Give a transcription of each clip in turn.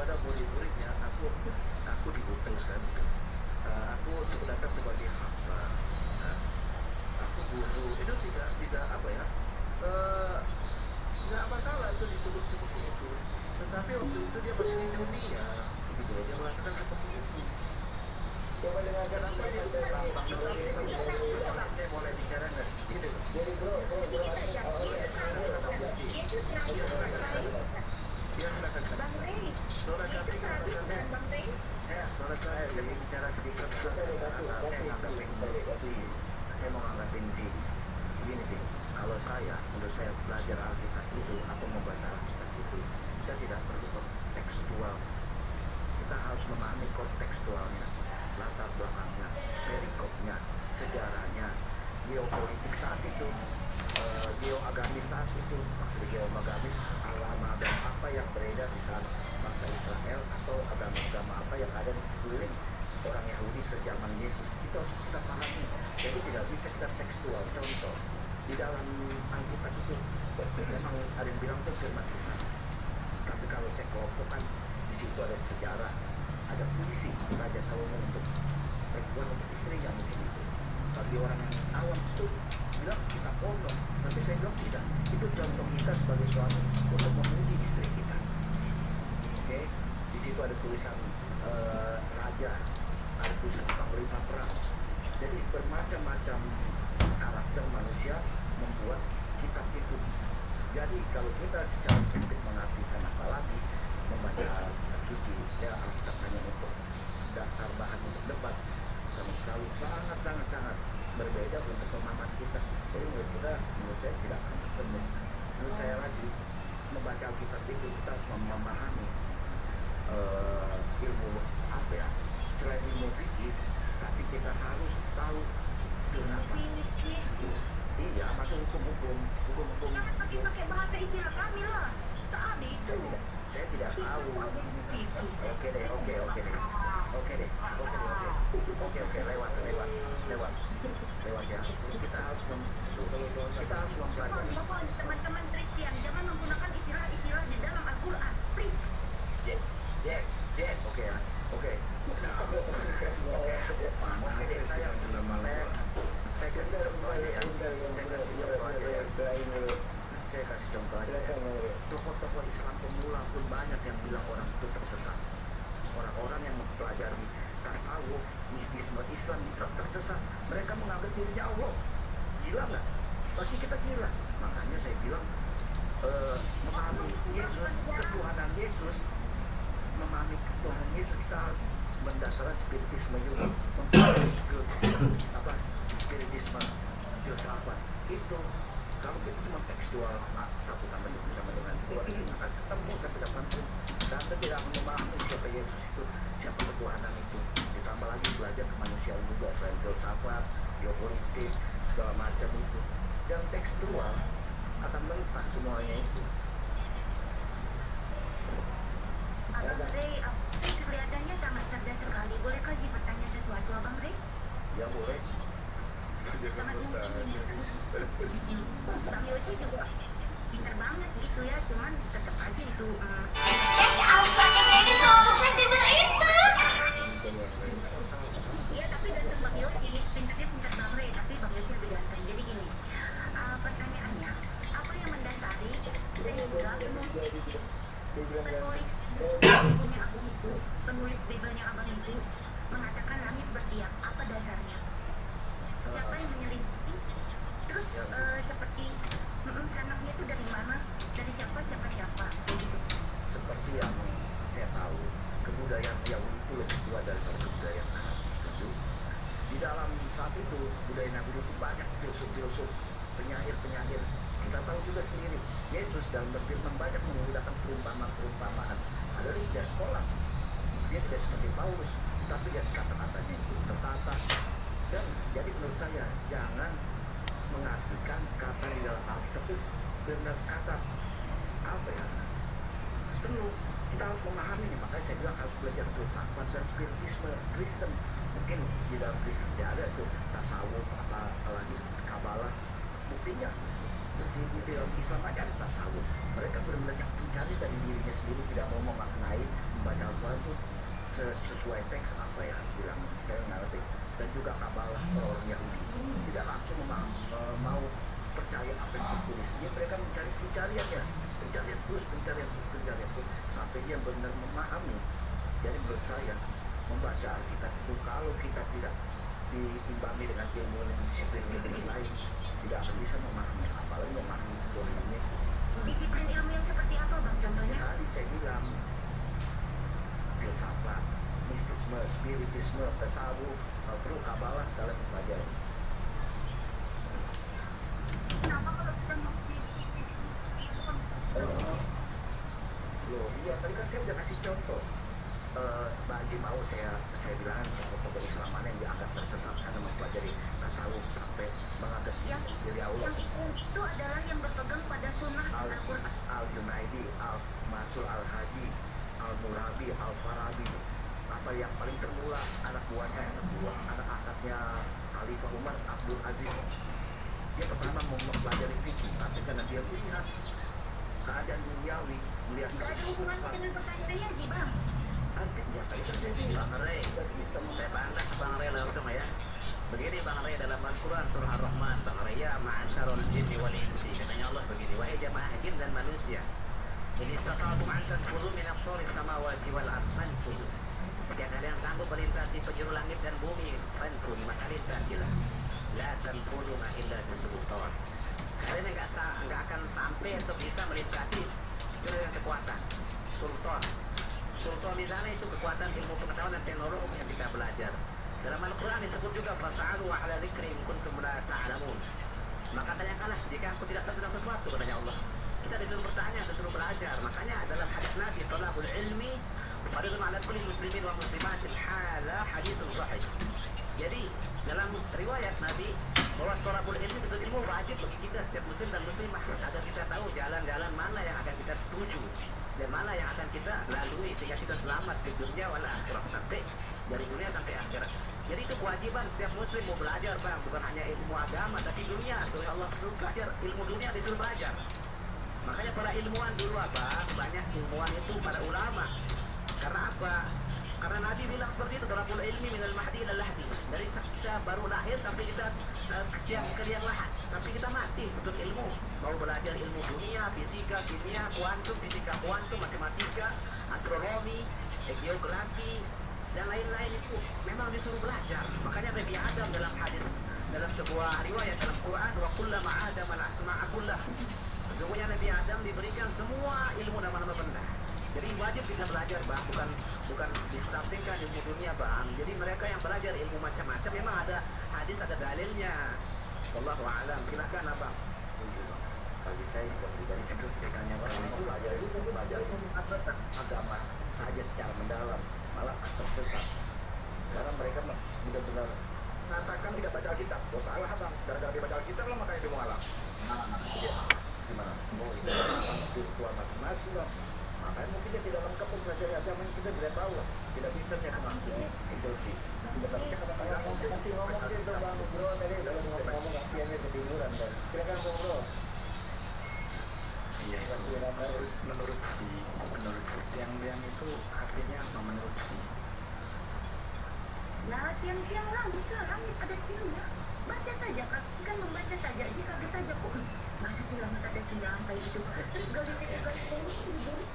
kepada murid-muridnya, aku diutus kan, aku sebenarnya sebagai hamba, nah, aku guru, itu tidak apa ya, eh, nggak masalah itu disebut seperti itu. Tetapi waktu itu dia masih di dunia, begitu loh, dia mengatakan seperti itu. Coba dengarkan Kenapa dia? Bang Doli, saya boleh bicara nggak sedikit? Jadi bro, Iya, silakan silakan. Iya, silakan silakan. Iya, silakan silakan. Saudara kasih, saudara kasih. Saudara saya kasih. bicara sedikit. Saya nganggapin sih, saya mau nganggapin sih. Begini sih, kalau menurut saya belajar Alkitab itu, aku membaca Alkitab itu, kita tidak perlu kontekstual. Kita harus memahami kontekstualnya, latar belakangnya, perikopnya, sejarahnya, geopolitik saat itu, geoagamis saat itu, maksudnya geoagamis, agama apa yang beredar di sana, bangsa Israel atau agama-agama apa yang ada di sekeliling orang Yahudi sejaman Yesus. Itu harus kita pahami. Jadi tidak bisa kita tekstual. Contoh, di dalam Alkitab itu memang ada yang bilang itu firman Tuhan. Tapi kalau saya kelompokkan, di situ ada sejarah, ada puisi Raja Salomo untuk perempuan untuk istrinya mungkin itu. Bagi orang yang awam itu bilang kita pondok, tapi saya bilang tidak. Itu contoh kita sebagai suami untuk memuji istri kita. Oke, di situ ada tulisan raja, ada tulisan panglima perang. Jadi bermacam-macam karakter manusia membuat kitab itu. Jadi kalau kita secara sempit mengartikan apalagi membaca kitab suci, ya Alkitab hanya untuk dasar bahan untuk debat, sama sekali sangat berbeda untuk pemahaman kita. Jadi menurut saya tidak akan ketemu. Menurut saya lagi membaca Alkitab itu kita harus memahami ilmu apa ya, selain ilmu fikih, tapi kita harus tahu filsafat. Iya, masuk hukum. Jangan pakai bahasa istilah kami lah. Tak ada itu. Saya tidak tahu. Oke deh. Lewat ya. Kita harus mempelajari. Mohon teman-teman Kristen jangan menggunakan istilah-istilah di dalam Al-Quran, please. Yes. Oke ya. Oke. Saya kasih contoh aja ya. Saya kasih contoh aja. Tokoh-tokoh Islam pemula pun banyak yang bilang orang itu tersesat. Orang-orang yang mempelajari tasawuf, mistisme Islam itu tersesat. Mereka menganggap dirinya Allah. Gila nggak? Pasti kita gila. Makanya saya bilang memahami Yesus, ketuhanan Yesus, kita harus mendasarkan spiritisme juga. Spiritisme filsafat itu. Kalau kita cuma tekstual, 1+1 sama dengan 2, akan ketemu sampai 80. Dan kita tidak akan memahami siapa Yesus itu, siapa ketuhanan itu. Ditambah lagi belajar kemanusiaan juga, selain filsafat, geopolitik, segala macam itu. Dan tekstual akan melipat semuanya itu. Abang Ray, kelihatannya sangat cerdas sekali. Bolehkah bertanya sesuatu, Abang Ray? Ya boleh. Sangat mungkin ini. Bang Yosi juga pintar banget gitu ya, cuman tetap aja itu. Jadi apa yang itu fleksibel itu? Iya, tapi ganteng Bang Yosi. Pintar Bang Ray, tapi Bang Yosi lebih ganteng. Jadi gini, pertanyaannya, apa yang mendasari sehingga penulis Bibelnya Abang itu mengatakan langit berdiam? Apa dasarnya? Siapa yang menyelidiki? Terus seperti sanaknya itu dari mana? Dari siapa begitu. Seperti yang saya tahu, kebudayaan Yahudi itu lebih kuat daripada kebudayaan Arab. Setuju? Di dalam saat itu budaya Yahudi itu banyak filsuf, penyair. Kita tahu juga sendiri, Yesus dalam berfirman banyak menggunakan perumpamaan. Ada dia sekolah, dia tidak seperti Paulus, tapi dia kata-katanya itu tertata. Dan jadi menurut saya jangan mengartikan kata di dalam Alkitab itu benar kata apa ya, penuh. Kita harus memahaminya, makanya saya bilang harus belajar filsafat dan spiritisme Kristen. Mungkin di dalam Kristen tidak ada itu tasawuf apalagi kabalah. Buktinya di dalam Islam aja ada tasawuf. Mereka benar-benar mencari dari dirinya sendiri, tidak mau memaknai, membaca sesuai teks apa yang bilang, saya nggak ngerti. Dan juga Kabalah orang Yahudi tidak langsung mau percaya apa yang tertulis. Dia mereka mencari pencarian terus sampai dia benar memahami. Jadi menurut saya membaca Alkitab itu kalau kita tidak diimbangi dengan ilmu dan disiplin yang lain, tidak akan bisa memahami, apalagi memahami Tuhan Yesus. Disiplin ilmu yang seperti apa bang contohnya? Tadi saya bilang filsafat, mistisme, spiritisme, tasawuf, perlu Kabalah segala pelajari. Kenapa kalau sudah mempunyai disiplin ilmu seperti itu bang? Loh, iya tadi kan saya udah kasih contoh. Mbak Haji mau saya bilang tokoh Islaman yang dianggap tersesat karena mempelajari tasawuf sampai menganggap diri Allah. Yang itu adalah yang berpegang pada sunnah Al-Quran. Al-Junaidi, Al-Mansur Al-Haji, Al-Murabi, Al-Farabi. Apa yang paling termula anak angkatnya Khalifah Umar Abdul Aziz. Dia pertama mau mempelajari fikih, tapi karena dia melihat keadaan duniawi, melihat Gak ada hubungannya dengan pertanyaannya sih bang. artinya tadi kan saya bilang Bang Ray, saya bantah Bang Ray langsung ya. Begini Bang Ray dalam Al-Quran surah Ar-Rahman, Bang Ray ya ma'asyarul jinni wal insi. Katanya Allah begini, wahai jamaah jin dan manusia. Jadi sata'atum an tadkhulu min aqtaris samawati wal ard fanfudu. Jika kalian sanggup melintasi penjuru langit dan bumi, fanfudu maka lintasilah. La tanfuduna illa bisultan. Kalian enggak akan sampai untuk bisa melintasi dengan kekuatan sultan. Sultan di sana itu kekuatan ilmu pengetahuan dan teknologi yang kita belajar. Dalam Al-Quran disebut juga fas'alu ala dzikri in kuntum la ta'lamun. Maka tanyakanlah jika aku tidak tahu tentang sesuatu, katanya Allah. Kita disuruh bertanya, disuruh belajar. Makanya dalam hadis Nabi talabul ilmi fardun 'ala kulli muslimin wa muslimatin, hadza haditsun sahih. Jadi dalam riwayat Nabi bahwa talabul ilmi itu ilmu wajib bagi kita setiap muslim dan muslimah agar kita tahu jalan-jalan mana yang akan kita tuju dan mana yang akan kita lalui sehingga kita selamat di dunia wal akhirat, sampai dari dunia sampai akhirat. Jadi itu kewajiban setiap muslim mau belajar bang, bukan hanya ilmu agama tapi dunia. Soalnya Allah suruh belajar ilmu dunia, disuruh belajar. Makanya para ilmuwan dulu banyak ilmuwan itu para ulama. Karena apa? Karena Nabi bilang seperti itu, talabul ilmi minal mahdi ilal lahdi. Dari kita baru lahir sampai kita ke liang lahat, sampai kita mati untuk ilmu. Mau belajar ilmu dunia, fisika, kimia, kuantum, fisika kuantum, matematika, astronomi, geografi, dan lain-lain itu memang disuruh belajar. Makanya Nabi Adam dalam hadis, dalam sebuah riwayat dalam Quran, wa kullama Adam al-asma'a kullah. Sesungguhnya Nabi Adam diberikan semua ilmu nama-nama benda. Jadi wajib kita belajar bang, bukan disampingkan ilmu dunia bang. Jadi mereka yang belajar ilmu macam-macam memang ada hadis, ada dalilnya. Wallahu a'lam. Silakan abang. bagi saya pribadi itu ditanya orang itu belajar agama saja secara mendalam malah tersesat karena mereka benar-benar mengatakan tidak baca Alkitab. Oh salah bang, gara-gara dia baca Alkitab lah makanya dia mengalah. Gimana? Oh itu pengalaman spiritual masing-masing bang. Makanya mungkin dia tidak lengkap mempelajari agama yang kita tidak tahu lah. Tidak bisa saya mengampuni itu sih. Tidak bisa kata-kata nanti ngomong gitu bang bro tadi dalam ngomong kasihannya ketiduran bang. Silakan bro. Iya, menurut tiang-tiang itu artinya apa menurut si? Nah, tiang-tiang langit lah, langit ada tiangnya. Baca saja, kan membaca saja. Jika kita aja kok, masa sih langit ada tiang kayak gitu. Terus gali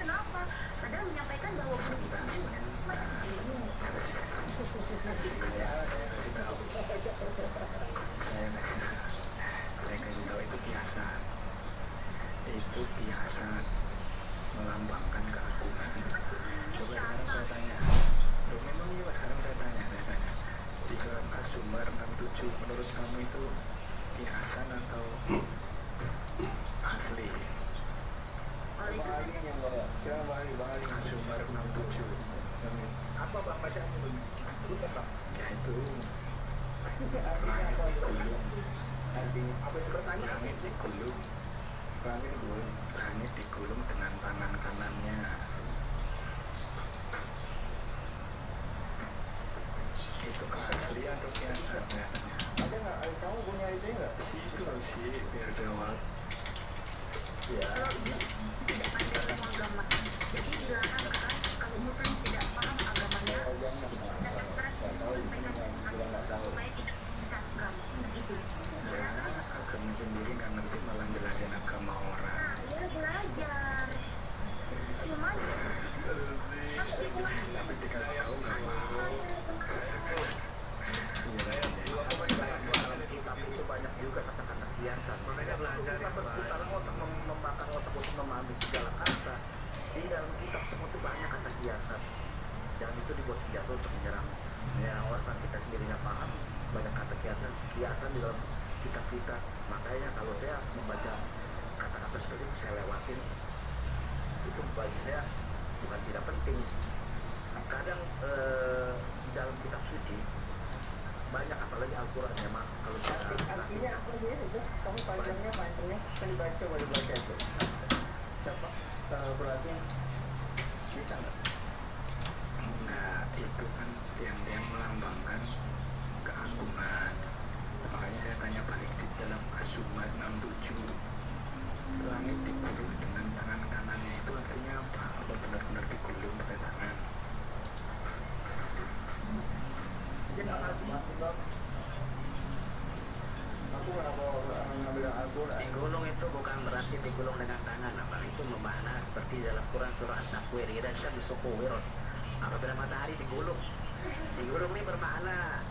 kenapa? Padahal menyampaikan bahwa perlu kita Saya kasih tahu itu biasa. Itu biasa melambangkan keagungan. Coba sekarang saya tanya, memang iya sekarang saya tanya di surat As-Zumar 67 menurut kamu itu kiasan atau asli? As-Zumar 67 Apa bang bacaan itu? Ucap bang. ya itu langit digulung, Apa itu pertanyaan? langit digulung dengan tangan kanannya. Itu asli atau kiasan ya? Ada nggak? Kamu punya ide nggak? Itu sih biar jawab. Ya. tidak pandai ilmu agama. Jadi dilarang keras kalau muslim tidak paham agamanya. jangan itu dibuat senjata untuk menyerang orang. Kita sendiri nggak paham, banyak kata kiasan di dalam kitab kita. Makanya kalau saya membaca kata-kata seperti itu saya lewatin. Itu bagi saya bukan tidak penting. Kadang di dalam kitab suci banyak, apalagi Al-Quran ya, mak. Kalau Artinya apa dia itu? Kamu panjangnya kan dibaca itu. Siapa? Berarti bisa nggak? Nah, itu kan yang melambangkan keagungan. Makanya saya tanya balik di dalam As-Zumar 67. Langit digulung dengan tangan kanannya itu artinya apa? Apa benar-benar digulung pakai tangan? Aku ngambil Al-Quran. Digulung itu bukan berarti digulung dengan tangan, apa itu bermakna seperti dalam Quran surah At-Takwir, ida syamsu kuwirat. Apabila matahari digulung. Digulung ini bermakna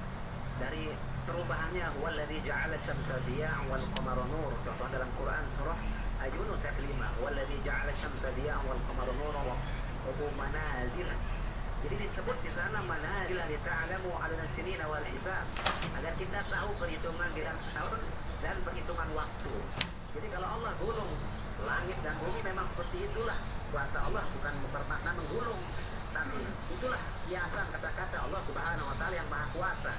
dari perubahannya, huwallazi ja'ala syamsa diya'an wal qamara nur. Contoh dalam Quran surah Yunus ayat 5, huwallazi ja'ala syamsa diya'an wal qamara nur wa manazil. Jadi disebut di sana manazil li ta'lamu 'adada sinina wal hisab, agar kita tahu perhitungan bulan tahun dan perhitungan waktu. Jadi kalau Allah gulung langit dan bumi memang seperti itulah. Kuasa Allah bukan bermakna menggulung, tapi itulah kiasan kata-kata Allah Subhanahu wa taala yang Maha Kuasa.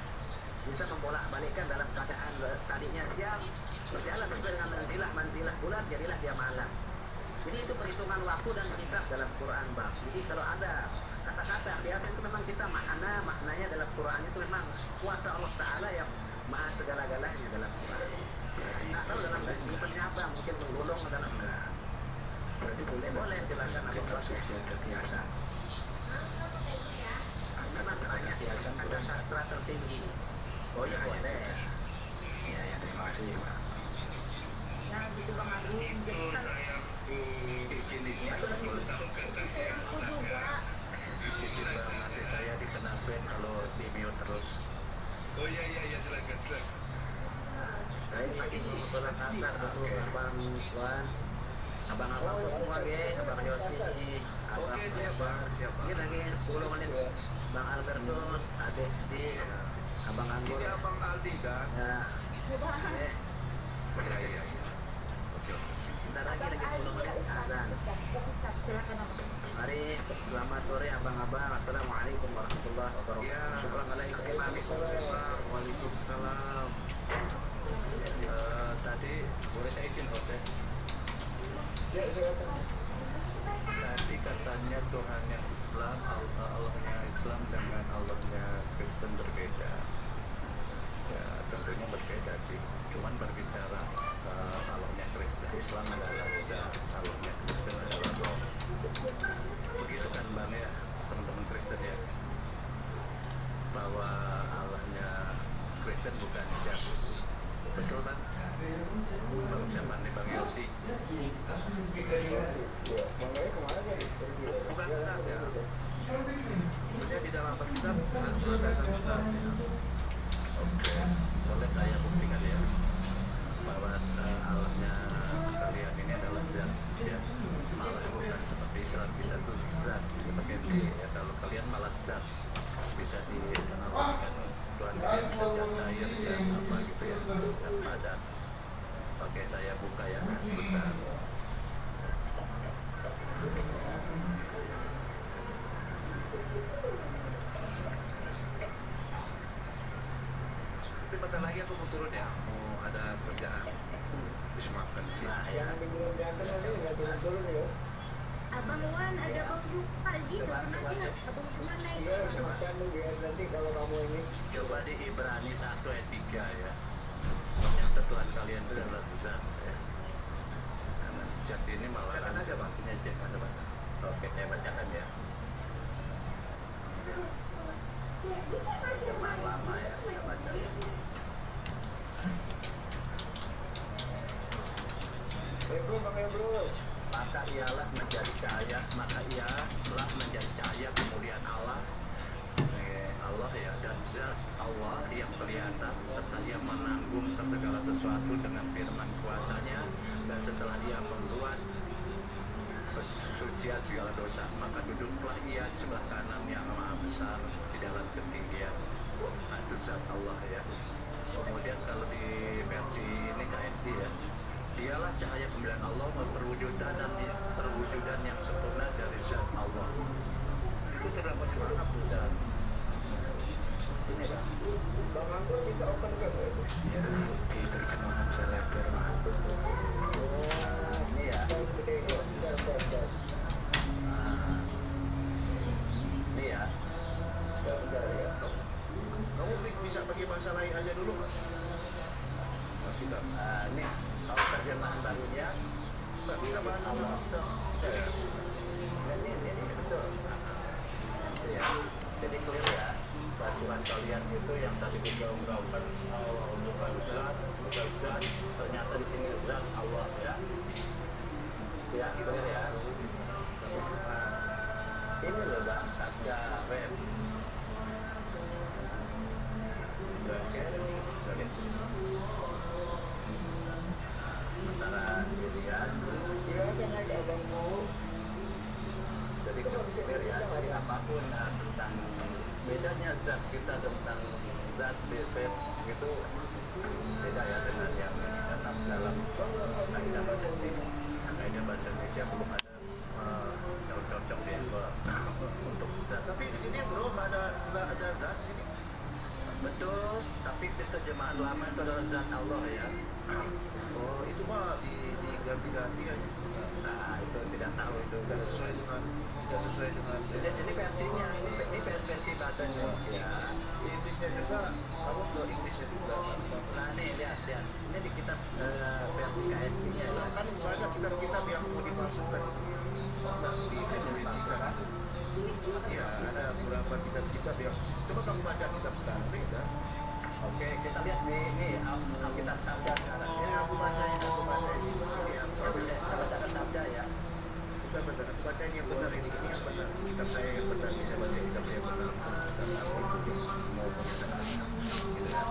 Bisa membolak-balikkan dalam keadaan tadinya siang berjalan sesuai dengan manzilah bulan, jadilah dia malam. Jadi itu perhitungan waktu dan hisab dalam Quran, Bang. Jadi kalau ada kata-kata biasa itu memang kita maknanya dalam Quran itu memang kuasa Allah Ta'ala yang maha segala-galanya dalam Quran. Nah, kalau dalam kehidupannya apa mungkin menggulung dalam enggak. Berarti boleh silakan apa proses Kebiasaan. karena banyak ada sastra tertinggi. Oh iya boleh. Ya, terima kasih Pak. Nah gitu Bang Agung, jadi kan Izin boleh. aku juga izin Bang, nanti saya dikenal band kalau di mute terus. Oh iya silakan. Saya lagi mau sholat asar dulu Abang Wan, abang-abang semua ge, Abang Yosi, Abang siapa? Ini lagi 10 menit. Bang Albertus, Adek Si, Abang Anggur. Ini Abang Aldi kan? Ya, coba Iya. bentar lagi 10 menit azan. silakan Abang. Mari selamat sore abang-abang. Assalamualaikum warahmatullahi wabarakatuh. Ya. Syukran alaikum. Waalaikumsalam. Tadi boleh saya izin proses. Tadi katanya Tuhannya Islam, Allahnya Islam dengan Allahnya Kristen berbeda. Ya tentunya berbeda sih. Cuman berbicara Allahnya Kristen, Islam adalah Isa, Allahnya Kristen adalah Roh. Begitu kan Bang ya, teman-teman Kristen ya, bahwa Allahnya Kristen bukan Isa. Betul Bang? Bang siapa nih Bang Yosi? Bukan saja. Maksudnya di dalam Alkitab ada dasar-dasarnya. Oke, boleh saya buktikan ya bahwa Allahnya kalian ini adalah zat ya, malah bukan seperti Islam bisa tuh zat pakai D ya, kalau kalian malah zat bisa dianalogikan Tuhan kalian bisa zat cair dan apa gitu ya, dan padat. Oke, saya buka ya bentar. Tapi bentar lagi aku mau turun ya. Mau ada kerjaan. Bisa makan sih. Nah ya, Abang Wan ada Bang Suparji turun aja Abang cuma naik Coba di Ibrani 1 ayat 3 ya. Ternyata Tuhan kalian itu adalah zat ya. Nah, zat ini malah Bacakan aja, Bang. Ini aja, ada baca. Oke, saya bacakan ya. Memang lama ya, saya baca ya. Maka ialah menjadi cahaya, maka ia telah menjadi cahaya kemuliaan Allah. Allah ya, dan zat Allah yang kelihatan serta dia menanggung segala sesuatu dengan firman kuasanya, dan setelah dia membuat sucian segala dosa, maka duduklah ia di sebelah kanan yang maha besar itu di terjemahan selebar mah. Ini ya. Ini ya. Kamu bisa pakai bahasa lain aja dulu nggak? Nah, kita Ini kalau terjemahan barunya. nggak bisa bahasa Allah kita. Ini betul. Ya. Jadi clear ya. Basuhan kalian itu yang tadi digaung-gaungkan Allah bukan zat, ternyata di sini zat Allah ya. Ya, clear ya. Ini loh Bang, sabda web. Antara dirian jadi clear ya. Jadi apapun tentang bedanya zat kita tentang zat bebek gitu beda ya dengan yang tetap dalam kaidah bahasa Indonesia. Kaidah bahasa Indonesia belum ada cocok ya untuk zat. Tapi di sini bro nggak ada zat di sini. Betul, tapi terjemahan lama itu adalah zat Allah ya. Oh itu mah diganti-ganti aja. Nah itu tidak tahu itu. Tidak sesuai dengan Ini versinya, ini versi bahasa Indonesia. di Inggrisnya juga. Kamu ke Inggrisnya juga. Nah nih lihat, ini di kitab versi KSP-nya ya. Kan banyak kitab-kitab yang mau dimasukkan nah, diversikan. Ya ada beberapa kitab-kitab yang coba kamu baca kitab sekarang beda. Oke, kita lihat di ini Alkitab Sabda sekarang Ini ya. aku baca ini. Ini yang Saya bacakan Sabda ya. kita benar. Aku baca ini yang benar ini yang benar. Kitab saya yang benar. Ini saya baca kitab saya yang benar. Kitab aku itu mau penyesalan. Gitu ya.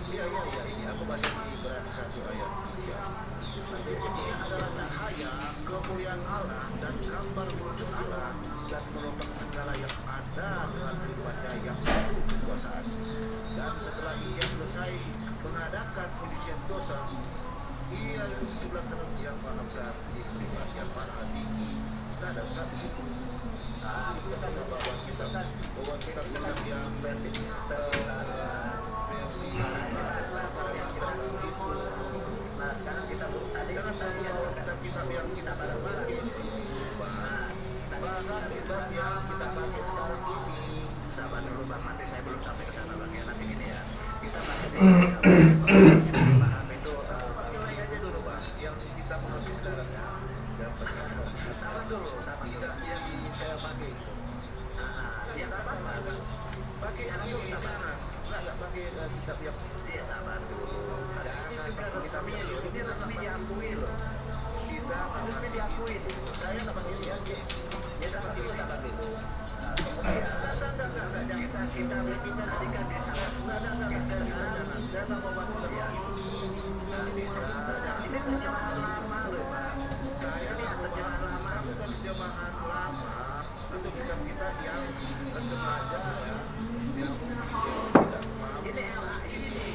Iya. Ini aku baca di Ibrani 1 ayat 3. Ini adalah cahaya kemuliaan Allah dan gambar wujud Allah dan menopang segala yang ada dengan firman-Nya yang penuh kekuasaan. Dan setelah ia selesai mengadakan penyucian dosa, ia duduk di sebelah kanan Yang Maha Besar di tempat yang maha tinggi. Kita ada satu situ. Kita bawa kitab yang versi Nah sekarang kita tadi kan tadi ya kitab yang kita pada pakai di sini. Bahkan kitab yang kita pakai sekarang ini. sabar dulu Bang, nanti saya belum sampai ke sana Bang ya. Nanti gini ya, kita pakai paham itu Pakai lain aja dulu Bang. Yang kita pakai sekarang ya. sabar dulu. Tidak yang saya pakai itu. Ya nggak apa-apa. Pakai yang ini sekarang. Nggak pakai kitab yang Iya sabar dulu. Ini juga resmi loh, ini resmi diakui loh. kita Resmi diakui. saya nggak pakai ini aja. Ya sabar dulu. Kita berbicara tadi kan di sana. Sekarang saya mau bantu ya. Ini terjemahan lama loh Pak. Saya Ini terjemahan lama. bukan terjemahan lama untuk kitab-kitab yang sengaja ya, yang tidak mau. Ini LAI nih.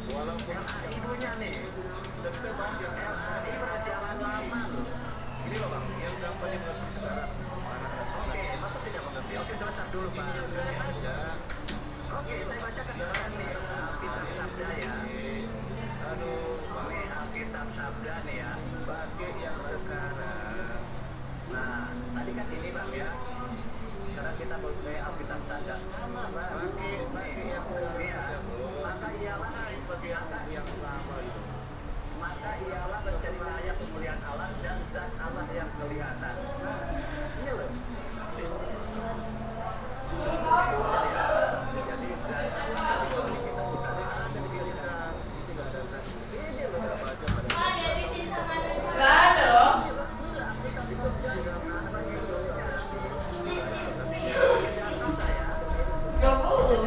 Walaupun LAI punya nih. dan kita bahas yang LAI berjalan lama loh. ini loh Bang, yang gampang mengerti sekarang. Oke, masa tidak mengerti? Oke, sebentar dulu Pak. Saya baca. Oke, saya bacakan sekarang nih Alkitab Sabda ya. Aduh, Ini Alkitab Sabda nih ya. pakai yang sekarang. Nah, tadi kan ini Bang ya. Sekarang kita pakai Alkitab Sabda. Sama Bang. Pakai yang sekarang Iya. aja, Bro. Maka ialah Pakai yang lama itu. maka ialah mencari cahaya kemuliaan Allah dan zat Allah yang kelihatan. Ini loh. Jadi zat Allah dari kita Ada di sini nggak ada zat. ini loh. Kita baca pada Gak ada loh. Gak perlu.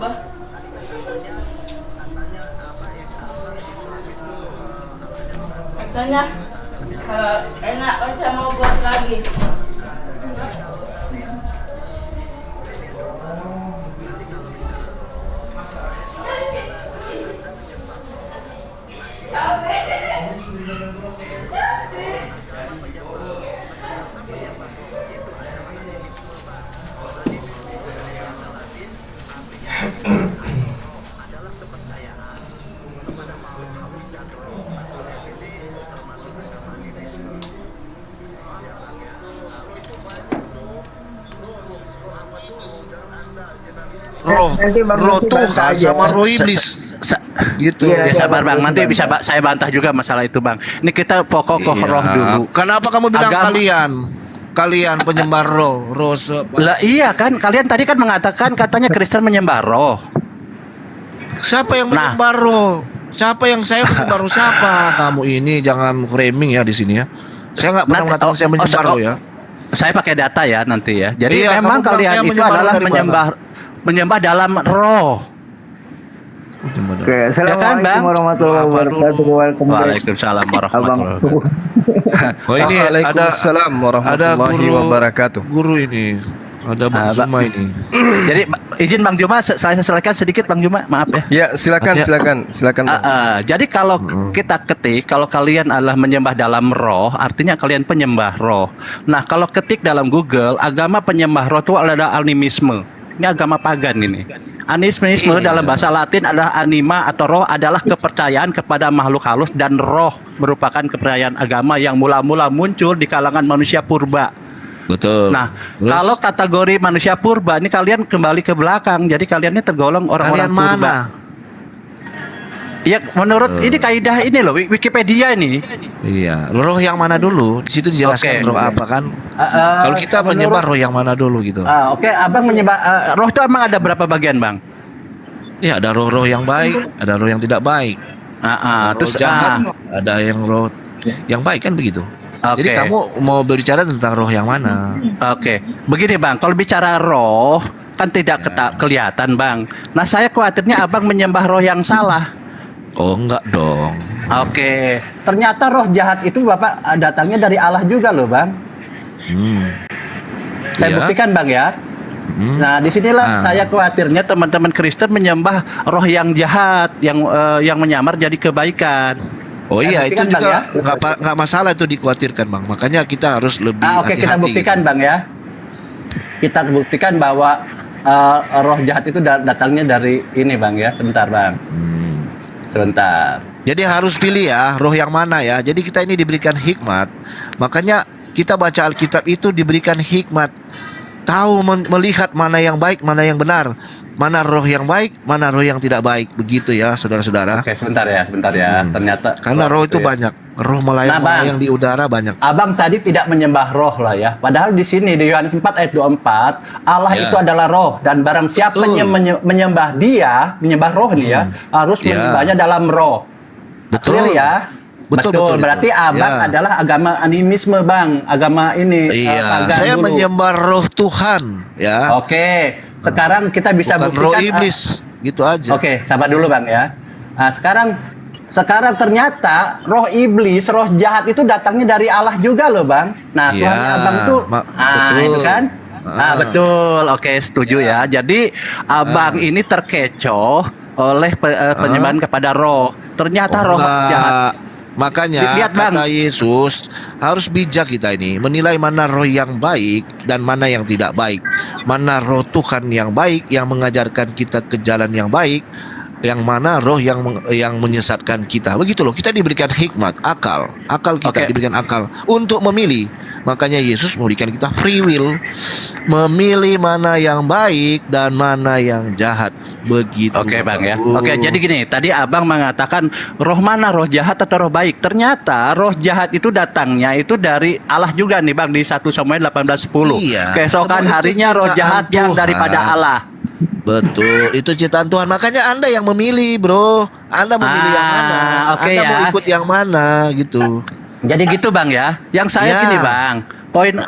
Bah, katanya kalau enak baca mau buat lagi. melihat roh atau roh ini termasuk agama animisme. Jalannya Roh itu banyak bro. Roh apa dulu? Jangan anda jurnalisme. Roh, Nanti Bang roh Lutfi Tuhan bantah aja. sama roh iblis. Gitu. Iya, Ya sabar bang, Bang, nanti Bang. bisa saya bantah juga masalah itu bang. Ini kita pokok Iya. roh dulu. Kenapa kamu bilang Agama- kalian penyembah roh? Lah iya kan, kalian tadi kan mengatakan katanya Kristen menyembah roh. Siapa yang Nah. menyembah roh? Siapa yang saya menyembah roh? Siapa? Kamu ini jangan framing ya di sini ya. Saya nggak pernah Nanti- mengatakan saya menyembah roh ya. Saya pakai data ya nanti ya. Jadi Iya, memang kamu bilang kalian saya itu menyembah adalah roh dari menyembah dalam roh. Oke, assalamualaikum Bang? warahmatullahi wabarakatuh. Welcome back. Waalaikumsalam Abang. warahmatullahi wabarakatuh. Oh ini ada Waalaikumsalam warahmatullahi wabarakatuh. guru ini. Ada Bang Ah, Zuma ini. Jadi izin Bang Juma, saya selesaikan sedikit Bang Juma, maaf ya. Ya, silakan Ya. silakan. Bang. Jadi kalau kita ketik, kalau kalian adalah menyembah dalam roh, artinya kalian penyembah roh. Nah, kalau ketik dalam Google, agama penyembah roh itu adalah animisme. Ini agama pagan ini. Animisme dalam bahasa Latin adalah anima atau roh adalah kepercayaan kepada makhluk halus, dan roh merupakan kepercayaan agama yang mula-mula muncul di kalangan manusia purba. Betul. Nah, Terus? kalau kategori manusia purba ini kalian kembali ke belakang. Jadi kalian ini tergolong orang-orang Kalian purba. mana? Ya, menurut ini kaidah ini loh, Wikipedia ini. Iya, roh yang mana dulu? Di situ dijelaskan Oke. roh apa kan? Kalau kita menyembah roh yang mana dulu gitu. Oke, abang menyembah roh itu emang ada berapa bagian bang? Ya, ada roh-roh yang baik, ada roh yang tidak baik. Roh Terus jahat, ada yang roh yang baik kan begitu. Oke. Jadi kamu mau berbicara tentang roh yang mana? Oke, begini bang, kalau bicara roh kan tidak kelihatan bang. Nah saya khawatirnya abang menyembah roh yang salah. Oh enggak dong. Oke, ternyata roh jahat itu bapak datangnya dari Allah juga loh bang. Saya Iya. buktikan bang ya. Nah disinilah saya khawatirnya teman-teman Kristen menyembah roh yang jahat, yang menyamar jadi kebaikan. Oh iya, itu buktikan, Bang, juga ya. nggak masalah itu dikhawatirkan bang. Makanya kita harus lebih Oke, kita hati-hati. buktikan bang ya. Kita buktikan bahwa roh jahat itu datangnya dari ini bang ya. Sebentar bang. Sebentar. Jadi harus pilih ya, roh yang mana ya. Jadi kita ini diberikan hikmat. Makanya kita baca Alkitab itu diberikan hikmat. Tahu melihat mana yang baik, mana yang benar. Mana roh yang baik, mana roh yang tidak baik. Begitu ya, saudara-saudara. Oke, sebentar ya. Ternyata Karena roh itu ya. banyak. Roh melayang-melayang di udara banyak. Abang tadi tidak menyembah roh lah ya. Padahal di sini di Yohanes 4 ayat 24, Allah Ya. itu adalah roh, dan barang siapa Betul. yang menyembah menyembah roh dia harus Ya. menyembahnya dalam roh. Betul. Clear ya? Betul, Betul. betul, Berarti betul. abang Ya. adalah agama animisme bang, agama ini Iya, pagan saya dulu. menyembah roh Tuhan ya. Oke, sekarang kita bisa Bukan buktikan. roh iblis. Gitu aja. Oke, sabar dulu bang ya. Sekarang ternyata roh iblis, roh jahat itu datangnya dari Allah juga loh bang. Nah, Iya, Tuhan abang tuh, betul. itu kan. Ah. Betul. Oke, setuju ya. Jadi abang ini terkecoh oleh penyembahan kepada roh. Ternyata roh Enggak. jahat. Makanya Lihat, Bang. kata Yesus harus bijak kita ini menilai mana roh yang baik dan mana yang tidak baik. Mana roh Tuhan yang baik yang mengajarkan kita ke jalan yang baik, yang mana roh yang menyesatkan kita. Begitu loh, kita diberikan hikmat, akal kita Oke. diberikan akal untuk memilih. Makanya Yesus memberikan kita free will, memilih mana yang baik dan mana yang jahat. Begitu. Oke bang ya. Bapak. Oke, jadi gini, tadi abang mengatakan roh mana, roh jahat atau roh baik. Ternyata roh jahat itu datangnya itu dari Allah juga nih bang, di 1 Samuel 18:10. Iya. Keesokan Semua itu harinya roh ciptaan jahat yang Tuhan. daripada Allah. Betul, itu ciptaan Tuhan. Makanya Anda yang memilih, bro. Anda memilih yang mana? Oke Anda ya. mau ikut yang mana gitu. Jadi gitu bang ya. Yang saya Ya. gini bang,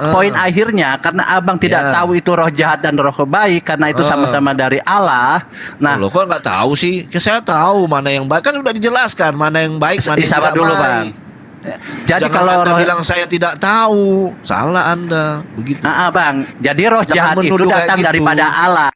poin akhirnya karena abang tidak Ya. tahu itu roh jahat dan roh baik karena itu sama-sama dari Allah. Nah, Loh, kok nggak tahu sih? Saya tahu mana yang baik, kan udah dijelaskan mana yang baik, mana yang sabar tidak dulu baik. bang. Jadi Jangan kalau Anda roh, bilang saya tidak tahu, salah Anda. Begitu. Bang, jadi roh Jangan jahat itu menuduh kayak datang gitu. daripada Allah.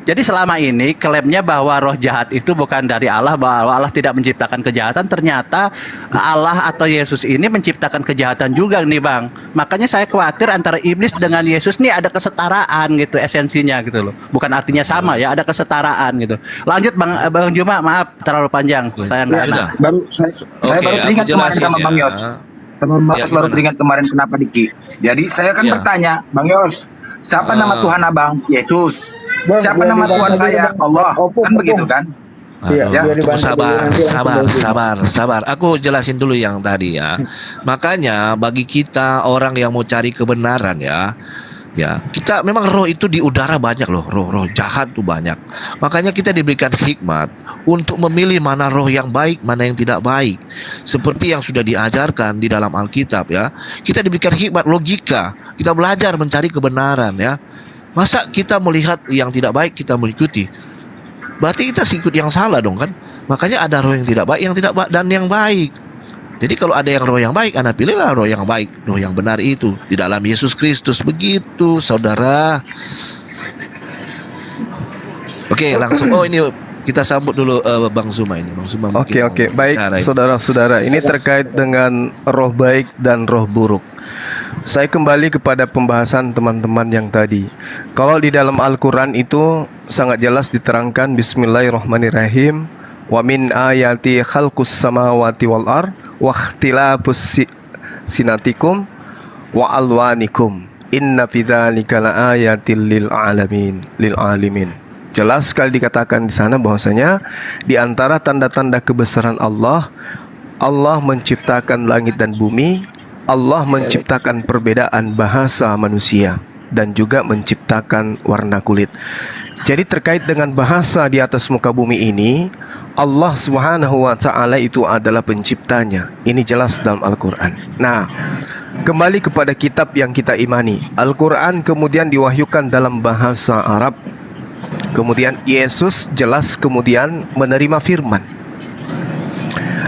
Jadi selama ini klaimnya bahwa roh jahat itu bukan dari Allah, bahwa Allah tidak menciptakan kejahatan. Ternyata Allah atau Yesus ini menciptakan kejahatan juga nih Bang. Makanya saya khawatir antara iblis dengan Yesus nih ada kesetaraan gitu esensinya gitu loh. Bukan artinya sama ya, ada kesetaraan gitu. Lanjut Bang Juma, maaf terlalu panjang. Saya nggak enak. Baru saya baru Oke, teringat aku kemarin jelasin sama ya. Bang Yos. Teman Ya, Mas baru gimana? teringat kemarin kenapa Diki. Jadi saya kan Ya. bertanya, Bang Yos, siapa nama Tuhan Abang? Yesus. Bang, Siapa biar nama dibantu Tuhan dulu, saya? Bang. Allah. Opung, Kan begitu opung. kan? Iya, Aduh, biar tunggu, dibantu dulu, sabar, nanti langsung sabar, bantuin. sabar. Aku jelasin dulu yang tadi ya. Makanya bagi kita orang yang mau cari kebenaran ya kita memang roh itu di udara banyak loh, roh jahat tuh banyak. Makanya kita diberikan hikmat untuk memilih mana roh yang baik, mana yang tidak baik. Seperti yang sudah diajarkan di dalam Alkitab ya. Kita diberikan hikmat, logika. Kita belajar mencari kebenaran ya. Masa kita melihat yang tidak baik kita mengikuti? Berarti kita ikut yang salah dong kan? Makanya ada roh yang tidak baik, dan yang baik. Jadi kalau ada yang roh yang baik, Anda pilihlah roh yang baik, roh yang benar itu di dalam Yesus Kristus. Begitu, saudara. Oke, langsung. Oh, ini kita sambut dulu Bang Zuma ini. Bang Zuma. Oke, baik saudara-saudara, ini terkait dengan roh baik dan roh buruk. Saya kembali kepada pembahasan teman-teman yang tadi. Kalau di dalam Al-Quran itu sangat jelas diterangkan Bismillahirrahmanirrahim. Wa min ayati khalqus samawati wal ar wa ikhtilafus sinatikum wa alwanikum inna fi dzalika laayatil lil alimin. Jelas sekali dikatakan di sana bahwasanya di antara tanda-tanda kebesaran Allah menciptakan langit dan bumi, Allah menciptakan perbedaan bahasa manusia dan juga menciptakan warna kulit. Jadi terkait dengan bahasa di atas muka bumi ini, Allah Subhanahu wa taala itu adalah penciptanya. Ini jelas dalam Al-Qur'an. Nah, kembali kepada kitab yang kita imani. Al-Qur'an kemudian diwahyukan dalam bahasa Arab. Kemudian Yesus jelas kemudian menerima firman.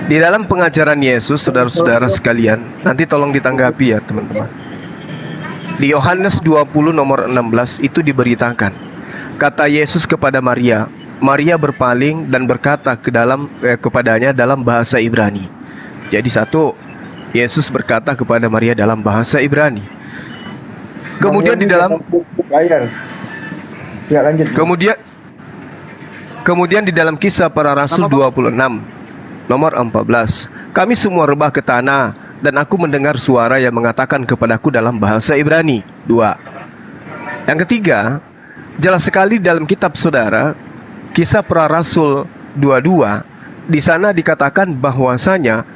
Di dalam pengajaran Yesus, saudara-saudara sekalian, nanti tolong ditanggapi ya teman-teman. Di Yohanes 20 nomor 16 itu diberitakan, kata Yesus kepada Maria, Maria berpaling dan berkata kepadanya dalam bahasa Ibrani. Jadi satu, Yesus berkata kepada Maria dalam bahasa Ibrani. Kemudian di dalam Ya, lanjut. Kemudian di dalam Kisah Para Rasul 26 nomor 14, kami semua rebah ke tanah dan aku mendengar suara yang mengatakan kepadaku dalam bahasa Ibrani. 2. Yang ketiga, jelas sekali dalam kitab saudara Kisah Para Rasul 22, di sana dikatakan bahwasanya,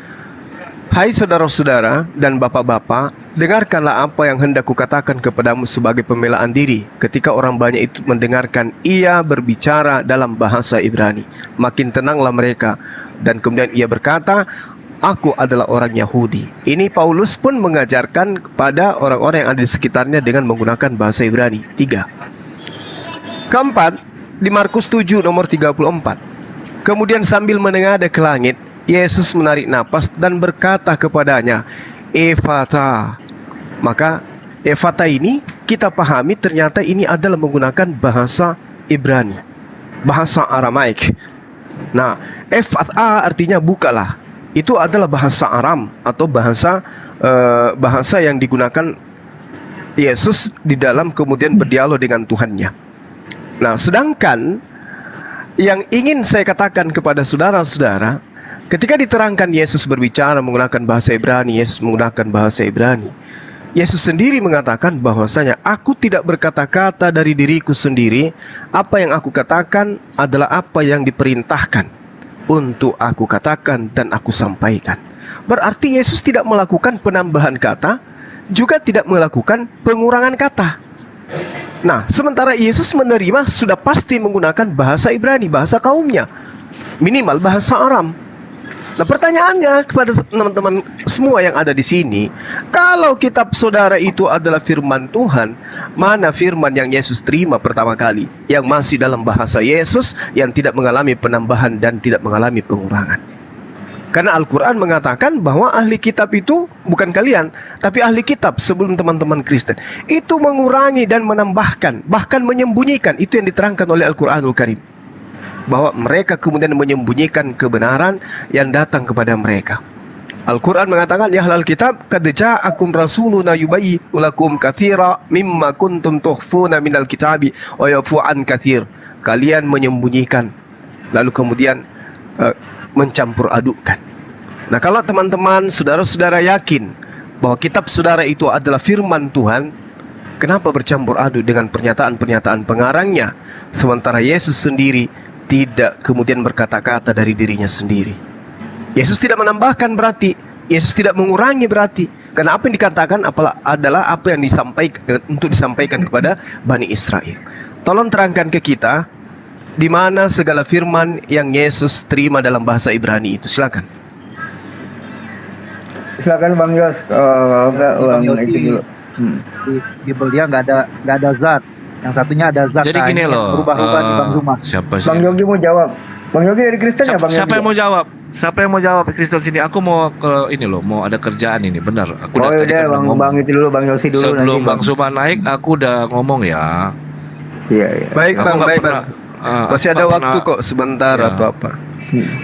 hai saudara-saudara dan bapak-bapak, dengarkanlah apa yang hendak kukatakan kepadamu sebagai pembelaan diri. Ketika orang banyak itu mendengarkan, ia berbicara dalam bahasa Ibrani. Makin tenanglah mereka. Dan kemudian ia berkata, aku adalah orang Yahudi. Ini Paulus pun mengajarkan kepada orang-orang yang ada di sekitarnya dengan menggunakan bahasa Ibrani. 3. Keempat, di Markus 7 nomor 34. Kemudian sambil menengadah ke langit, Yesus menarik napas dan berkata kepadanya, Ephata. Maka Ephata ini kita pahami ternyata ini adalah menggunakan bahasa Ibrani, bahasa Aramaik. Nah, Ephata artinya bukalah. Itu adalah bahasa Aram atau bahasa yang digunakan Yesus di dalam kemudian berdialog dengan Tuhannya. Nah, sedangkan yang ingin saya katakan kepada saudara-saudara, ketika diterangkan Yesus berbicara menggunakan bahasa Ibrani, Yesus menggunakan bahasa Ibrani, Yesus sendiri mengatakan bahwasanya aku tidak berkata-kata dari diriku sendiri, apa yang aku katakan adalah apa yang diperintahkan untuk aku katakan dan aku sampaikan. Berarti Yesus tidak melakukan penambahan kata, juga tidak melakukan pengurangan kata. Nah, sementara Yesus menerima sudah pasti menggunakan bahasa Ibrani, bahasa kaumnya, minimal bahasa Aram. Nah, pertanyaannya kepada teman-teman semua yang ada di sini, kalau kitab saudara itu adalah firman Tuhan, mana firman yang Yesus terima pertama kali, yang masih dalam bahasa Yesus, yang tidak mengalami penambahan dan tidak mengalami pengurangan? Karena Al-Quran mengatakan bahwa ahli kitab itu bukan kalian, tapi ahli kitab sebelum teman-teman Kristen itu mengurangi dan menambahkan, bahkan menyembunyikan. Itu yang diterangkan oleh Al-Quranul Karim, bahwa mereka kemudian menyembunyikan kebenaran yang datang kepada mereka. Al-Quran mengatakan, ya ahlal kitab, qad ja'akum rasuluna yubayyinu lakum katsira mimma kuntum tukhfuna minal kitabi wa yafu an katsir. Kalian menyembunyikan, lalu kemudian mencampur adukkan. Nah, kalau teman-teman, saudara-saudara yakin bahwa kitab saudara itu adalah firman Tuhan, kenapa bercampur aduk dengan pernyataan-pernyataan pengarangnya, sementara Yesus sendiri tidak kemudian berkata-kata dari dirinya sendiri? Yesus tidak menambahkan berarti, Yesus tidak mengurangi berarti, karena apa yang dikatakan adalah apa yang disampaikan untuk disampaikan kepada Bani Israel. Tolong terangkan ke kita di mana segala firman yang Yesus terima dalam bahasa Ibrani itu. Silakan. Silakan Bang Yos. Enggak Bang itu dulu. Di Bible dia nggak ada zat. Yang satunya ada zat. Jadi gini loh, berubah-ubah di Bang Zuma. siapa sih? Bang Yogi mau jawab. Bang Yogi dari Kristen ya Bang Yogi? Siapa yang mau jawab? Siapa yang mau jawab Kristen sini? Aku mau ke ini loh, mau ada kerjaan ini, benar. Aku Oh tadi udah kan Bang ngomong. Bang itu dulu Bang Yosi dulu Sebelum nanti Bang Zuma naik, aku udah ngomong ya. Iya. Baik Aku Bang, nggak baik pernah- Bang. Masih ada waktu kok sebentar Ya. atau apa.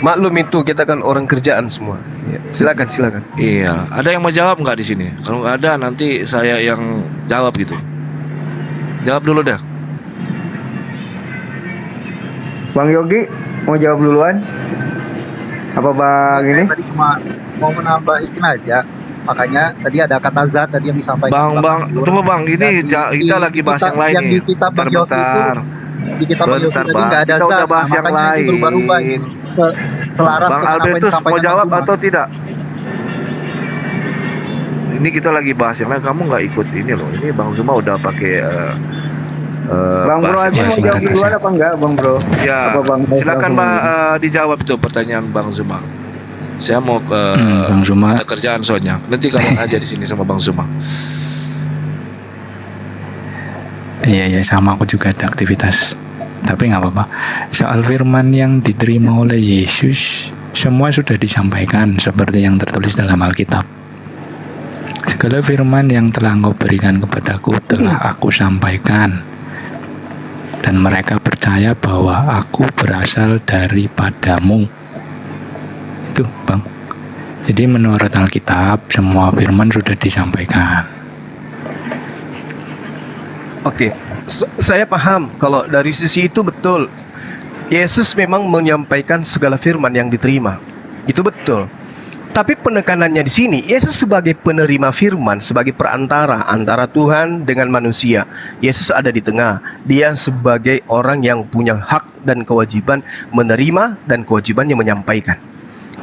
Maklum itu kita kan orang kerjaan semua. Ya, silakan. Iya, ada yang mau jawab nggak di sini? Kalau nggak ada, nanti saya yang jawab gitu. Jawab dulu dah. Bang Yogi mau jawab duluan? Apa Bang ini? Tadi cuma mau menambahin aja. Makanya tadi ada kata zat tadi yang disampaikan. Tunggu Bang, ini kita lagi bahas yang lain yang nih. di kitab Bang Yosi Bentar. di kitab Bang Yosi tadi nggak ada Kita zat. udah bahas yang makanya itu lain. berubah-ubah selaras Bang dengan apa yang Albertus disampaikan mau jawab Bang Zuma. atau tidak? Ini kita lagi bahas yang lain, kamu nggak ikut ini loh. Ini Bang Zuma udah pakai Bang Bro bahas aja yang mau lain. jawab duluan apa enggak Bang Bro? Ya, Apa Bang silakan Bang? dijawab itu pertanyaan Bang Zuma. Saya mau ke Bang Zuma. ada kerjaan soalnya. Nanti kalian aja di sini sama Bang Zuma. Iya sama aku juga ada aktivitas. Tapi nggak apa-apa. Soal firman yang diterima oleh Yesus, semua sudah disampaikan seperti yang tertulis dalam Alkitab. Segala firman yang telah Engkau berikan kepadaku telah aku sampaikan, dan mereka percaya bahwa aku berasal daripadamu. Itu Bang. Jadi menurut Alkitab semua firman sudah disampaikan. Oke, saya paham kalau dari sisi itu betul. Yesus memang menyampaikan segala firman yang diterima. Itu betul. Tapi penekanannya di sini, Yesus sebagai penerima firman, sebagai perantara antara Tuhan dengan manusia. Yesus ada di tengah. Dia sebagai orang yang punya hak dan kewajiban menerima dan kewajibannya menyampaikan.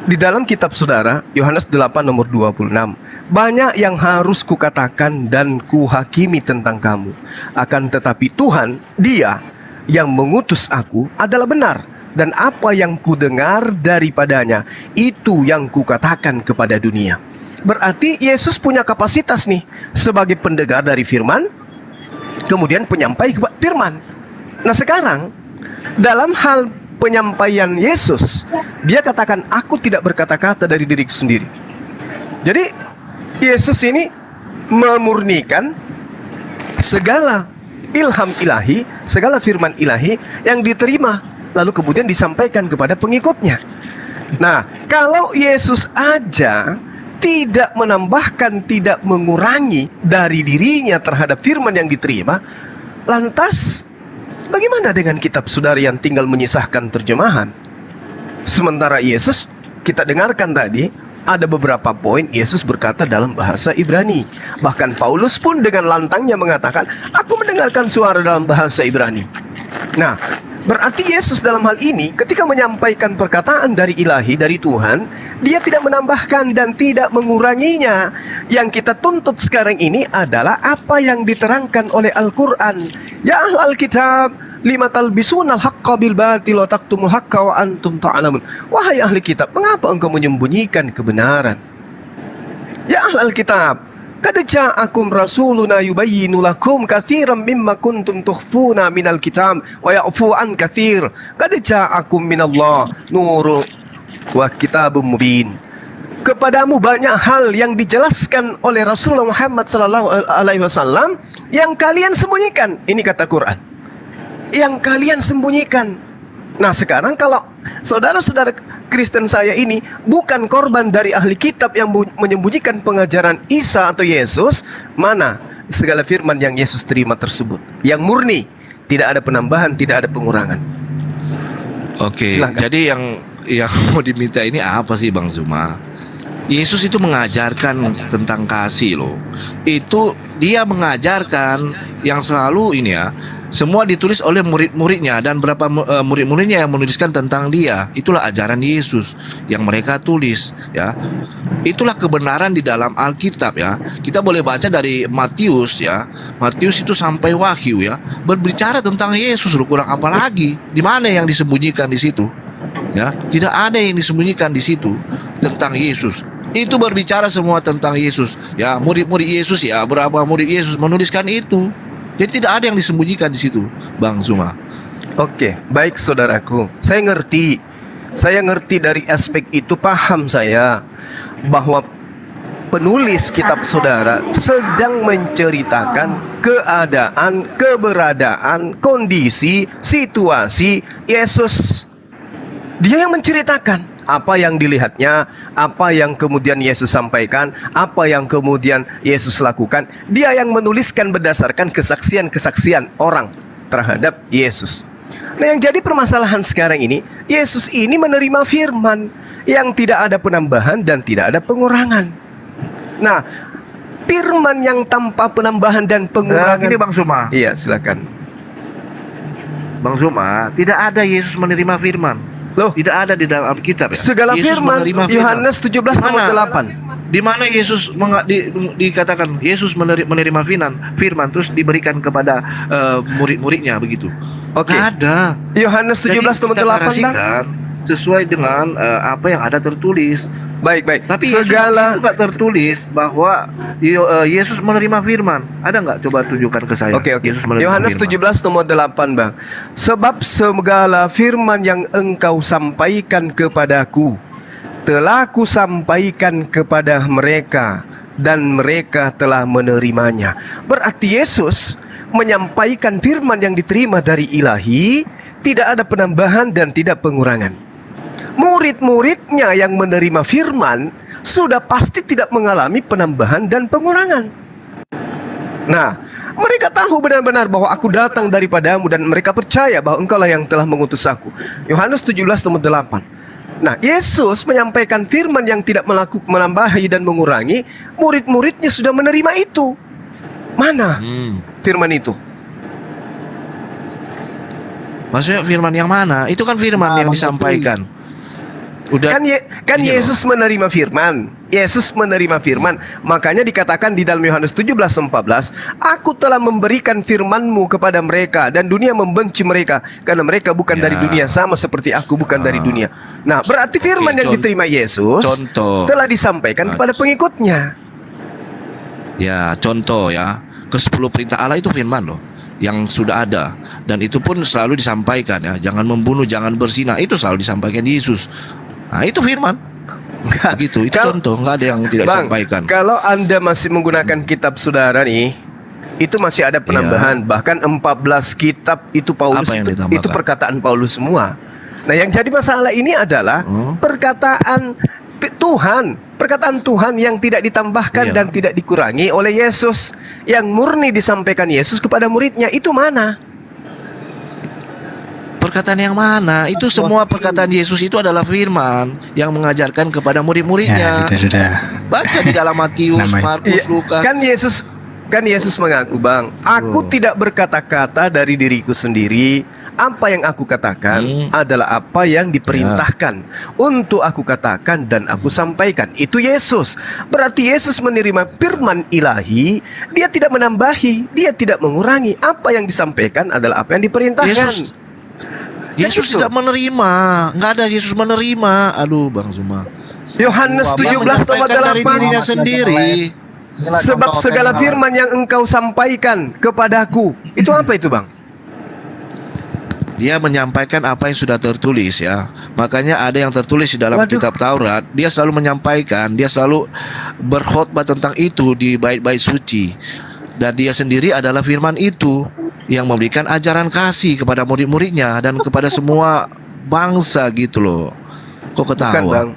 Di dalam kitab saudara, Yohanes 8 nomor 26, banyak yang harus kukatakan dan kuhakimi tentang kamu. Akan tetapi Tuhan, Dia yang mengutus aku adalah benar. Dan apa yang kudengar daripadanya, itu yang kukatakan kepada dunia. Berarti Yesus punya kapasitas nih, sebagai pendengar dari firman, kemudian penyampai firman. Nah sekarang, dalam hal penyampaian Yesus, dia katakan, aku tidak berkata-kata dari diriku sendiri. Jadi Yesus ini memurnikan segala ilham ilahi, segala firman ilahi yang diterima, lalu kemudian disampaikan kepada pengikutnya. Nah, kalau Yesus aja tidak menambahkan, tidak mengurangi dari dirinya terhadap firman yang diterima, lantas bagaimana dengan kitab saudara yang tinggal menyisahkan terjemahan? Sementara Yesus, kita dengarkan tadi, ada beberapa poin Yesus berkata dalam bahasa Ibrani. Bahkan Paulus pun dengan lantangnya mengatakan, aku mendengarkan suara dalam bahasa Ibrani. Nah, berarti Yesus dalam hal ini ketika menyampaikan perkataan dari ilahi, dari Tuhan, dia tidak menambahkan dan tidak menguranginya. Yang kita tuntut sekarang ini adalah apa yang diterangkan oleh Al-Quran. Ya ahlal kitab, lima talbisunal haqqa bil batil wa taktumul haqqa wa antum ta'lamun. Wahai ahli kitab, mengapa engkau menyembunyikan kebenaran? Ya ahlal kitab, qad ja'akum rasuluna yubayyinu lakum katsiran mimma kuntum tukhfuna minal kitab wa ya'fu an katsir. Qad ja'akum minallah nurun wa kitabum mubin. Kepadamu banyak hal yang dijelaskan oleh Rasulullah Muhammad sallallahu alaihi wasallam yang kalian sembunyikan. Ini kata Quran. Yang kalian sembunyikan. Nah, sekarang kalau saudara-saudara Kristen saya ini bukan korban dari ahli kitab yang menyembunyikan pengajaran Isa atau Yesus, mana segala firman yang Yesus terima tersebut? Yang murni, tidak ada penambahan, tidak ada pengurangan. Oke, Silakan. jadi yang mau diminta ini apa sih Bang Zuma? Yesus itu mengajarkan tentang kasih loh. Itu dia mengajarkan yang selalu ini ya. Semua ditulis oleh murid-muridnya dan berapa murid-muridnya yang menuliskan tentang dia. Itulah ajaran Yesus yang mereka tulis ya. Itulah kebenaran di dalam Alkitab ya. Kita boleh baca dari Matius ya. Matius itu sampai Wahyu ya. Berbicara tentang Yesus loh, kurang apa lagi? Di mana yang disembunyikan di situ? Ya, tidak ada yang disembunyikan di situ tentang Yesus. Itu berbicara semua tentang Yesus. Ya, murid-murid Yesus ya, berapa murid Yesus menuliskan itu. Jadi tidak ada yang disembunyikan di situ, Bang Zuma. Oke, baik saudaraku. Saya ngerti dari aspek itu, paham saya bahwa penulis kitab saudara sedang menceritakan keadaan, keberadaan, kondisi, situasi Yesus. Dia yang menceritakan apa yang dilihatnya, apa yang kemudian Yesus sampaikan, apa yang kemudian Yesus lakukan. Dia yang menuliskan berdasarkan kesaksian-kesaksian orang terhadap Yesus. Nah, yang jadi permasalahan sekarang ini, Yesus ini menerima firman yang tidak ada penambahan dan tidak ada pengurangan. Nah, firman yang tanpa penambahan dan pengurangan. Ini Bang Zuma. Iya, silakan. Bang Zuma, tidak ada Yesus menerima firman. Loh, tidak ada di dalam Alkitab ya. segala Yesus firman menerima Yohanes 17 ayat 8. Di mana Yesus dikatakan Yesus menerima firman terus diberikan kepada murid-muridnya begitu. Oke. Ada. Yohanes 17 Jadi, kita 8, Bang. narasikan sesuai dengan apa yang ada tertulis. Baik. Tapi segala Yesus juga tertulis bahwa Yesus menerima firman. Ada nggak? Coba tunjukkan ke saya. Oke. Yesus menerima Yohanes firman. 17 nomor 8, Bang. Sebab segala firman yang engkau sampaikan kepadaku telah kusampaikan kepada mereka dan mereka telah menerimanya. Berarti Yesus menyampaikan firman yang diterima dari Ilahi, tidak ada penambahan dan tidak pengurangan. Murid-muridnya yang menerima firman sudah pasti tidak mengalami penambahan dan pengurangan. Nah, mereka tahu benar-benar bahwa aku datang daripadamu dan mereka percaya bahwa engkaulah yang telah mengutus aku. Yohanes 17 nomor 8. Nah, Yesus menyampaikan firman yang tidak menambahi dan mengurangi. Murid-muridnya sudah menerima itu. Mana firman itu? Maksudnya firman yang mana? Itu kan firman yang disampaikan. Udah Kan Yesus menerima firman. Yesus menerima firman. Makanya dikatakan di dalam Yohanes 17:14, aku telah memberikan firman-Mu kepada mereka dan dunia membenci mereka karena mereka bukan dari dunia sama seperti aku bukan dari dunia. Nah, berarti firman yang diterima Yesus telah disampaikan kepada pengikutnya. Ya, contoh ya. Ke-10 perintah Allah itu firman loh, yang sudah ada, dan itu pun selalu disampaikan ya. Jangan membunuh, jangan berzina, itu selalu disampaikan Yesus. Nah, itu firman. Begitu, itu contoh, nggak ada yang tidak disampaikan. Kalau Anda masih menggunakan kitab saudara nih, itu masih ada penambahan. Bahkan 14 kitab itu Paulus, itu perkataan Paulus semua. Nah, yang jadi masalah ini adalah perkataan Tuhan, perkataan Tuhan yang tidak ditambahkan dan tidak dikurangi oleh Yesus, yang murni disampaikan Yesus kepada muridnya, itu mana? Perkataan yang mana? Itu semua perkataan Yesus itu adalah firman yang mengajarkan kepada murid-muridnya. Ya, sudah. Baca di dalam Matius, Markus, Lukas. Kan Yesus mengaku, Bang, aku tidak berkata-kata dari diriku sendiri. Apa yang aku katakan adalah apa yang diperintahkan untuk aku katakan dan aku sampaikan. Itu Yesus. Berarti Yesus menerima firman ilahi. Dia tidak menambahi, dia tidak mengurangi. Apa yang disampaikan adalah apa yang diperintahkan. Yesus tidak menerima. Nggak ada Yesus menerima. Aduh, Bang Zuma. Yohanes 17 ayat 8. Dari dirinya sendiri. Sebab segala firman yang engkau sampaikan kepadaku. Itu apa itu, Bang? Dia menyampaikan apa yang sudah tertulis ya. Makanya ada yang tertulis di dalam Waduh. kitab Taurat. Dia selalu menyampaikan, dia selalu berkhotbah tentang itu di bait-bait suci. Dan dia sendiri adalah firman itu yang memberikan ajaran kasih kepada murid-muridnya dan kepada semua bangsa gitu loh. Kok ketawa?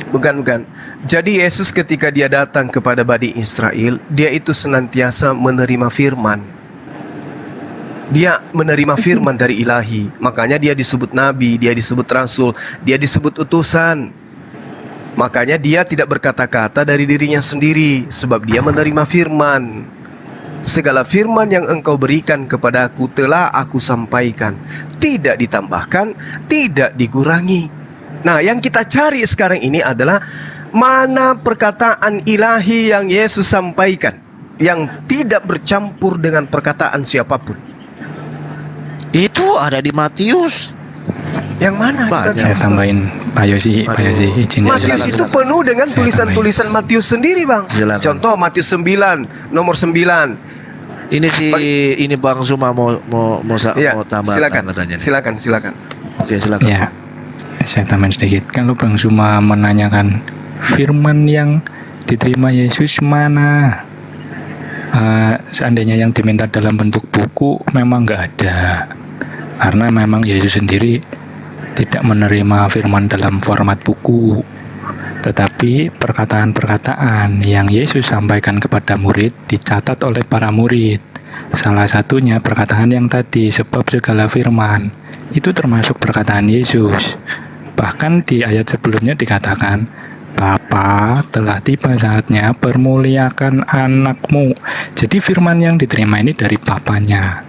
Bukan. Jadi Yesus ketika dia datang kepada Bani Israel, dia itu senantiasa menerima firman. Dia menerima firman dari ilahi. Makanya dia disebut nabi, dia disebut rasul, dia disebut utusan. Makanya dia tidak berkata-kata dari dirinya sendiri, sebab dia menerima firman. Segala firman yang engkau berikan kepadaku telah aku sampaikan, tidak ditambahkan, tidak dikurangi. Nah, yang kita cari sekarang ini adalah mana perkataan ilahi yang Yesus sampaikan, yang tidak bercampur dengan perkataan siapapun. Itu ada di Matius. Yang mana? Banyak. Saya tambahin Pak Yosi izin ya. Matius itu penuh dengan tulisan-tulisan Matius sendiri, Bang. Silakan. Contoh Matius 9, nomor 9. Ini Bang Zuma mau tambah katanya. Silakan. Oke, silakan. Ya, saya tambahin sedikit. Kalau Bang Zuma menanyakan firman yang diterima Yesus mana, seandainya yang diminta dalam bentuk buku memang nggak ada, karena memang Yesus sendiri tidak menerima firman dalam format buku. Tetapi perkataan-perkataan yang Yesus sampaikan kepada murid dicatat oleh para murid. Salah satunya perkataan yang tadi, sebab segala firman, itu termasuk perkataan Yesus. Bahkan di ayat sebelumnya dikatakan, Bapa, telah tiba saatnya permuliakan anakmu. Jadi firman yang diterima ini dari Bapanya.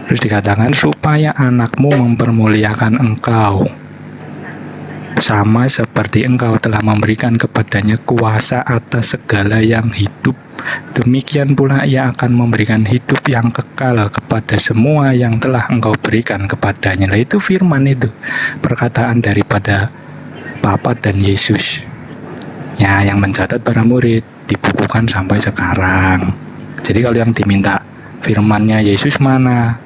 Terus dikatakan supaya anakmu mempermuliakan engkau, sama seperti engkau telah memberikan kepadanya kuasa atas segala yang hidup. Demikian pula ia akan memberikan hidup yang kekal kepada semua yang telah engkau berikan kepadanya. Nah, itu firman itu, perkataan daripada Bapa dan Yesus. Ya, yang mencatat para murid dibukukan sampai sekarang. Jadi kalau yang diminta firmannya Yesus mana,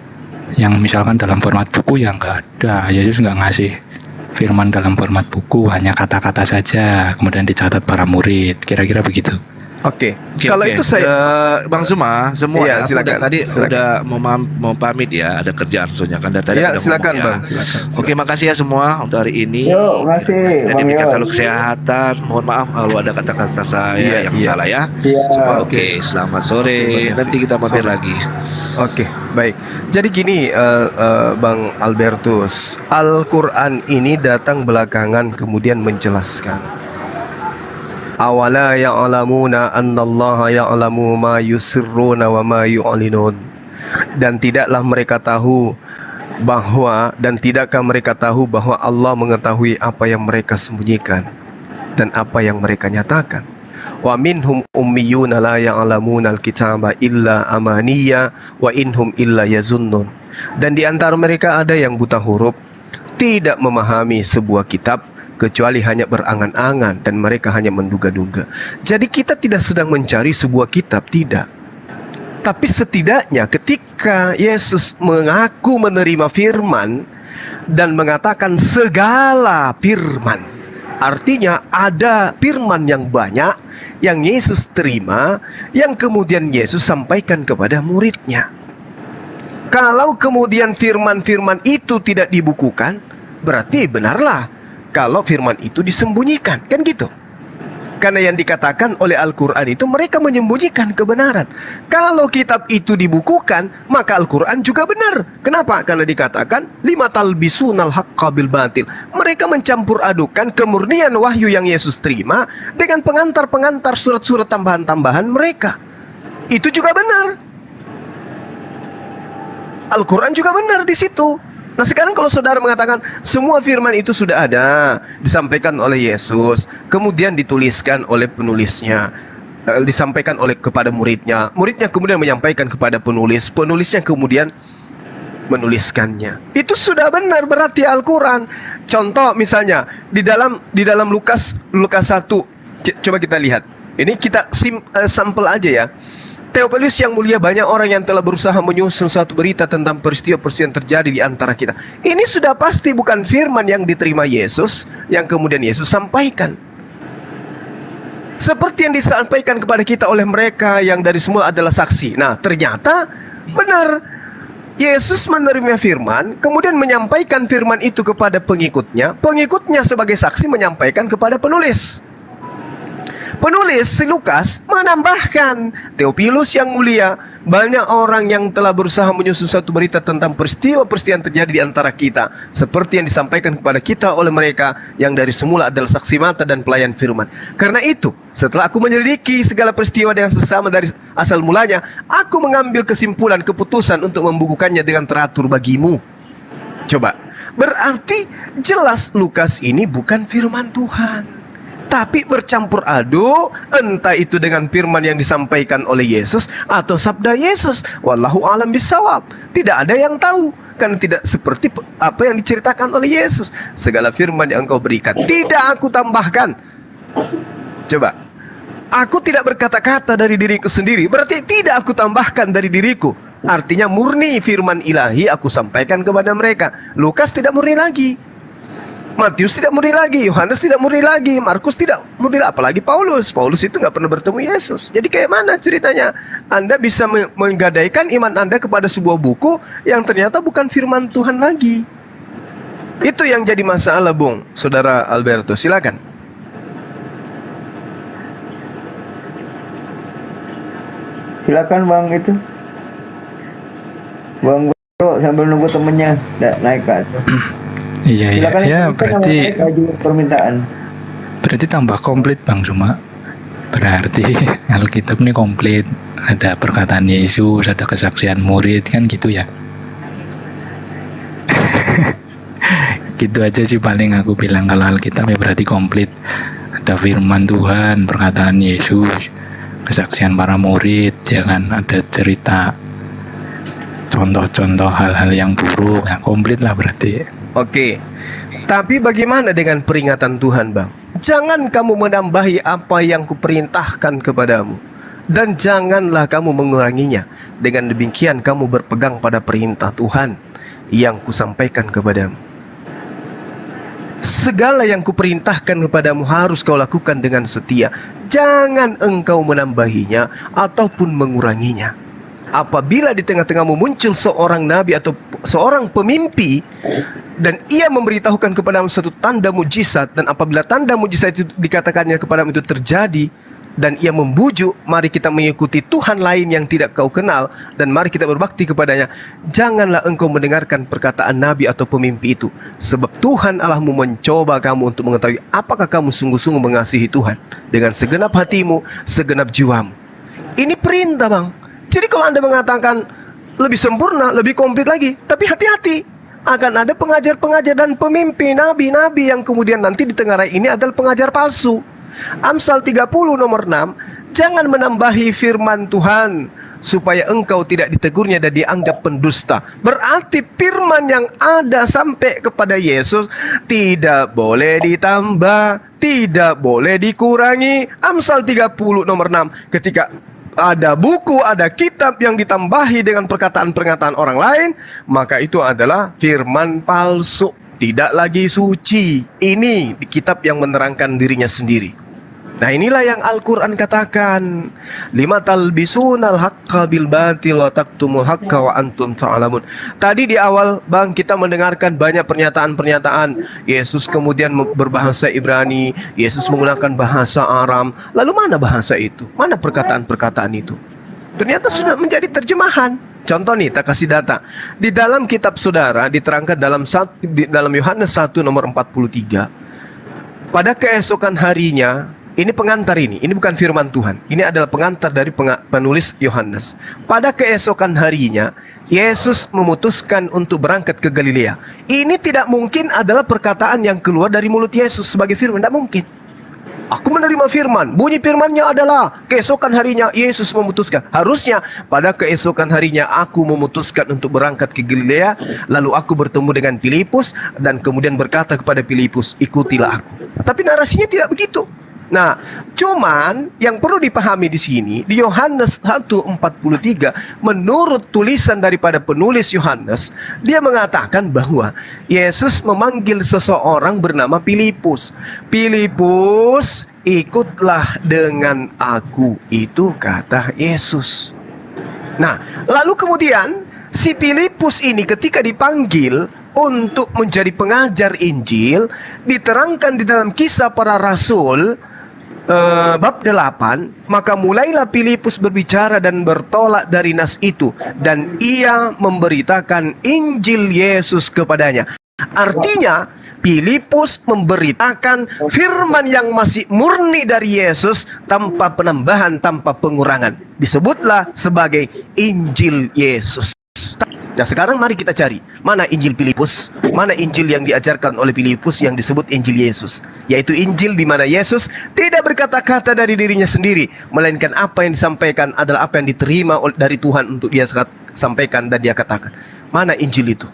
yang misalkan dalam format buku, ya nggak ada. Yesus nggak ngasih firman dalam format buku, hanya kata-kata saja, kemudian dicatat para murid. Kira-kira begitu. Oke. Kalau itu saya Bang Zuma, semua Iya, aku silakan. tadi Silakan. udah mau pamit ya, ada kerjaan soalnya kan dari tadi Ya, udah silakan, ngomong ya. Bang. Silakan. Oke, makasih ya semua untuk hari ini. Yuk, makasih, Dan Bang diberikan Yo. selalu kesehatan. Mohon maaf kalau ada kata-kata saya yang salah ya. Iya. Oke, selamat sore. Nanti kita mampir lagi. Oke, baik. Jadi gini, Bang Albertus, Al-Quran ini datang belakangan kemudian menjelaskan. Awala ya'lamuna annallaha ya'lamu ma yusirruna wa ma yu'linun. Dan tidaklah mereka tahu bahwa, dan tidakkah mereka tahu bahwa Allah mengetahui apa yang mereka sembunyikan dan apa yang mereka nyatakan. Wa minhum ummiyuna la ya'lamuna al-kitaba illa amaniya wa inhum illa yazunnun. Dan di antara mereka ada yang buta huruf, tidak memahami sebuah kitab kecuali hanya berangan-angan, dan mereka hanya menduga-duga. Jadi kita tidak sedang mencari sebuah kitab, tidak. Tapi setidaknya ketika Yesus mengaku menerima firman dan mengatakan segala firman, artinya ada firman yang banyak yang Yesus terima, yang kemudian Yesus sampaikan kepada muridnya. Kalau kemudian firman-firman itu tidak dibukukan, berarti benarlah kalau firman itu disembunyikan, kan gitu. Karena yang dikatakan oleh Al-Quran itu mereka menyembunyikan kebenaran. Kalau kitab itu dibukukan, maka Al-Quran juga benar. Kenapa? Karena dikatakan lima talbisunal haqqa bil batil. Mereka mencampur adukan kemurnian wahyu yang Yesus terima dengan pengantar-pengantar surat-surat tambahan-tambahan mereka. Itu juga benar. Al-Quran juga benar di situ. Nah, sekarang kalau saudara mengatakan semua firman itu sudah ada, disampaikan oleh Yesus, kemudian dituliskan oleh penulisnya, disampaikan oleh kepada muridnya, muridnya kemudian menyampaikan kepada penulis, penulisnya kemudian menuliskannya. Itu sudah benar berarti Al-Quran. Contoh misalnya di dalam Lukas 1, coba kita lihat. Ini kita sampel aja ya. Theophilus yang mulia, banyak orang yang telah berusaha menyusun suatu berita tentang peristiwa-peristiwa yang terjadi di antara kita. Ini sudah pasti bukan firman yang diterima Yesus, yang kemudian Yesus sampaikan. Seperti yang disampaikan kepada kita oleh mereka yang dari semula adalah saksi. Nah, ternyata benar, Yesus menerima firman, kemudian menyampaikan firman itu kepada pengikutnya. Pengikutnya sebagai saksi menyampaikan kepada penulis. Penulis si Lukas menambahkan, Theophilus yang mulia, banyak orang yang telah berusaha menyusun satu berita tentang peristiwa-peristiwa yang terjadi di antara kita, seperti yang disampaikan kepada kita oleh mereka yang dari semula adalah saksi mata dan pelayan firman. Karena itu, setelah aku menyelidiki segala peristiwa dengan seksama dari asal mulanya, aku mengambil kesimpulan keputusan untuk membukukannya dengan teratur bagimu. Coba, berarti jelas Lukas ini bukan firman Tuhan, tapi bercampur aduk, entah itu dengan firman yang disampaikan oleh Yesus atau sabda Yesus. Wallahu a'lam bishawab. Tidak ada yang tahu, karena tidak seperti apa yang diceritakan oleh Yesus. Segala firman yang engkau berikan tidak aku tambahkan. Coba, aku tidak berkata-kata dari diriku sendiri, berarti tidak aku tambahkan dari diriku. Artinya murni firman ilahi aku sampaikan kepada mereka. Lukas tidak murni lagi, Matius tidak murni lagi, Yohanes tidak murni lagi, Markus tidak murni, apalagi Paulus. Paulus itu nggak pernah bertemu Yesus. Jadi kayak mana ceritanya? Anda bisa menggadaikan iman Anda kepada sebuah buku yang ternyata bukan firman Tuhan lagi. Itu yang jadi masalah, Bung. Saudara Alberto, silakan. Silakan Bang itu. Bang Bro sambil nunggu temennya naik ke atas. Iya, Silakan ya berarti permintaan. berarti tambah komplit Bang. Cuma berarti Alkitab ini komplit, ada perkataan Yesus, ada kesaksian murid, kan gitu ya. Gitu aja sih paling aku bilang kalau Alkitab ya berarti komplit. Ada firman Tuhan, perkataan Yesus, kesaksian para murid, ya kan, ada cerita contoh-contoh hal-hal yang buruk, ya komplit lah berarti. Oke, tapi bagaimana dengan peringatan Tuhan, Bang? Jangan kamu menambahi apa yang kuperintahkan kepadamu, dan janganlah kamu menguranginya. Dengan demikian kamu berpegang pada perintah Tuhan yang kusampaikan kepadamu. Segala yang kuperintahkan kepadamu harus kau lakukan dengan setia. Jangan engkau menambahinya ataupun menguranginya. Apabila di tengah-tengahmu muncul seorang nabi atau seorang pemimpi, dan ia memberitahukan kepadamu satu tanda mujizat, dan apabila tanda mujizat itu dikatakannya kepadamu itu terjadi, dan ia membujuk, mari kita mengikuti Tuhan lain yang tidak kau kenal, dan mari kita berbakti kepadanya. Janganlah engkau mendengarkan perkataan nabi atau pemimpi itu, sebab Tuhan Allahmu mencoba kamu untuk mengetahui apakah kamu sungguh-sungguh mengasihi Tuhan dengan segenap hatimu, segenap jiwamu. Ini perintah, Bang. Jadi kalau Anda mengatakan lebih sempurna, lebih komplit lagi, tapi hati-hati, akan ada pengajar-pengajar dan pemimpin nabi-nabi yang kemudian nanti ditengarai ini adalah pengajar palsu. Amsal 30 nomor 6, jangan menambahi firman Tuhan supaya engkau tidak ditegurnya dan dianggap pendusta. Berarti firman yang ada sampai kepada Yesus tidak boleh ditambah, tidak boleh dikurangi. Amsal 30 nomor 6, ketika ada buku, ada kitab yang ditambahi dengan perkataan-perkataan orang lain, maka itu adalah firman palsu, tidak lagi suci. Ini di kitab yang menerangkan dirinya sendiri. Nah, inilah yang Al-Quran katakan, lima talbisunal haqqa bil batil wa taktumul haqqa wa antum ta'lamun. Tadi di awal, Bang, kita mendengarkan banyak pernyataan-pernyataan. Yesus kemudian berbahasa Ibrani, Yesus menggunakan bahasa Aram. Lalu mana bahasa itu? Mana perkataan-perkataan itu? Ternyata sudah menjadi terjemahan. Contoh nih, tak kasih data. Di dalam kitab saudara diterangkan dalam Yohanes 1 nomor 43. Pada keesokan harinya, ini pengantar ini bukan firman Tuhan. Ini adalah pengantar dari penulis Yohanes. Pada keesokan harinya, Yesus memutuskan untuk berangkat ke Galilea. Ini tidak mungkin adalah perkataan yang keluar dari mulut Yesus sebagai firman. Tidak mungkin. Aku menerima firman. Bunyi firmannya adalah keesokan harinya Yesus memutuskan. Harusnya pada keesokan harinya aku memutuskan untuk berangkat ke Galilea. Lalu aku bertemu dengan Filipus dan kemudian berkata kepada Filipus, ikutilah aku. Tapi narasinya tidak begitu. Nah, cuman yang perlu dipahami di sini di Yohanes 1:43, menurut tulisan daripada penulis Yohanes, dia mengatakan bahwa Yesus memanggil seseorang bernama Filipus. Filipus, ikutlah dengan aku, itu kata Yesus. Nah, lalu kemudian si Filipus ini ketika dipanggil untuk menjadi pengajar Injil, diterangkan di dalam Kisah Para Rasul bab 8, maka mulailah Filipus berbicara dan bertolak dari nas itu, dan ia memberitakan Injil Yesus kepadanya. Artinya Filipus memberitakan firman yang masih murni dari Yesus, tanpa penambahan, tanpa pengurangan. Disebutlah sebagai Injil Yesus. Nah, sekarang mari kita cari mana Injil Filipus, mana Injil yang diajarkan oleh Filipus yang disebut Injil Yesus, yaitu Injil di mana Yesus tidak berkata-kata dari dirinya sendiri, melainkan apa yang disampaikan adalah apa yang diterima dari Tuhan untuk dia sampaikan dan dia katakan. Mana Injil itu?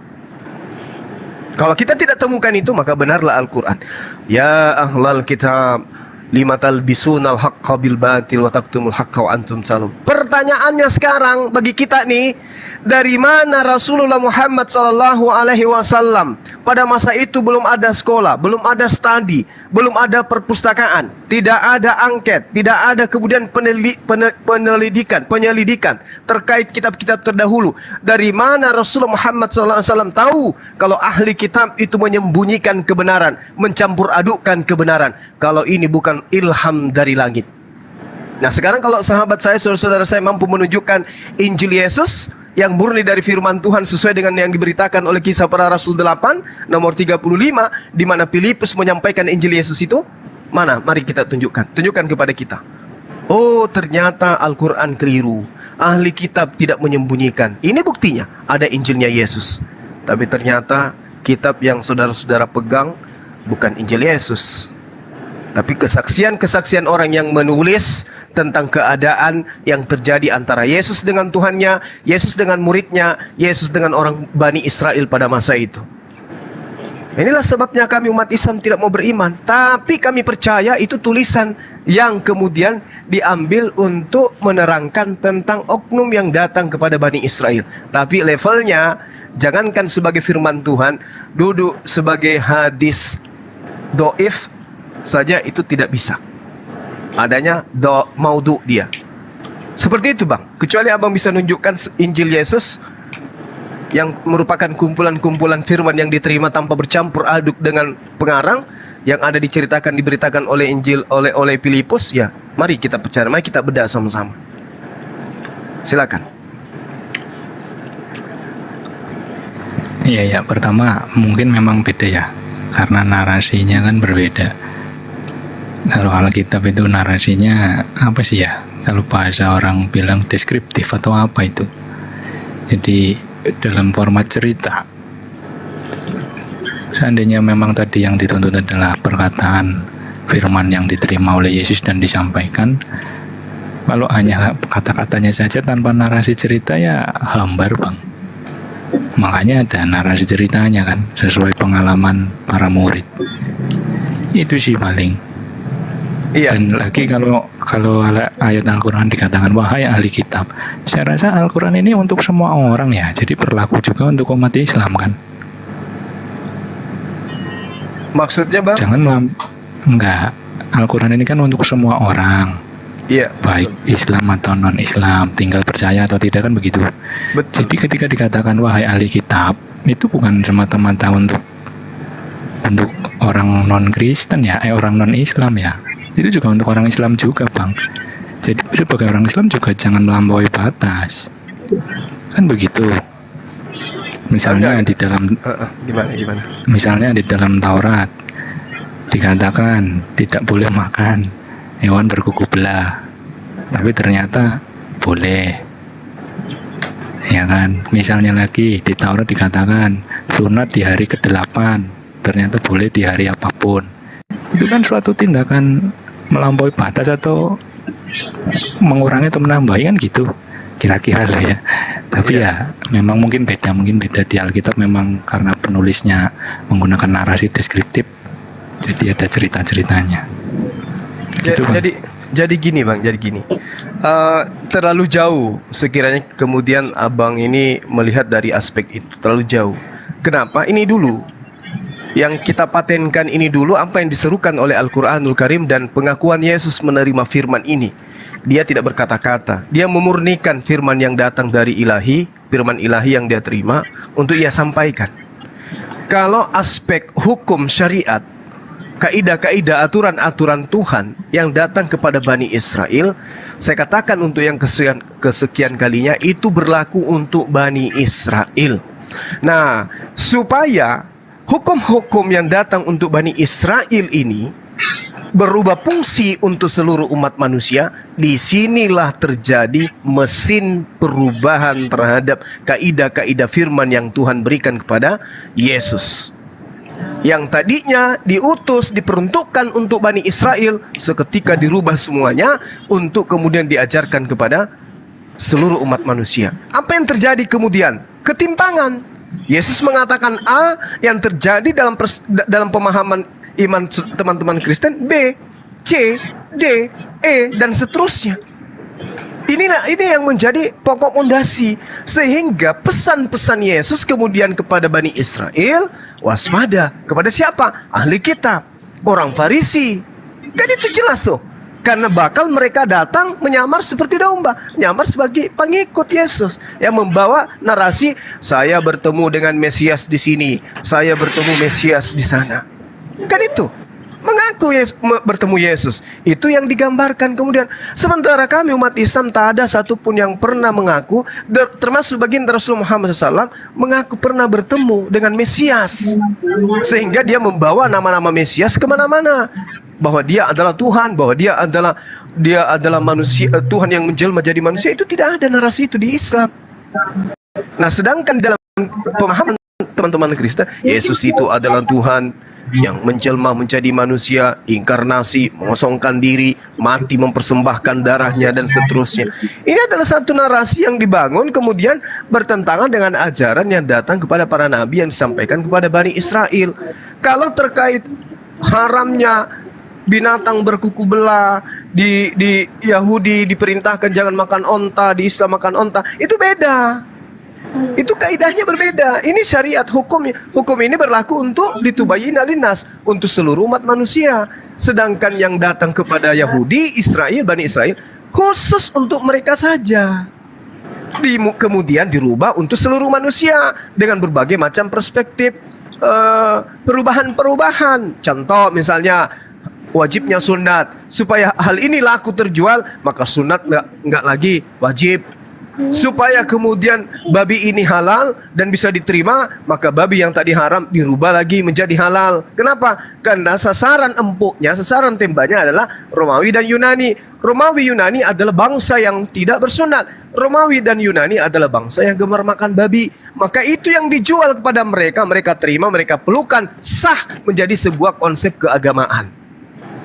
Kalau kita tidak temukan itu, maka benarlah Al-Quran. Ya ahlal kitab, lima talbisunal haqqa bil batil wa taktumul haqqa wa antum salum. Pertanyaannya sekarang bagi kita nih, dari mana Rasulullah Muhammad SAW? Pada masa itu belum ada sekolah, belum ada studi, belum ada perpustakaan, tidak ada angket, tidak ada kemudian penyelidikan terkait kitab-kitab terdahulu. Dari mana Rasulullah Muhammad SAW tahu kalau ahli kitab itu menyembunyikan kebenaran, mencampur adukkan kebenaran, kalau ini bukan ilham dari langit? Nah, sekarang kalau sahabat saya, saudara-saudara saya mampu menunjukkan Injil Yesus yang murni dari firman Tuhan sesuai dengan yang diberitakan oleh Kisah Para Rasul 8 nomor 35, di mana Filipus menyampaikan Injil Yesus itu, mana? Mari kita tunjukkan kepada kita. Oh, ternyata Al-Quran keliru, ahli kitab tidak menyembunyikan. Ini buktinya, ada Injilnya Yesus. Tapi ternyata kitab yang saudara-saudara pegang bukan Injil Yesus, tapi kesaksian-kesaksian orang yang menulis tentang keadaan yang terjadi antara Yesus dengan Tuhannya, Yesus dengan muridnya, Yesus dengan orang Bani Israel pada masa itu. Inilah sebabnya kami umat Islam tidak mau beriman, tapi kami percaya itu tulisan yang kemudian diambil untuk menerangkan tentang oknum yang datang kepada Bani Israel. Tapi levelnya, jangankan sebagai firman Tuhan, duduk sebagai hadis doif saja itu tidak bisa. Adanya maudhu dia. Seperti itu, Bang. Kecuali Abang bisa nunjukkan Injil Yesus yang merupakan kumpulan-kumpulan firman yang diterima tanpa bercampur aduk dengan pengarang, yang ada diberitakan oleh Injil oleh Filipus, ya mari kita percaya, mari kita bedah sama-sama. Silakan. Iya, pertama mungkin memang beda ya, karena narasinya kan berbeda. Kalau Alkitab itu narasinya apa sih ya? Kalau bahasa orang bilang deskriptif atau apa itu. Jadi dalam format cerita. Seandainya memang tadi yang dituntut adalah perkataan firman yang diterima oleh Yesus dan disampaikan, kalau hanya kata-katanya saja tanpa narasi cerita ya hambar, Bang. Makanya ada narasi ceritanya kan, sesuai pengalaman para murid. Itu sih paling. Iya. Dan lagi kalau ayat Al-Quran dikatakan wahai ahli kitab, saya rasa Al-Quran ini untuk semua orang ya, jadi berlaku juga untuk umat Islam kan. Maksudnya, Bang? Enggak, Al-Quran ini kan untuk semua orang. Iya. Baik Islam atau non-Islam, tinggal percaya atau tidak kan begitu. Betul. Jadi ketika dikatakan wahai ahli kitab, itu bukan semata-mata untuk orang non-Kristen ya, orang non-Islam ya. Itu juga untuk orang Islam juga, Bang. Jadi sebagai orang Islam juga jangan melampaui batas. Kan begitu. Misalnya di dalam gimana? Misalnya di dalam Taurat dikatakan tidak boleh makan hewan berkuku belah. Tapi ternyata boleh. Ya kan? Misalnya lagi di Taurat dikatakan sunat di hari ke-8, ternyata boleh di hari apapun. Itu kan suatu tindakan melampaui batas atau mengurangi atau menambahi kan gitu, kira-kira lah ya. Tapi ya memang mungkin beda di Alkitab, memang karena penulisnya menggunakan narasi deskriptif, jadi ada cerita-ceritanya. Ja- gitu bang. jadi gini bang, jadi gini. Terlalu jauh sekiranya kemudian abang ini melihat dari aspek itu, terlalu jauh. Kenapa? Ini dulu yang kita patenkan, ini dulu apa yang diserukan oleh Al-Quranul Karim dan pengakuan Yesus menerima firman ini. Dia tidak berkata-kata, dia memurnikan firman yang datang dari ilahi, firman ilahi yang dia terima untuk ia sampaikan. Kalau aspek hukum syariat, kaidah-kaidah, aturan-aturan Tuhan yang datang kepada Bani Israel, saya katakan untuk yang kesekian kalinya, itu berlaku untuk Bani Israel. Nah, supaya hukum-hukum yang datang untuk Bani Israel ini berubah fungsi untuk seluruh umat manusia, disinilah terjadi mesin perubahan terhadap kaidah-kaidah firman yang Tuhan berikan kepada Yesus. Yang tadinya diutus, diperuntukkan untuk Bani Israel, seketika dirubah semuanya untuk kemudian diajarkan kepada seluruh umat manusia. Apa yang terjadi kemudian? Ketimpangan. Yesus mengatakan A, yang terjadi dalam pemahaman iman teman-teman Kristen B, C, D, E, dan seterusnya. Ini yang menjadi pokok fondasi, sehingga pesan-pesan Yesus kemudian kepada Bani Israel, waspada. Kepada siapa? Ahli kitab, orang Farisi. Kan itu jelas tuh. Karena bakal mereka datang menyamar seperti domba, menyamar sebagai pengikut Yesus yang membawa narasi, saya bertemu dengan Mesias di sini, saya bertemu Mesias di sana. Kan itu mengaku bertemu Yesus. Itu yang digambarkan kemudian. Sementara kami umat Islam tak ada satupun yang pernah mengaku, termasuk baginda Rasul Muhammad SAW, mengaku pernah bertemu dengan Mesias, sehingga dia membawa nama-nama Mesias kemana-mana, bahwa dia adalah Tuhan, bahwa dia adalah manusia, Tuhan yang menjelma jadi manusia. Itu tidak ada narasi itu di Islam. Nah, sedangkan dalam pemahaman teman-teman Kristen, Yesus itu adalah Tuhan yang menjelma menjadi manusia, inkarnasi, mengosongkan diri, mati mempersembahkan darahnya, dan seterusnya. Ini adalah satu narasi yang dibangun kemudian bertentangan dengan ajaran yang datang kepada para nabi yang disampaikan kepada Bani Israel. Kalau terkait haramnya binatang berkuku belah, di Yahudi diperintahkan jangan makan onta, di Islam makan onta, itu beda. Itu kaidahnya berbeda. Ini syariat hukum ini berlaku untuk ditubayina linnas, untuk seluruh umat manusia. Sedangkan yang datang kepada Yahudi, Israel, Bani Israel, khusus untuk mereka saja. Kemudian dirubah untuk seluruh manusia dengan berbagai macam perspektif perubahan-perubahan. Contoh misalnya wajibnya sunat. Supaya hal ini laku terjual, maka sunat nggak lagi wajib. Supaya kemudian babi ini halal dan bisa diterima, maka babi yang tadi haram dirubah lagi menjadi halal. Kenapa? Karena sasaran empuknya, sasaran tembaknya adalah Romawi dan Yunani. Romawi Yunani adalah bangsa yang tidak bersunat. Romawi dan Yunani adalah bangsa yang gemar makan babi. Maka itu yang dijual kepada mereka, mereka terima, mereka pelukan, sah menjadi sebuah konsep keagamaan.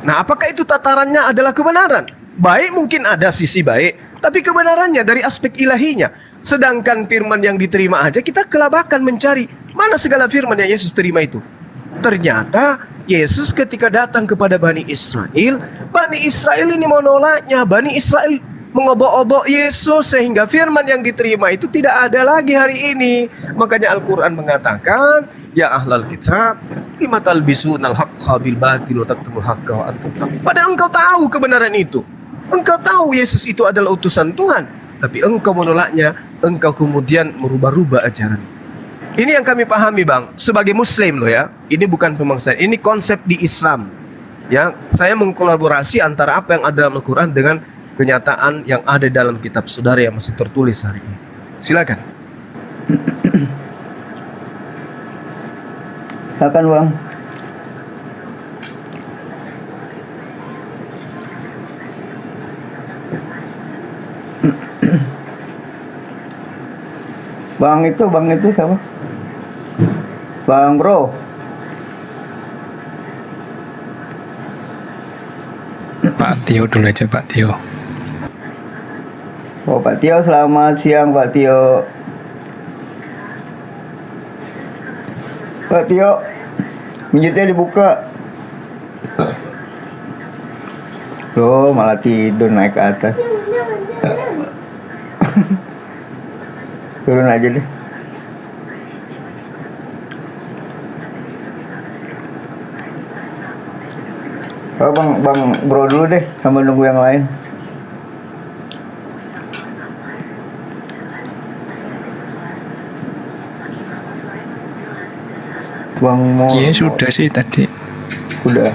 Nah, apakah itu tatarannya adalah kebenaran? Baik, mungkin ada sisi baik, tapi kebenarannya dari aspek ilahinya. Sedangkan firman yang diterima aja kita kelabakan mencari mana segala firman yang Yesus terima itu. Ternyata Yesus ketika datang kepada Bani Israel ini menolaknya. Bani Israel mengobok-obok Yesus sehingga firman yang diterima itu tidak ada lagi hari ini. Makanya Al-Quran mengatakan, ya ahlal kitab, lima talbisunal haqqa bil batil wa taktumul haqqa wa antum ta'lamun. Padahal engkau tahu kebenaran itu. Engkau tahu Yesus itu adalah utusan Tuhan, tapi engkau menolaknya, engkau kemudian merubah-rubah ajaran. Ini yang kami pahami, Bang, sebagai Muslim loh ya. Ini bukan pemaksaan, ini konsep di Islam. Ya, saya mengkolaborasi antara apa yang ada dalam Al-Quran dengan kenyataan yang ada dalam kitab saudara yang masih tertulis hari ini. Silakan. Silakan, Bang. Bang itu siapa? Bang Bro. Pak Tio dulu aja, Pak Tio. Oh, Pak Tio, selamat siang, Pak Tio. Pak Tio, mute-nya dibuka. Loh, malah tidur naik ke atas. Turun aja deh. Oh, bang bro dulu deh sambil nunggu yang lain. Bang mau. Iya sudah sih tadi. Udah.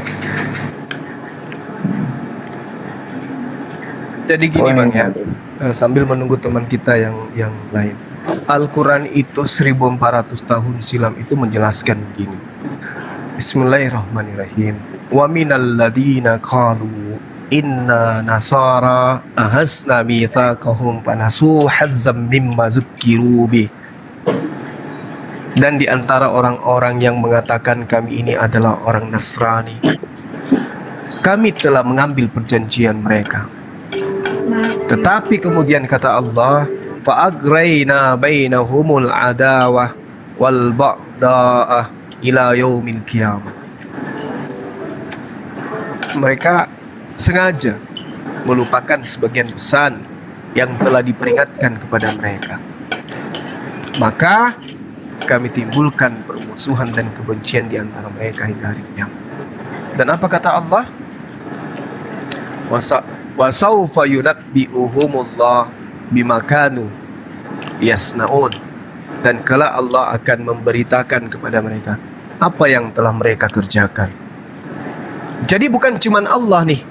Jadi gini Bang ya, sambil menunggu teman kita yang lain. Al-Quran itu 1400 tahun silam itu menjelaskan begini. Bismillahirrahmanirrahim. Wa minal ladina qalu inna nasara ahasna mitsaqahum fanasu hazzam mimma zukkiru bih. Dan di antara orang-orang yang mengatakan kami ini adalah orang Nasrani, kami telah mengambil perjanjian mereka. Tetapi kemudian kata Allah, fa'agrayna bainahumul adawah wal ba'da'ah ila yaumil qiyamah. Mereka sengaja melupakan sebagian pesan yang telah diperingatkan kepada mereka. Maka kami timbulkan permusuhan dan kebencian di antara mereka hingga hari kiamat. Dan apa kata Allah? Wa sawfa yunabbi'uhumullah bima kanu yasnaun. Dan kelak Allah akan memberitakan kepada mereka apa yang telah mereka kerjakan. Jadi bukan cuma Allah nih.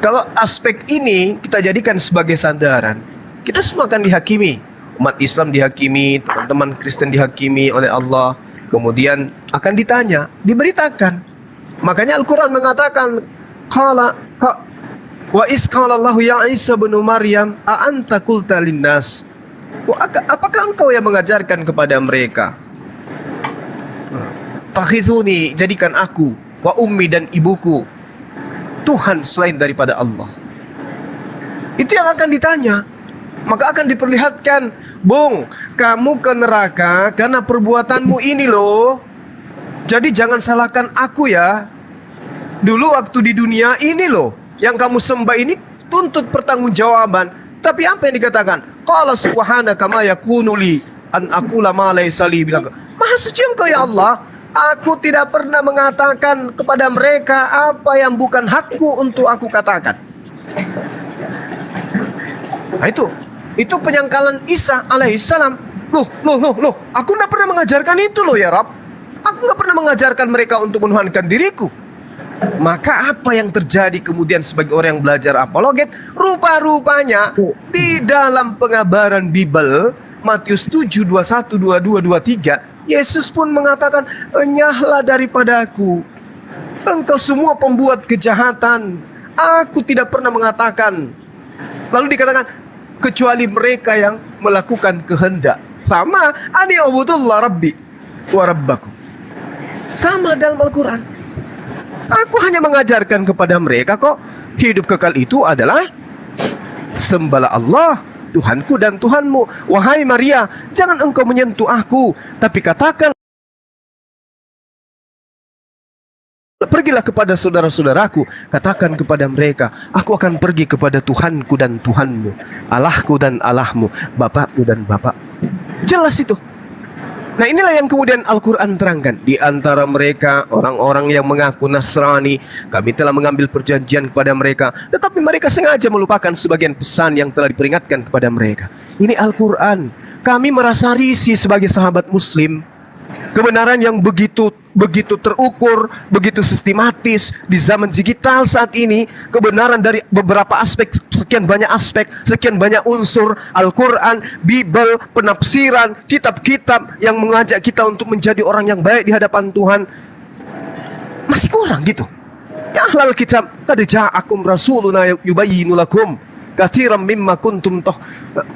Kalau aspek ini kita jadikan sebagai sandaran, kita semua akan dihakimi. Umat Islam dihakimi, teman-teman Kristen dihakimi oleh Allah. Kemudian akan ditanya, diberitakan. Makanya Al-Quran mengatakan, wa isqalallahu ya Isa bin Maryam a anta qulta linnas. Apakah engkau yang mengajarkan kepada mereka? Takhizuni, jadikan aku, wa ummi dan ibuku Tuhan selain daripada Allah. Itu yang akan ditanya. Maka akan diperlihatkan, Bung, kamu ke neraka karena perbuatanmu ini loh. Jadi jangan salahkan aku ya. Dulu waktu di dunia ini loh, yang kamu sembah ini tuntut pertanggungjawaban. Tapi apa yang dikatakan? Qala subhanaka ma yakunu li an aqula ma laysa li bilang. Maha suci engkau ya Allah. Aku tidak pernah mengatakan kepada mereka apa yang bukan hakku untuk aku katakan. Nah itu penyangkalan Isa alaihissalam. Loh, aku tidak pernah mengajarkan itu loh ya Rabb. Aku tidak pernah mengajarkan mereka untuk menuhankan diriku. Maka apa yang terjadi kemudian sebagai orang yang belajar apologet? Rupa-rupanya di dalam pengabaran Bible Matius 7, 21, 22, 23, Yesus pun mengatakan, enyahlah daripadaku, engkau semua pembuat kejahatan. Aku tidak pernah mengatakan. Lalu dikatakan, kecuali mereka yang melakukan kehendak. Sama, ani ubudullah rabbi wa rabbakum. Sama dalam Al-Quran. Aku hanya mengajarkan kepada mereka kok, hidup kekal itu adalah sembahlah Allah, Tuhanku dan Tuhanmu. Wahai Maria, jangan engkau menyentuh aku, tapi katakan, pergilah kepada saudara-saudaraku, katakan kepada mereka, aku akan pergi kepada Tuhanku dan Tuhanmu, Allahku dan Allahmu, Bapakmu dan Bapakku. Jelas itu. Nah inilah yang kemudian Al-Quran terangkan. Di antara mereka orang-orang yang mengaku Nasrani, kami telah mengambil perjanjian kepada mereka, tetapi mereka sengaja melupakan sebagian pesan yang telah diperingatkan kepada mereka. Ini Al-Quran. Kami merasa risih sebagai sahabat muslim. Kebenaran yang begitu terukur, begitu sistematis di zaman digital saat ini, kebenaran dari beberapa aspek, sekian banyak aspek, sekian banyak unsur, Al-Quran, Bible, penafsiran, kitab-kitab yang mengajak kita untuk menjadi orang yang baik di hadapan Tuhan, masih kurang gitu. Ya ahlal kitab, qad ja'akum rasuluna yubayyinu lakum katsiran mimma kuntum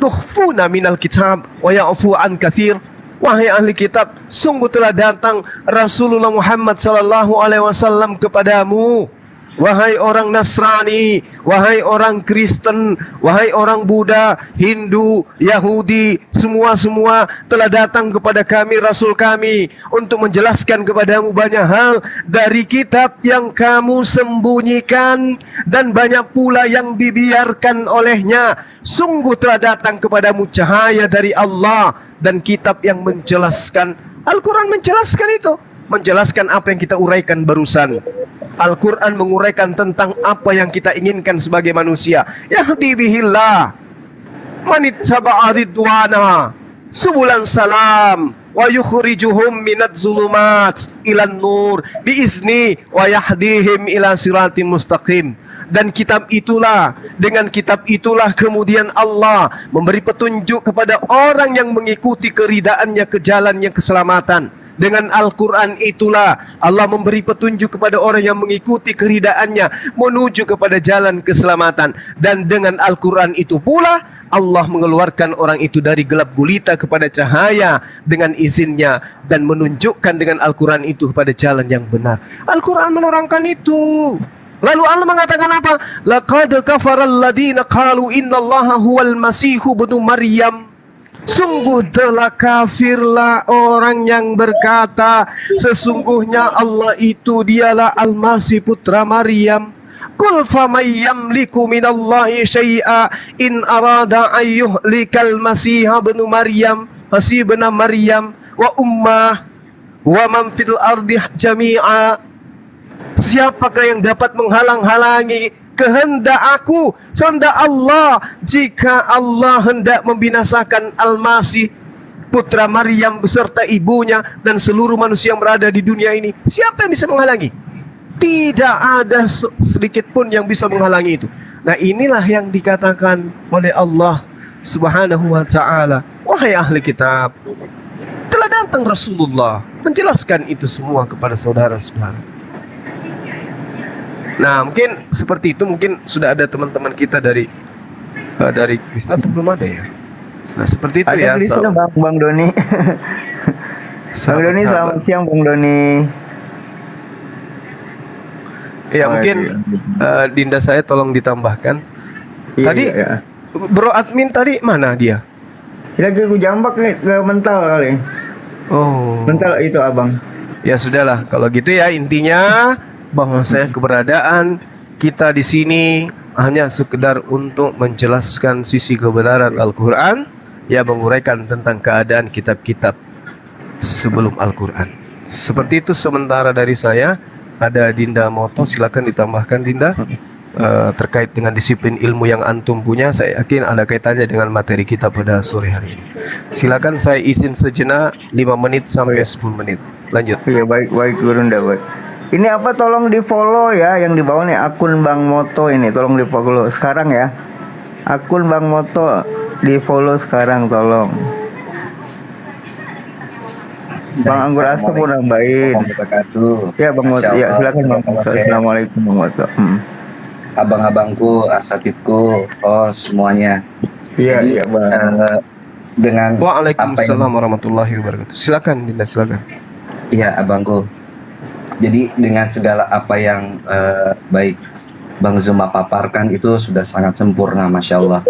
tukhfuna minal kitab wa ya'fu an katsir. Wahai ahli kitab, sungguh telah datang Rasulullah Muhammad sallallahu alaihi wasallam kepadamu. wahai orang Nasrani, wahai orang Kristen, wahai orang Buddha, Hindu, Yahudi, semua telah datang kepada kami, Rasul kami, untuk menjelaskan kepadamu banyak hal dari kitab yang kamu sembunyikan dan banyak pula yang dibiarkan olehnya. Sungguh telah datang kepadamu cahaya dari Allah dan kitab yang menjelaskan. Al-Quran menjelaskan itu, menjelaskan apa yang kita uraikan barusan. Al-Quran menguraikan tentang apa yang kita inginkan sebagai manusia. Yahdi bihillah manit saba'a ridwana subulan salam wa yukhrijuhum minadz zulumat ilan nur biizni wa yahdihim ila siratim mustaqim. Dan kitab itulah, dengan kitab itulah kemudian Allah memberi petunjuk kepada orang yang mengikuti keridaannya ke jalan yang keselamatan. Dengan Al-Quran itulah Allah memberi petunjuk kepada orang yang mengikuti keridaannya menuju kepada jalan keselamatan. Dan dengan Al-Quran itu pula Allah mengeluarkan orang itu dari gelap gulita kepada cahaya dengan izinnya, dan menunjukkan dengan Al-Quran itu kepada jalan yang benar. Al-Quran menerangkan itu. Lalu Allah mengatakan apa? Laqad kafara alladhina qalu innallaha huwal masihu ibnu Maryam. Sungguh telah kafirlah orang yang berkata sesungguhnya Allah itu dialah Al-Masih putra Maryam. Qul faman yamliku minallahi syai'a in arada ayyuhlikal Masih ibnu Maryam, Masih ibnu Maryam wa ummah wa man fil ardi jami'a. Siapakah yang dapat menghalang-halangi kehendak aku, kehendak Allah, jika Allah hendak membinasakan Al-Masih putra Maryam beserta ibunya dan seluruh manusia yang berada di dunia ini? Siapa yang bisa menghalangi? Tidak ada sedikit pun yang bisa menghalangi itu. Nah, inilah yang dikatakan oleh Allah Subhanahu wa ta'ala. Wahai ahli kitab, telah datang Rasulullah menjelaskan itu semua kepada saudara-saudara. Nah, mungkin seperti itu. Mungkin sudah ada teman-teman kita dari Kristen atau belum ada ya? Nah, seperti itu ada ya. Kristen, Bang Doni. Bang Doni, selamat siang Bang Doni. Ya, mungkin Dinda saya tolong ditambahkan. Iya, Tadi iya. Bro admin tadi mana dia? Lagi aku jambak nih ke mental kali. Oh. Mental itu abang. Ya sudahlah, kalau gitu ya, intinya bahwa saya keberadaan kita di sini hanya sekedar untuk menjelaskan sisi kebenaran Al-Quran, ya, menguraikan tentang keadaan kitab-kitab sebelum Al-Quran. Seperti itu sementara dari saya. Ada Dinda Moto, silakan ditambahkan Dinda, terkait dengan disiplin ilmu yang antum punya. Saya yakin ada kaitannya dengan materi kita pada sore hari ini. Silakan, saya izin sejenak 5 menit sampai 10 menit. Lanjut. Iya, baik Gurunda, baik. Ini apa, tolong di follow ya, yang di bawah nih akun Bang Moto ini, tolong di follow sekarang ya. Akun Bang Moto di follow sekarang, tolong. Bang Anggur Asap pun nambahin. Ya Bang Moto, ya silakan Bang. Assalamualaikum Bang Moto. Abang-abangku, asatidku, semuanya. Iya, iya Bang. Dengan Waalaikumsalam warahmatullahi wabarakatuh. Silakan Dinda, silakan. Iya, abangku. Jadi dengan segala apa yang baik Bang Zuma paparkan itu sudah sangat sempurna, Masya Allah.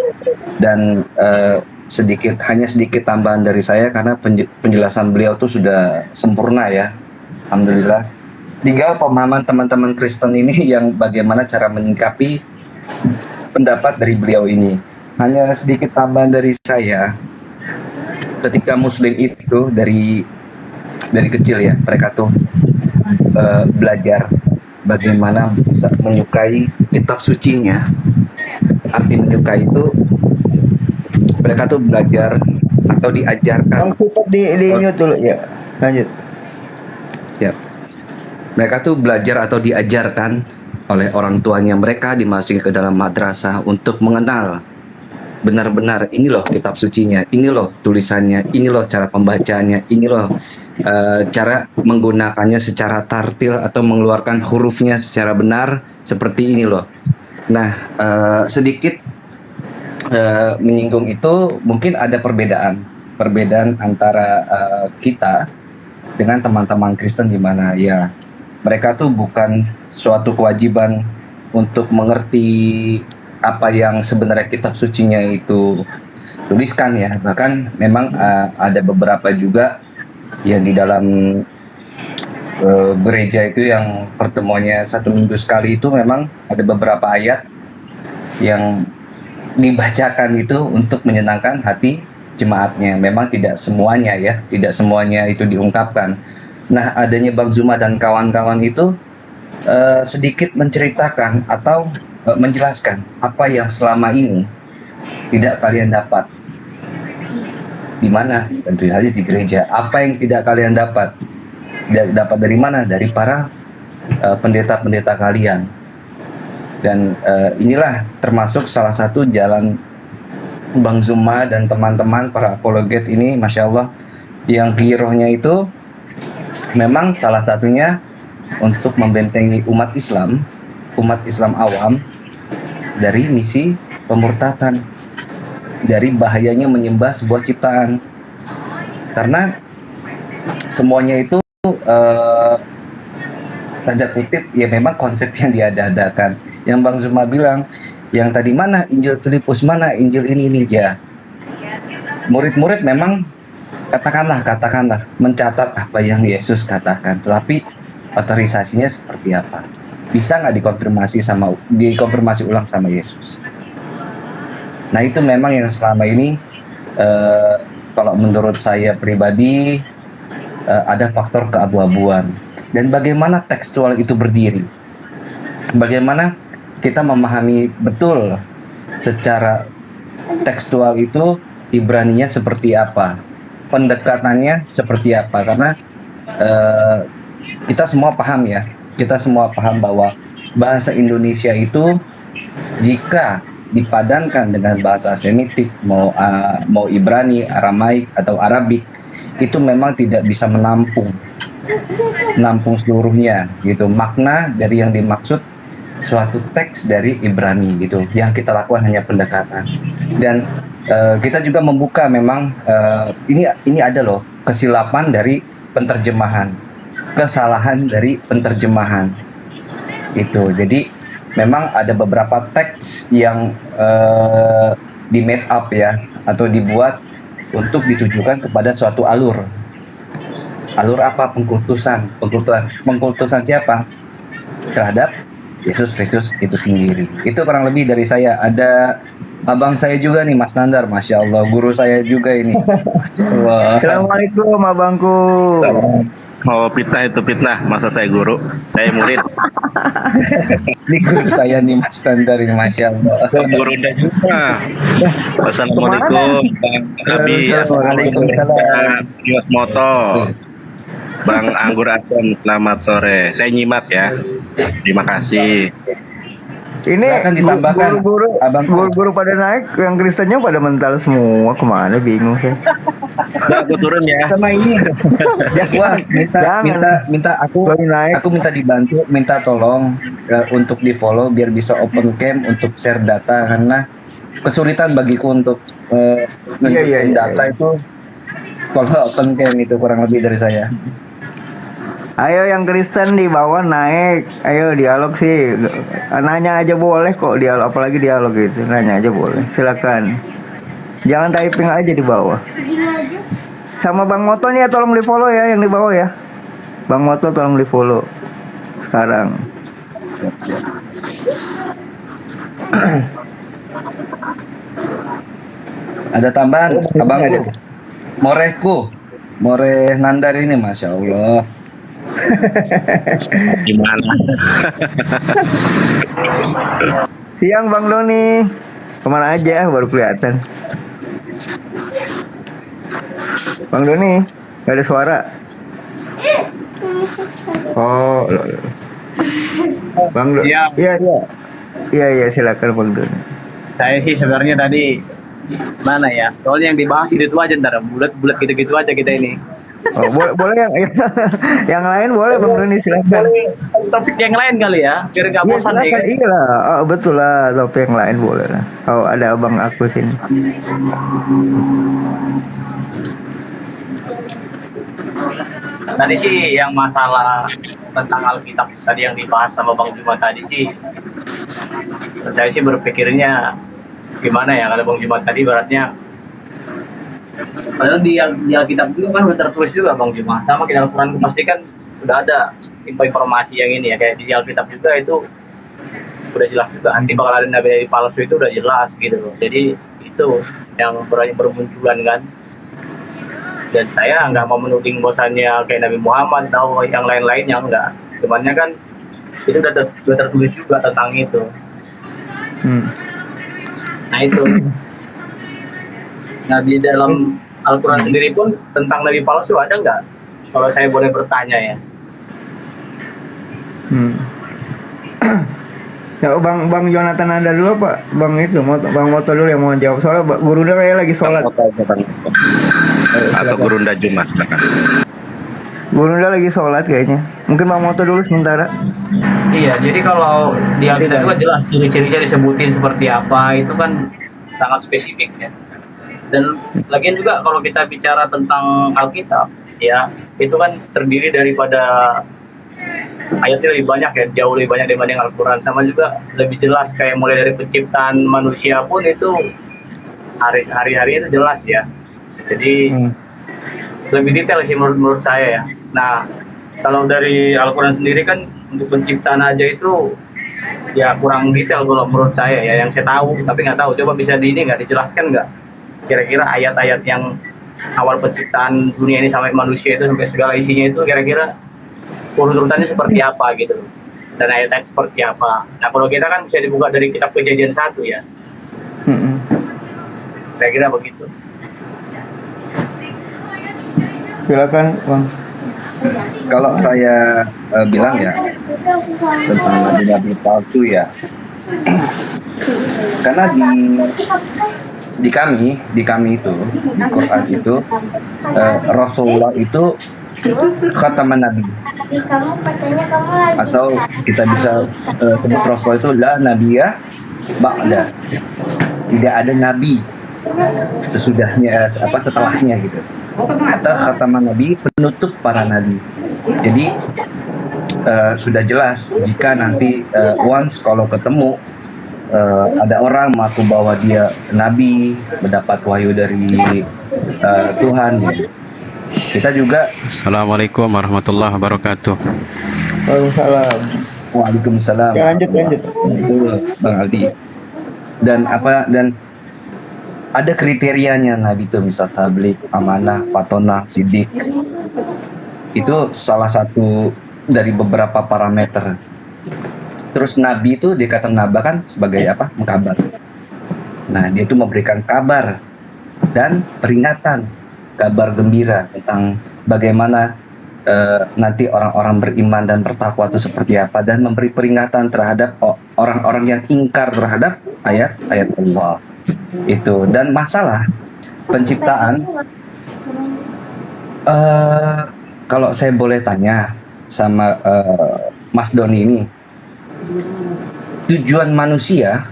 Dan hanya sedikit tambahan dari saya, karena penjelasan beliau itu sudah sempurna ya, alhamdulillah. Tinggal pemahaman teman-teman Kristen ini yang bagaimana cara menyikapi pendapat dari beliau ini. Hanya sedikit tambahan dari saya, ketika Muslim itu dari kecil ya, mereka tuh belajar bagaimana bisa menyukai kitab sucinya. Arti menyukai itu mereka tuh belajar atau diajarkan. Bang Super di mute dulu ya. Lanjut. Ya. Mereka tuh belajar atau diajarkan oleh orang tuanya mereka, dimasukin ke dalam madrasah untuk mengenal benar-benar ini loh kitab sucinya, ini loh tulisannya, ini loh cara pembacanya, ini loh cara menggunakannya secara tartil atau mengeluarkan hurufnya secara benar, seperti ini loh. Nah, sedikit menyinggung itu, mungkin ada perbedaan antara kita dengan teman-teman Kristen, di mana ya mereka tuh bukan suatu kewajiban untuk mengerti apa yang sebenarnya kitab sucinya itu tuliskan ya. Bahkan memang ada beberapa juga yang di dalam gereja itu yang pertemuannya 1 minggu sekali itu memang ada beberapa ayat yang dibacakan itu untuk menyenangkan hati jemaatnya. Memang tidak semuanya ya, tidak semuanya itu diungkapkan. Nah, adanya Bang Zuma dan kawan-kawan itu sedikit menceritakan atau menjelaskan apa yang selama ini tidak kalian dapat. Di mana? Tentu saja di gereja. Apa yang tidak kalian dapat? Dapat dari mana? Dari para pendeta-pendeta kalian. Dan inilah termasuk salah satu jalan Bang Zuma dan teman-teman para apologet ini, Masya Allah, yang girohnya itu memang salah satunya untuk membentengi umat Islam awam dari misi pemurtatan, dari bahayanya menyembah sebuah ciptaan. Karena semuanya itu tanda kutip ya memang konsep yang diada-adakan. Yang Bang Zuma bilang, yang tadi mana Injil Filipus, mana Injil ini ya. Murid-murid memang katakanlah mencatat apa yang Yesus katakan, tetapi otorisasinya seperti apa? Bisa nggak dikonfirmasi ulang sama Yesus? Nah, itu memang yang selama ini kalau menurut saya pribadi ada faktor keabu-abuan. Dan bagaimana tekstual itu berdiri? Bagaimana kita memahami betul secara tekstual itu Ibraninya seperti apa? Pendekatannya seperti apa? Karena kita semua paham ya, kita semua paham bahwa bahasa Indonesia itu jika dipadankan dengan bahasa Semitik, mau Ibrani, Aramaik atau Arabik, itu memang tidak bisa menampung seluruhnya gitu. Makna dari yang dimaksud suatu teks dari Ibrani gitu. Yang kita lakukan hanya pendekatan. Dan kita juga membuka memang ini ada loh kesilapan dari penterjemahan. Kesalahan dari penterjemahan itu. Jadi memang ada beberapa teks yang di made up ya, atau dibuat untuk ditujukan kepada suatu alur apa? Pengkultusan siapa? Terhadap Yesus Kristus itu sendiri. Itu kurang lebih dari saya. Ada abang saya juga nih, Mas Nandar, Masya Allah, guru saya juga ini. Assalamualaikum abangku. Oh, fitnah, masa saya guru, saya murid. Ini guru saya nih, Mas Nandar ini, Masya Allah. Guru Anda juga. Assalamualaikum, Bang Abi. Assalamualaikum, Mas Moto. Bang Anggur Asem, selamat sore. Saya nyimak ya. Terima kasih. Ini akan ditambahkan guru pada naik, yang Kristennya pada mental semua. Kemana bingung saya. Aku turun ya. Sama ini. minta aku minta dibantu, minta tolong untuk di follow biar bisa open cam untuk share data, karena kesulitan bagiku untuk data itu kalau open cam itu kurang lebih dari saya. Ayo yang Kristen di bawah naik, ayo dialog sih, nanya aja boleh kok, dialog, apalagi dialog gitu, nanya aja boleh, silakan, jangan typing aja di bawah. Sama Bang Moto nih ya, tolong di follow ya yang di bawah ya, Bang Moto tolong di follow sekarang. Ada tambahan abangku, Moreh Nandar ini, Masya Allah. Gimana? Siang Bang Doni, kemana aja baru kelihatan. Bang Doni, gak ada suara. Oh, Bang Doni. Iya, silakan Bang Doni. Saya sih sebenarnya tadi mana ya? Soalnya yang dibahas itu aja, ntar bulat-bulat gitu-gitu aja kita ini. Oh, boleh yang lain boleh Bang Doni, silakan. Topik yang lain kali ya, biar nggak bosan ya kan? Iya lah, betul lah, topik yang lain boleh lah. Oh, ada abang aku sini. Tadi sih yang masalah tentang Alkitab tadi yang dibahas sama Bang Juma tadi sih, saya sih berpikirnya gimana ya, kalau Bang Juma tadi beratnya, padahal di Alkitab itu kan udah tertulis juga Bang Juma, sama kita Al-Quran pasti kan sudah ada informasi yang ini ya, kayak di Alkitab juga itu udah jelas juga nanti bakal ada nabi palsu, itu udah jelas gitu loh. Jadi itu yang bermunculan kan. Dan saya nggak mau menuding bosannya kayak Nabi Muhammad atau yang lain-lainnya, enggak. Cumannya kan itu udah tertulis juga tentang itu. Nah itu. Nah di dalam Al-Quran sendiri pun tentang Nabi palsu ada nggak? Kalau saya boleh bertanya ya. Ya Bang Jonathan ada dulu Pak. Bang Moto dulu yang mau jawab, soalnya guru udah kayak lagi sholat. Atau Gurunda Jumat silakan. Guru udah lagi sholat kayaknya. Mungkin Bang Moto dulu sementara. Iya, jadi kalau di Alkitab itu jelas ciri-cirinya disebutin seperti apa, itu kan sangat spesifik ya. Dan lagian juga kalau kita bicara tentang Alkitab, ya itu kan terdiri daripada ayatnya lebih banyak ya, jauh lebih banyak dibanding Al-Quran. Sama juga lebih jelas, kayak mulai dari penciptaan manusia pun itu hari-hari itu jelas ya. Jadi lebih detail sih menurut saya ya. Nah kalau dari Al-Quran sendiri kan untuk penciptaan aja itu ya kurang detail kalau menurut saya ya, yang saya tahu, tapi nggak tahu, coba bisa nggak dijelaskan nggak kira-kira ayat-ayat yang awal penciptaan dunia ini sampai manusia itu sampai segala isinya itu kira-kira urutannya seperti apa gitu, dan ayat-ayat seperti apa. Nah kalau kita kan bisa dibuka dari kitab Kejadian 1 ya, kira-kira begitu. Silakan Bang. Kalau saya bilang ya tentang nabi-nabi palsu ya, karena di kami itu di Quran itu Rasulullah itu khataman nabi, atau kita bisa sebut Rasulullah itu la nabiyya ba'da, tidak ada nabi sesudahnya setelahnya gitu, atau khataman nabi, penutup para nabi. Jadi sudah jelas jika nanti once kalau ketemu ada orang mengaku bahwa dia nabi, mendapat wahyu dari Tuhan ya. Kita juga Assalamualaikum warahmatullahi wabarakatuh. Waalaikumsalam. Ya, lanjut. Bang Aldi. Dan ada kriterianya nabi itu, misal tabligh, amanah, fatonah, sidik. Itu salah satu dari beberapa parameter. Terus nabi itu dikatakan nabakan sebagai apa? Mengkabar. Nah, dia itu memberikan kabar dan peringatan, kabar gembira tentang bagaimana nanti orang-orang beriman dan bertakwa itu seperti apa, dan memberi peringatan terhadap orang-orang yang ingkar terhadap ayat-ayat Allah itu. Dan masalah penciptaan, kalau saya boleh tanya sama Mas Doni ini, tujuan manusia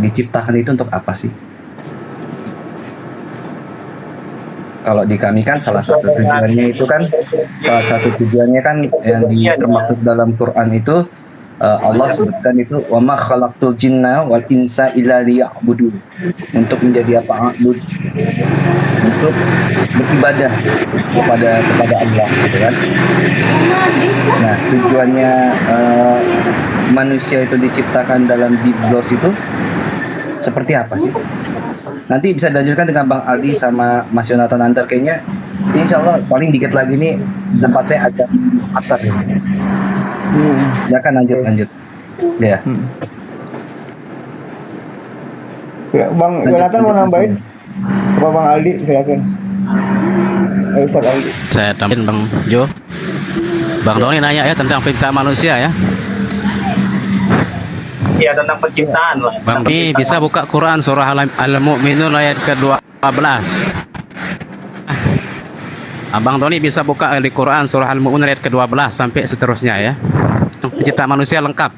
diciptakan itu untuk apa sih? Kalau di kami kan salah satu tujuannya kan yang termaksud dalam Quran itu Allah sebutkan itu wa ma khalaqtul jinna wal insa illa liya'budun, untuk menjadi apa? Untuk beribadah kepada Allah gitu kan. Nah, tujuannya manusia itu diciptakan dalam Biblos itu seperti apa sih? Nanti bisa dilanjutkan dengan Bang Aldi sama Mas Yonatan Antar. Kayaknya insya Allah paling dikit lagi nih tempat saya ada asar. Ya kan, lanjut. Ya. Ya, Bang Yonatan mau nambahin? Apa Bang Aldi? Silakan. Ayo Pak Aldi. Saya tambahin Bang Jo. Bang Doni nanya ya tentang penciptaan manusia ya. Iya, tentang penciptaan lah. Bang Doni bisa buka Quran surah Al-Mu'minun ayat ke-12. Abang Doni bisa buka di Quran surah Al-Mu'minun ayat ke-12 sampai seterusnya ya. Penciptaan manusia lengkap.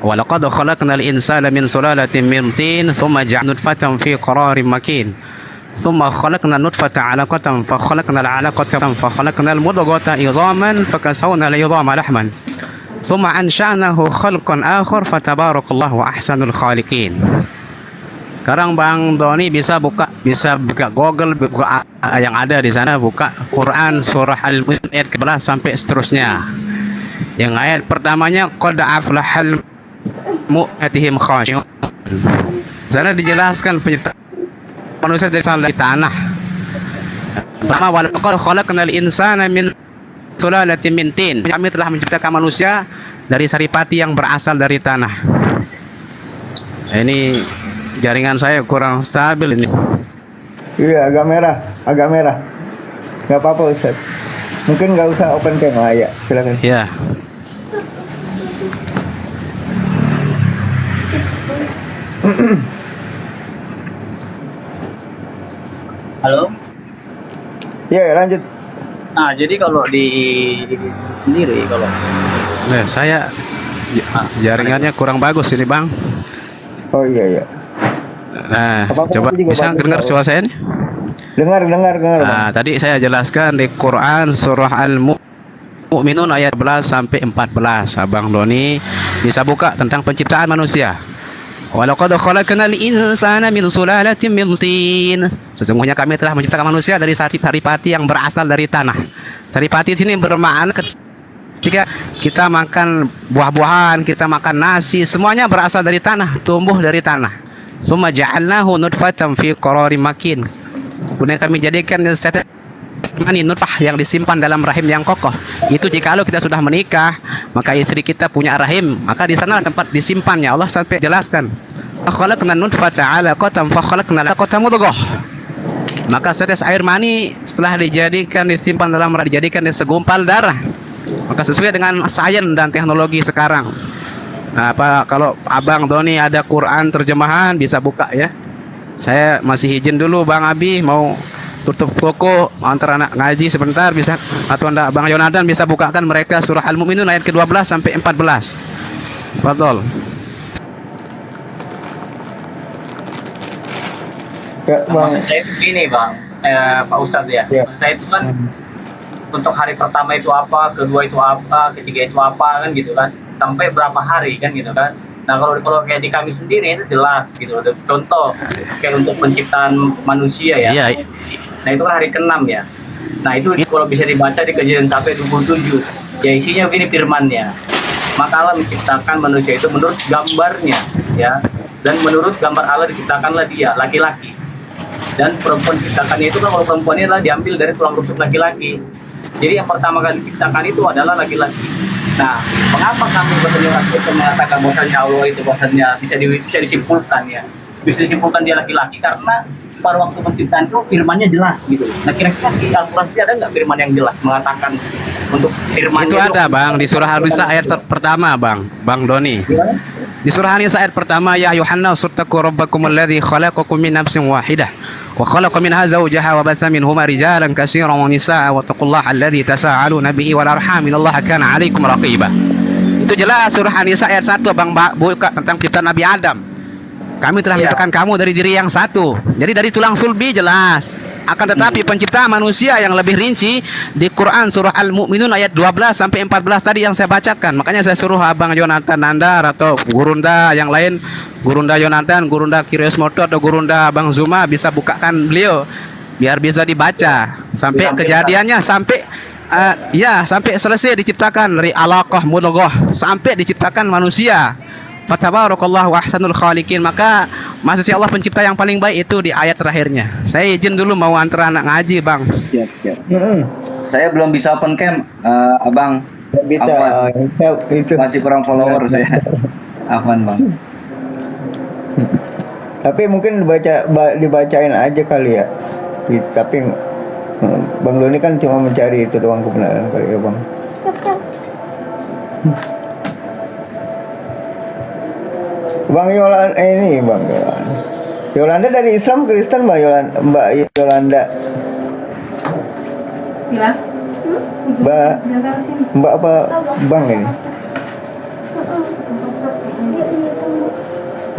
Wa laqad khalaqnal insana min sulalatin min tin tsumma ja'alna nutfatan fi qararin makin. ثم خلقنا النطفة علقة فخلقنا العلقة فخلقنا المضغة عظاما فكسونا العظام لحما ثم أنشأناه خلقا آخر فتبارك الله أحسن الخالقين. Sekarang Bang Doni bisa buka Google, buka yang ada di sana, buka Quran surah Al-Mu'min ayat ke-11 sampai seterusnya. Yang ayat pertamanya qad aflahal mu'minatihim khashi'un. Sana dijelaskan penciptaan manusia dari tanah. Pertama, walaqad khalaqnal insana min sulalatin min tin. Kami telah menciptakan manusia dari saripati yang berasal dari tanah. Ini jaringan saya kurang stabil ini. Iya, agak merah. Nggak apa-apa Ustaz. Mungkin nggak usah open cam lah ya. Silakan. Iya. Halo? Ya, lanjut. Nah, jadi kalau di sendiri kalau Nah, saya jaringannya kurang bagus ini, Bang. Oh iya. Nah, Apa-apa coba juga bisa bagus, dengar Bang. suara saya nih? Dengar. Nah, tadi saya jelaskan di Quran surah Al-Mu'minun ayat 11 sampai 14. Abang Doni bisa buka tentang penciptaan manusia. Walaqad khalaqnal insana min sulalatin min tin. Sesungguhnya kami telah menciptakan manusia dari saripati yang berasal dari tanah. Saripati di sini bermakna ketika kita makan buah-buahan, kita makan nasi, semuanya berasal dari tanah, tumbuh dari tanah. Summa ja'alnahu nutfatan fi qararin makin. Kemudian kami jadikan mani nutfah yang disimpan dalam rahim yang kokoh. Itu jikalau kita sudah menikah, maka istri kita punya rahim, maka di sana tempat disimpannya. Allah sampai jelaskan, khalaqna nutfata 'alaqatan fa khalaqna 'alaqata mudghah. Maka setetes air mani setelah disimpan dalam rahim, dijadikan segumpal darah. Maka sesuai dengan sains dan teknologi sekarang. Nah, kalau Abang Doni ada Quran terjemahan bisa buka ya. Saya masih izin dulu Bang Abi, mau tutup toko, antara anak ngaji sebentar bisa, atau anda Bang Yonatan bisa bukakan mereka surah Al-Mu'minun ayat ke-12 sampai 14. Fadol. Ya, Bang. Maksud saya itu gini Bang, Pak Ustadz ya. Maksud saya itu kan untuk hari pertama itu apa, kedua itu apa, ketiga itu apa kan gitu kan, sampai berapa hari kan gitu kan. Nah kalau kayak di kami sendiri itu jelas gitu. Contoh kayak untuk penciptaan manusia ya. Iya. Nah itu kan hari ke-6 ya. Nah itu kalau bisa dibaca di Kejadian sampai 27. Ya isinya begini firmannya. Maka Allah menciptakan manusia itu menurut gambarnya ya. Dan menurut gambar Allah diciptakanlah dia, laki-laki. Dan perempuan diciptakannya itu kan kalau perempuan ini adalah diambil dari tulang rusuk laki-laki. Jadi yang pertama kali diciptakan itu adalah laki-laki. Nah, mengapa kami mengatakan bahwasanya Allah itu bahwasanya bisa disimpulkan ya? Bisa disimpulkan dia laki-laki karena pada waktu penciptaan itu firmannya jelas gitu. Nah, kira-kira di Al-Quran ada nggak firman yang jelas mengatakan untuk firman itu ada Bang di surah An-Nisa ayat pertama Bang Doni. Di surah An-Nisa ayat pertama, ya Yuhanna surtaku rabbakum alladhi khalaqakum min nafsin wahidah wa khalaqa minha zawjaha wa batha minhuma rijalan katsiran wa nisaa wa taqullaha alladhi tasaaluna bihi wal arham innallaha kana 'alaikum raqiba. Itu jelas surah An-Nisa ayat 1 Bang buka tentang penciptaan Nabi Adam. Kami telah menciptakan kamu dari diri yang satu. Jadi dari tulang sulbi jelas. Akan tetapi penciptaan manusia yang lebih rinci di Quran surah Al-Mu'minun ayat 12 sampai 14 tadi yang saya bacakan. Makanya saya suruh Abang Yonatan Nandar atau Gurunda yang lain, Gurunda Yonatan, Gurunda Kiriosmoto atau Gurunda Bang Zuma bisa bukakan beliau biar bisa dibaca sampai kejadiannya sampai sampai selesai diciptakan dari alaqah mudghah sampai diciptakan manusia. Fatabarakallahu ahsanul khaliqin. Maka maksudnya Allah pencipta yang paling baik itu di ayat terakhirnya. Saya izin dulu mau antar anak ngaji Bang. Siap. Saya belum bisa open cam, Abang. Itu masih kurang follower saya. Afwan Bang. Tapi mungkin dibacain aja kali ya. Tapi Bang Doni kan cuma mencari itu doang kebenaran kali ya Bang. Bang Yolanda ini Bang Yolanda dari Islam Kristen Mbak Yolanda. Ya. Mbak apa Bang ini?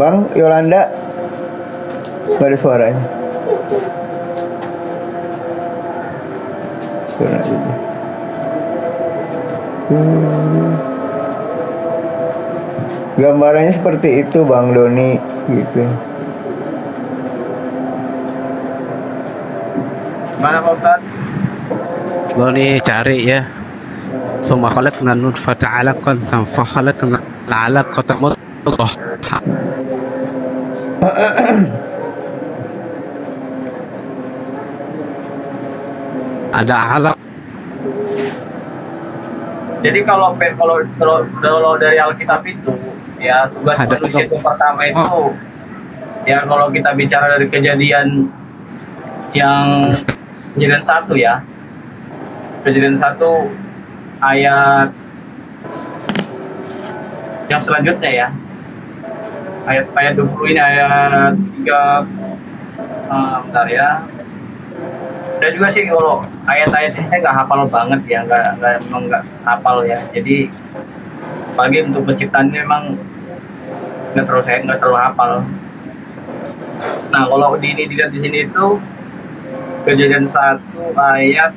Bang Yolanda, nggak ada suaranya. Surat itu. Gambarannya seperti itu Bang Doni gitu. Mana Pak Ustaz? Lo nih cari ya. Summa khalaqna nutfata 'alaqan fa khalaqna 'alaqata mudghah. Ada alaq. Jadi kalau dari Alkitab itu ya tugas manusia itu pertama itu ya kalau kita bicara dari kejadian 1 ya. Kejadian 1 ayat yang selanjutnya ya. Ayat 20 ini ayat 3 bentar ya. Dan juga sih kalau ayat-ayat ini saya nggak hafal banget ya, nggak hafal ya. Jadi apalagi untuk penciptaannya memang nggak terlalu hafal. Nah kalau dilihat di sini itu kejadian 1 ayat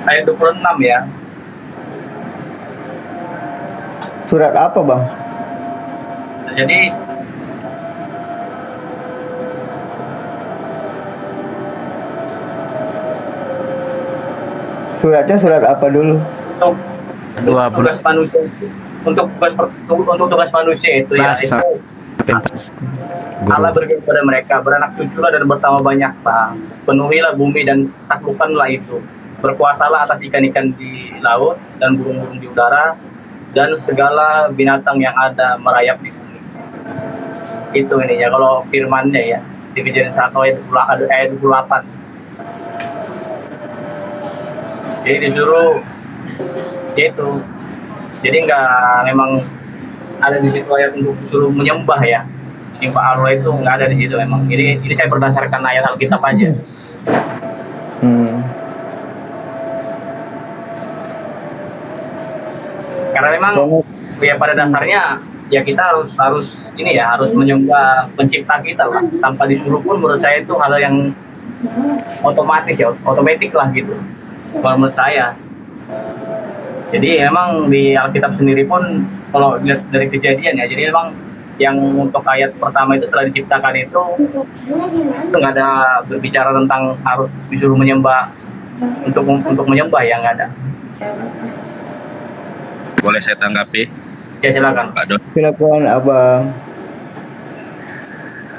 ayat 26 ya. Surat apa Bang? Jadi suratnya surat apa dulu? Untuk tugas manusia untuk tugas manusia itu ya itu Allah berfirman kepada mereka, beranak cuculah dan bertambah banyaklah, penuhilah bumi dan taklukkanlah itu, berkuasalah atas ikan-ikan di laut dan burung-burung di udara dan segala binatang yang ada merayap di bumi. Itu ini ya kalau firmannya ya di Kejadian 1 ayat 28. Jadi disuruh itu. Jadi memang ada di situ ayat untuk disuruh menyembah ya. Menyembah Allah itu nggak ada di situ memang. Ini saya berdasarkan ayat Alkitab aja. Karena memang ya pada dasarnya ya kita harus ini ya harus menyembah pencipta kita lah. Tanpa disuruh pun menurut saya itu hal yang otomatis ya, otomatis lah gitu. Kalau menurut saya. Jadi memang di Alkitab sendiri pun kalau lihat dari kejadian ya, jadi memang yang untuk ayat pertama itu setelah diciptakan itu nggak ada berbicara tentang harus disuruh menyembah untuk menyembah ya, nggak ada. Boleh saya tanggapi? Ya silakan. Pak Don. Silakan Abang.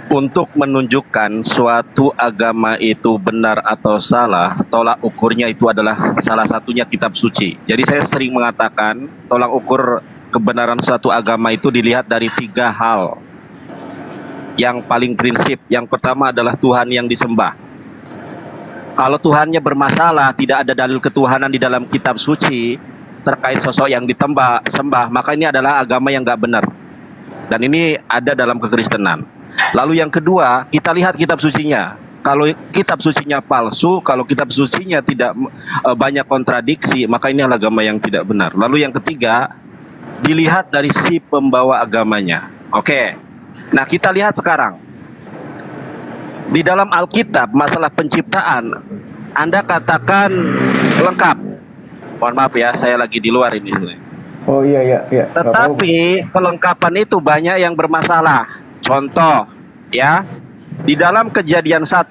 Untuk menunjukkan suatu agama itu benar atau salah, tolak ukurnya itu adalah salah satunya kitab suci. Jadi saya sering mengatakan tolak ukur kebenaran suatu agama itu dilihat dari 3 hal. Yang paling prinsip, yang pertama adalah Tuhan yang disembah. Kalau Tuhannya bermasalah, tidak ada dalil ketuhanan di dalam kitab suci terkait sosok yang sembah, maka ini adalah agama yang nggak benar. Dan ini ada dalam kekristenan. Lalu yang kedua, kita lihat kitab sucinya. Kalau kitab sucinya palsu, kalau kitab sucinya tidak banyak kontradiksi, maka ini adalah agama yang tidak benar. Lalu yang ketiga, dilihat dari si pembawa agamanya. Oke. Nah, kita lihat sekarang. Di dalam Alkitab, masalah penciptaan, Anda katakan lengkap. Mohon maaf ya, saya lagi di luar ini. Oh iya. Tetapi kelengkapan itu banyak yang bermasalah. Contoh ya, di dalam Kejadian 1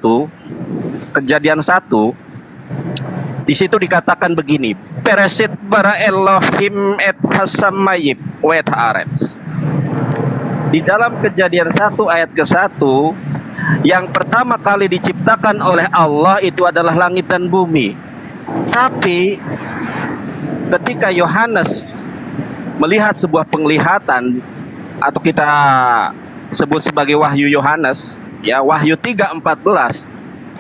di situ dikatakan begini, Beresit bara Elohim et hasamayib wet haaretz. Di dalam Kejadian 1 ayat ke-1, yang pertama kali diciptakan oleh Allah itu adalah langit dan bumi. Tapi ketika Yohanes melihat sebuah penglihatan, atau kita sebut sebagai Wahyu Yohanes, ya, Wahyu 3:14.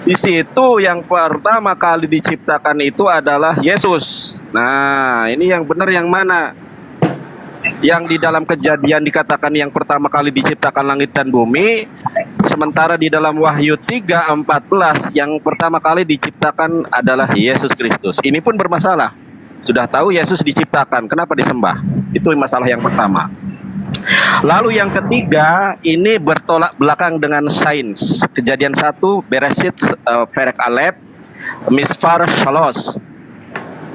Di situ yang pertama kali diciptakan itu adalah Yesus. Nah, ini yang benar yang mana? Yang di dalam Kejadian dikatakan yang pertama kali diciptakan langit dan bumi, sementara di dalam Wahyu 3:14 yang pertama kali diciptakan adalah Yesus Kristus. Ini pun bermasalah. Sudah tahu Yesus diciptakan, kenapa disembah? Itu masalah yang pertama. Lalu yang ketiga, ini bertolak belakang dengan sains. Kejadian 1, Bereshit Perek Alep, Misfar Shalos.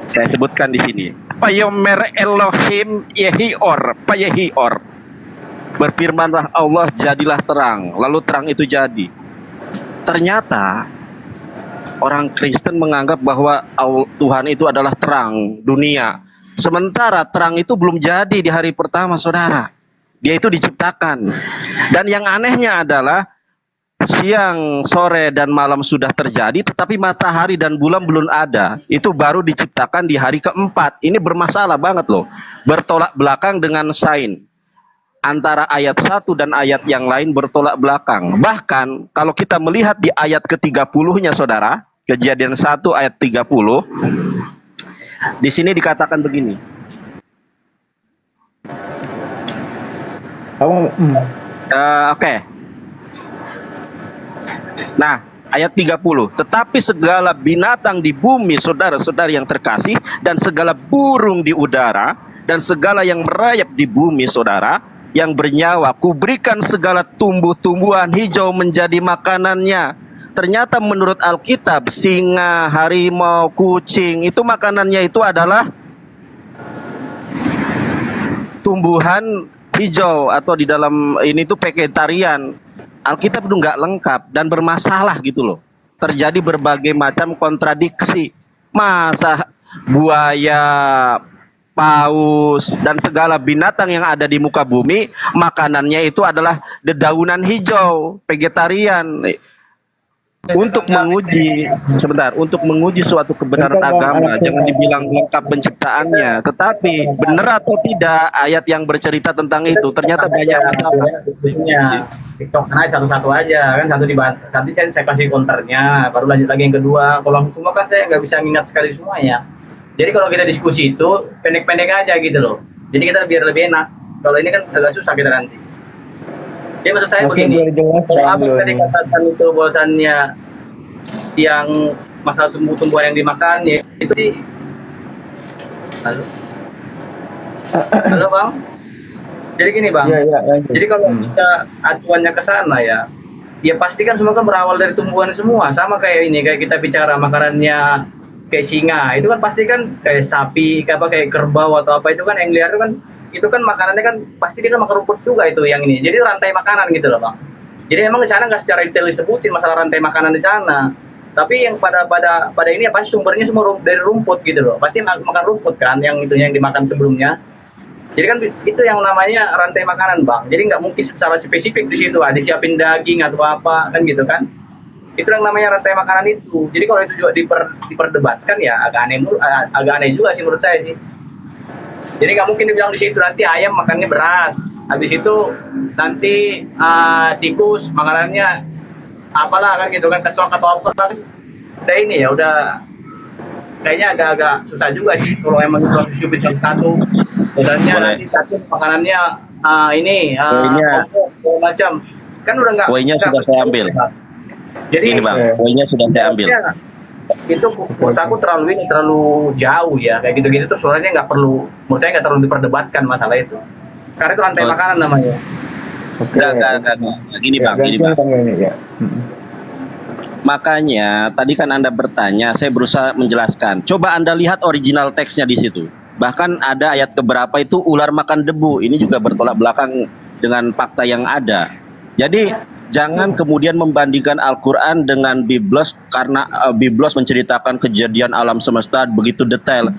Saya sebutkan di sini. Payomer Elohim Yehior, Payehior. Berfirmanlah Allah, jadilah terang. Lalu terang itu jadi. Ternyata orang Kristen menganggap bahwa Tuhan itu adalah terang dunia. Sementara terang itu belum jadi di hari pertama, saudara. Dia itu diciptakan. Dan yang anehnya adalah siang, sore, dan malam sudah terjadi, tetapi matahari dan bulan belum ada. Itu baru diciptakan di hari keempat. Ini bermasalah banget loh. Bertolak belakang dengan sains. Antara ayat 1 dan ayat yang lain bertolak belakang. Bahkan kalau kita melihat di ayat ke-30-nya, saudara, Kejadian 1 ayat 30, di sini dikatakan begini. Oke. Nah, ayat 30. Tetapi segala binatang di bumi, saudara-saudara yang terkasih, dan segala burung di udara, dan segala yang merayap di bumi, saudara, yang bernyawa, kuberikan segala tumbuh-tumbuhan hijau menjadi makanannya. Ternyata menurut Alkitab, singa, harimau, kucing, itu makanannya itu adalah tumbuhan hijau, atau di dalam ini tuh vegetarian. Alkitab itu nggak lengkap dan bermasalah gitu loh. Terjadi berbagai macam kontradiksi. Masa buaya, paus, dan segala binatang yang ada di muka bumi, makanannya itu adalah dedaunan hijau, vegetarian. Untuk menguji, untuk menguji suatu kebenaran agama, jangan dibilang lengkap penciptaannya, tetapi benar atau tidak ayat yang bercerita tentang itu, ternyata banyak. TikTok karena satu-satu aja kan, satu dibahas. Nanti saya kasih counternya, baru lanjut lagi yang kedua. Kalau semua kan saya nggak bisa ingat sekali semuanya. Jadi kalau kita diskusi itu pendek-pendek aja gitu loh. Jadi kita biar lebih enak. Kalau ini kan agak susah kita nanti. Jadi maksud saya begini, kalau apa tadi katakan itu bahwasannya yang masalah tumbuh-tumbuhan yang dimakan ya, itu di halo Bang. Jadi gini Bang, jadi kalau kita acuannya ke sana ya pasti kan semua kan berawal dari tumbuhan semua, sama kayak ini, kayak kita bicara makanannya kayak singa, itu kan pasti kan kayak sapi, kayak kerbau atau apa, itu kan yang liar itu kan makanannya kan pasti dia kan makan rumput juga itu yang ini. Jadi rantai makanan gitu loh Bang. Jadi emang di sana nggak secara detail disebutin masalah rantai makanan di sana. Tapi yang pada ini pasti sumbernya semua dari rumput gitu loh. Pasti makan rumput kan yang itu yang dimakan sebelumnya. Jadi kan itu yang namanya rantai makanan Bang. Jadi nggak mungkin secara spesifik di situ disiapin daging atau apa kan gitu kan. Itu yang namanya rantai makanan itu. Jadi kalau itu juga diperdebatkan ya agak aneh juga sih menurut saya sih. Jadi nggak mungkin dibilang di situ nanti ayam makannya beras, habis itu nanti tikus makanannya apalah kan gitu kan, kecoak atau apa kan. Udah ini ya udah kayaknya agak-agak susah juga sih kalau emang itu satu. Misalnya nanti satu makanannya ini segala macam kan udah nggak. Kuenya sudah saya ambil. Jadi ini Bang, kuenya sudah saya ambil. Itu menurut aku terlalu jauh ya kayak gitu-gitu tuh, soalnya menurut saya nggak terlalu diperdebatkan masalah itu karena itu rantai makanan namanya. Gini Bang. Makanya tadi kan Anda bertanya, saya berusaha menjelaskan. Coba Anda lihat original teksnya di situ. Bahkan ada ayat keberapa itu ular makan debu. Ini juga bertolak belakang dengan fakta yang ada. Jadi jangan kemudian membandingkan Al-Quran dengan Biblos, karena Biblos menceritakan kejadian alam semesta begitu detail.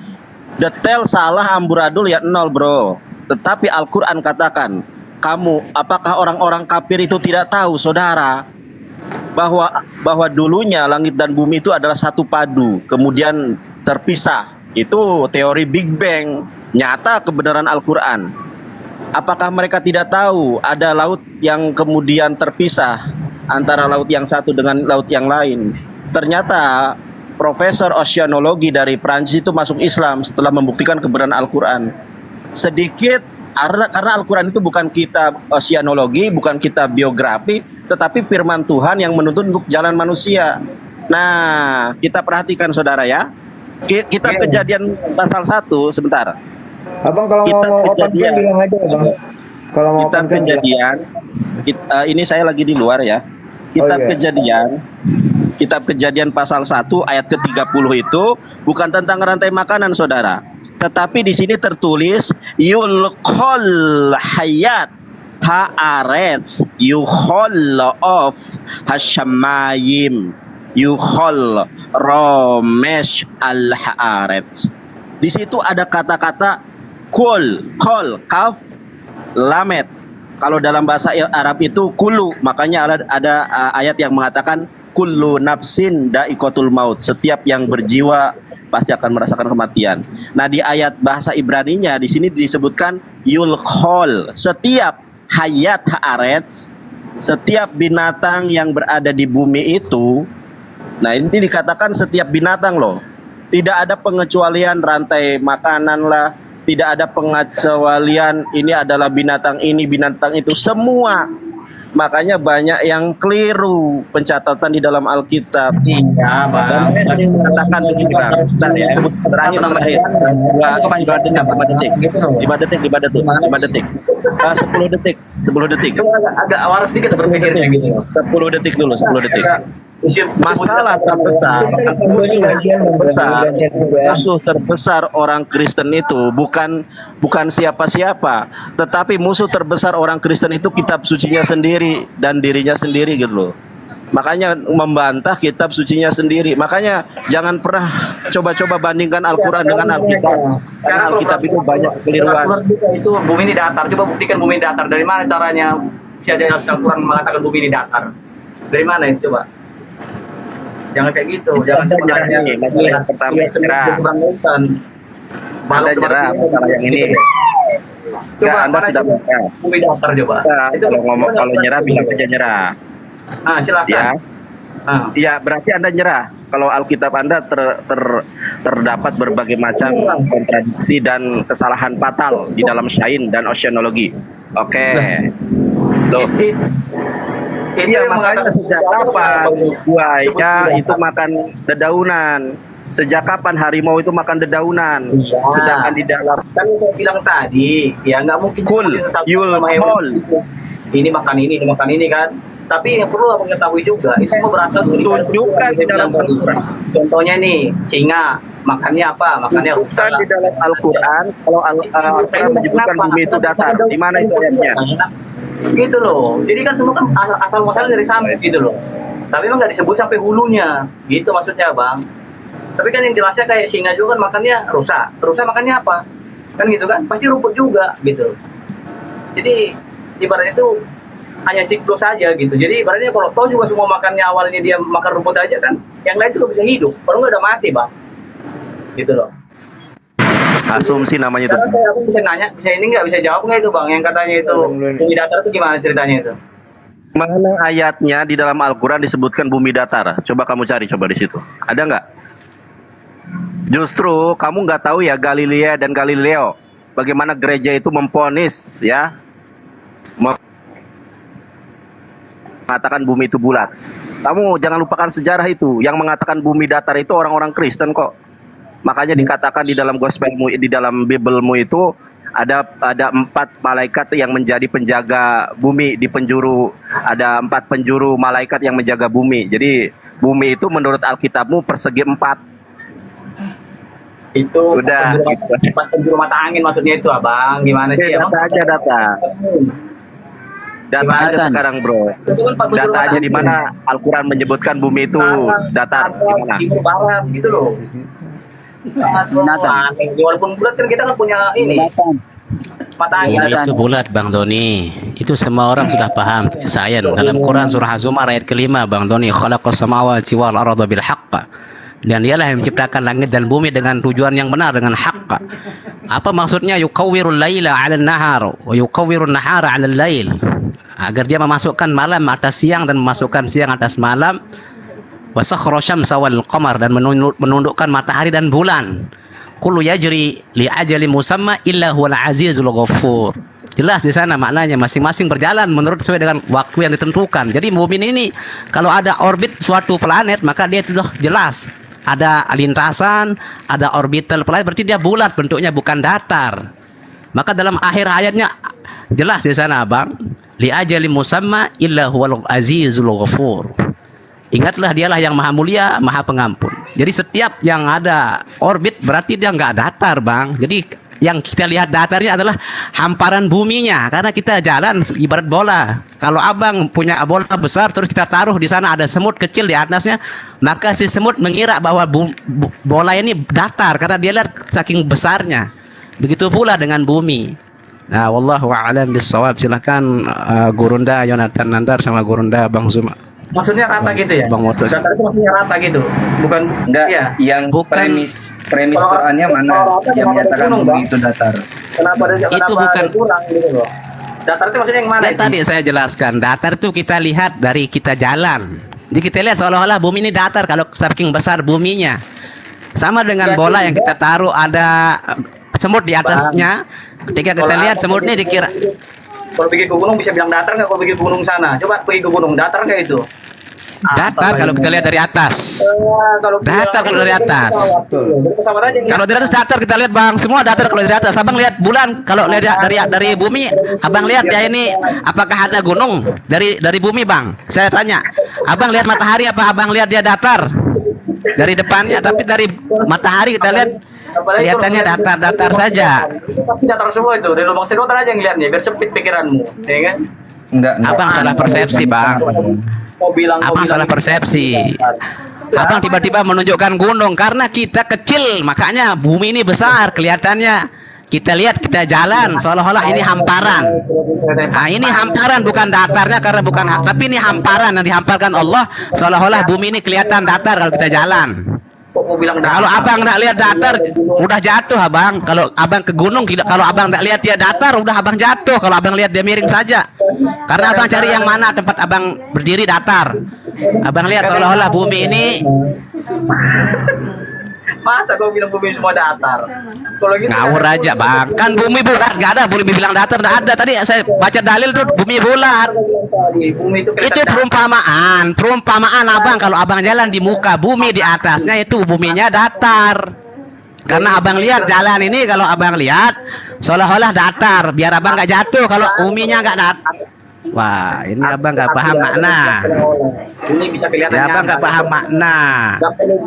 Detail salah amburadul ya 0 bro. Tetapi Al-Quran katakan, apakah orang-orang kafir itu tidak tahu saudara, bahwa dulunya langit dan bumi itu adalah satu padu, kemudian terpisah. Itu teori Big Bang, nyata kebenaran Al-Quran. Apakah mereka tidak tahu ada laut yang kemudian terpisah antara laut yang satu dengan laut yang lain? Ternyata profesor oceanologi dari Prancis itu masuk Islam setelah membuktikan kebenaran Al-Quran. Sedikit, karena Al-Quran itu bukan kitab oceanologi, bukan kitab biografi, tetapi firman Tuhan yang menuntun untuk jalan manusia. Nah, kita perhatikan saudara ya. Kita Kejadian pasal 1 sebentar. Abang kalau mau open game bilang aja Bang. Kalau mau Kitab konten Kejadian, ini saya lagi di luar ya. Kitab iya. Kitab Kejadian pasal 1 ayat ke-30 itu bukan tentang rantai makanan, saudara. Tetapi di sini tertulis yulqol hayat haaretz yukhol of hasyamayim yukhol romesh al haaretz. Di situ ada kata-kata kol, kaf, lamet. Kalau dalam bahasa Arab itu kulu, makanya ada ayat yang mengatakan kullu nafsin da'iqatul maut. Setiap yang berjiwa pasti akan merasakan kematian. Nah, di ayat bahasa Ibraninya di sini disebutkan yulkhol, setiap hayat haaretz, setiap binatang yang berada di bumi itu. Nah, ini dikatakan setiap binatang loh. Tidak ada pengecualian rantai makanan lah, tidak ada pengecualian ini adalah binatang ini, binatang itu, semua. Makanya banyak yang keliru pencatatan di dalam Alkitab. Iya, Bang. Katakan begini, Bang. Bentar ya. Terakhir. 5 detik. 10 detik. Coba agak waras sedikit berpikirnya gitu. 10 detik dulu, 10 detik. Masalah musuh terbesar orang Kristen itu bukan siapa-siapa, tetapi musuh terbesar orang Kristen itu kitab sucinya sendiri dan dirinya sendiri gitu loh. Makanya membantah kitab sucinya sendiri. Makanya jangan pernah coba-coba bandingkan Al-Quran dengan Alkitab. Karena Alkitab itu banyak keliruan. Itu bumi ini datar. Coba buktikan bumi datar. Dari mana caranya bisa ada Al-Quran mengatakan bumi ini datar? Dari mana itu coba? Jangan kayak gitu. Jangan jerah nih. Masalah yang pertama jerah. Anda jerah masalah yang ini. Enggak, Anda sudah merah. Bumi datar coba. Kalau nyerah bilang aja nyerah. Silakan. Ya. Ya, berarti Anda nyerah. Kalau Alkitab Anda terdapat berbagai macam kontradiksi dan kesalahan fatal di dalam sains dan oceanologi. Oke. Loh. Iya, makanya sejak kapan buaya itu makan dedaunan? Sejak kapan harimau itu makan dedaunan? Sedangkan di dalam kan saya bilang tadi, ya nggak mungkin sama hewan. Ini makan ini kan. Tapi yang perlu aku ketahui juga, itu semua berasal dari tunjukkan di dalam Al-Quran. Contohnya nih, singa makannya apa? Makannya rusa. Di dalam Al-Quran, kalau Al-Quran menyebutkan bumi itu datar, di mana itu ayatnya? Gitu loh. Jadi kan semua kan asal muasalnya dari sana gitu loh. Tapi emang nggak disebut sampai hulunya. Gitu maksudnya, Bang. Tapi kan yang jelasnya kayak singa juga kan makannya rusa. Rusa makannya apa? Kan gitu kan? Pasti rumput juga gitu. Jadi ibaratnya itu hanya siklus saja gitu. Jadi ibaratnya kalau toh juga semua makannya awalnya dia makan rumput aja kan, yang lain juga bisa hidup. Kalau nggak udah mati, Bang. Gitu loh. Asumsi namanya itu. Aku bisa nanya, bisa ini nggak bisa jawab nggak itu, Bang? Yang katanya itu bumi datar itu gimana ceritanya itu? Mana ayatnya di dalam Al-Quran disebutkan bumi datar? Coba kamu cari coba di situ. Ada nggak? Justru kamu nggak tahu ya Galilea dan Galileo. Bagaimana gereja itu memponis ya, mengatakan bumi itu bulat. Kamu jangan lupakan sejarah itu. Yang mengatakan bumi datar itu orang-orang Kristen kok. Makanya dikatakan di dalam gospelmu, di dalam Biblemu itu ada 4 malaikat yang menjadi penjaga bumi di penjuru. Ada 4 penjuru malaikat yang menjaga bumi. Jadi bumi itu menurut Alkitabmu persegi 4. Itu udah penjuru mata angin maksudnya itu, Abang. Gimana sih? Data aja data aja sekarang, bro. Data aja di mana Al-Quran menyebutkan bumi itu datar, di mana? Timur barat gitu loh. Walaupun bulat kan kita kan punya ini mata angin. Itu bulat, Bang Doni. Itu semua orang sudah paham. Saya dalam Quran surah Az-Zumar ayat ke-5, Bang Doni, khalaqas samawati wal arda bil haqq. Dan dialah yang menciptakan langit dan bumi dengan tujuan yang benar, dengan hak. Apa maksudnya? Yukawwirul laila 'alan nahar wa yukawwirun nahara 'alal lail. Agar dia memasukkan malam atas siang dan memasukkan siang atas malam. Wa sakhara syamsa wal qamar, dan menundukkan matahari dan bulan. Kullu yajri li ajali musamma illa huwal azizul ghafur. Jelas di sana maknanya masing-masing berjalan menurut sesuai dengan waktu yang ditentukan. Jadi bumi ini kalau ada orbit suatu planet maka dia sudah jelas. Ada lintasan, ada orbital planet, berarti dia bulat bentuknya, bukan datar. Maka dalam akhir ayatnya jelas di sana abang, li ajali musamma illa huwal azizul ghafur. Ingatlah dialah yang maha mulia, maha pengampun. Jadi setiap yang ada orbit berarti dia nggak datar bang. Jadi yang kita lihat datarnya adalah hamparan buminya, karena kita jalan ibarat bola. Kalau abang punya bola besar terus kita taruh di sana ada semut kecil di atasnya, maka si semut mengira bahwa bola ini datar karena dia lihat saking besarnya. Begitu pula dengan bumi. Nah, wallahu a'lam bissawab. Silakan Gurunda Yonatan Nandar sama Gurunda Bang Zuma. Maksudnya rata gitu ya? Bang Moto. Datar itu maksudnya rata gitu, bukan? Enggak, Iya. yang premis Qurannya mana yang menyatakan bumi itu datar? Kenapa Itu bukan kurang gitu loh? Datar itu maksudnya yang mana? Ya, tadi saya jelaskan, datar itu kita lihat dari kita jalan. Jadi kita lihat seolah-olah bumi ini datar kalau saking besar buminya. Sama dengan bola yang kita taruh ada semut di atasnya. Ketika kita lihat semutnya dikira. Kalau pergi ke gunung bisa bilang datar nggak? Kalau pergi ke gunung sana, coba pergi ke gunung, datar nggak itu? Datar kalau kita lihat dari atas. Datar kalau dari atas. Kalau dari atas datar kita lihat bang, semua datar kalau dari atas. Abang lihat bulan, kalau lihat dari bumi, abang lihat ya ini apakah ada gunung dari bumi bang? Saya tanya, abang lihat matahari apa abang lihat dia datar dari depannya? Tapi dari matahari kita lihat kelihatannya datar-datar saja. Pasti datar semua itu. Dari lubang sedotan aja yang lihatnya, biar sempit pikiranmu, ya kan? Enggak. Abang salah persepsi bang. Abang salah persepsi. Abang tiba-tiba menunjukkan gunung karena kita kecil, makanya bumi ini besar kelihatannya. Kita lihat, kita jalan seolah-olah ini hamparan. Nah, ini hamparan bukan datarnya karena bukan, tapi ini hamparan yang dihamparkan Allah seolah-olah bumi ini kelihatan datar kalau kita jalan. Kalau abang nggak lihat datar, udah jatuh abang. Kalau abang ke gunung, kalau abang nggak lihat dia datar, udah abang jatuh. Kalau abang lihat dia miring saja. Karena abang cari yang mana tempat abang berdiri datar. Abang lihat seolah-olah bumi ini. Masa kau bilang bumi semua datar? Kalau gitu ngawur aja bang. Kan bumi bulat, nggak ada bumi bilang datar, nggak ada. Tadi saya baca dalil tuh bumi bulat. Itu perumpamaan abang. Kalau abang jalan di muka bumi di atasnya itu buminya datar. Karena abang lihat jalan ini, kalau abang lihat seolah-olah datar, biar abang nggak jatuh kalau buminya nggak datar. Wah, ini abang nggak paham makna. Ini bisa kelihatan. Ya, abang nggak paham makna.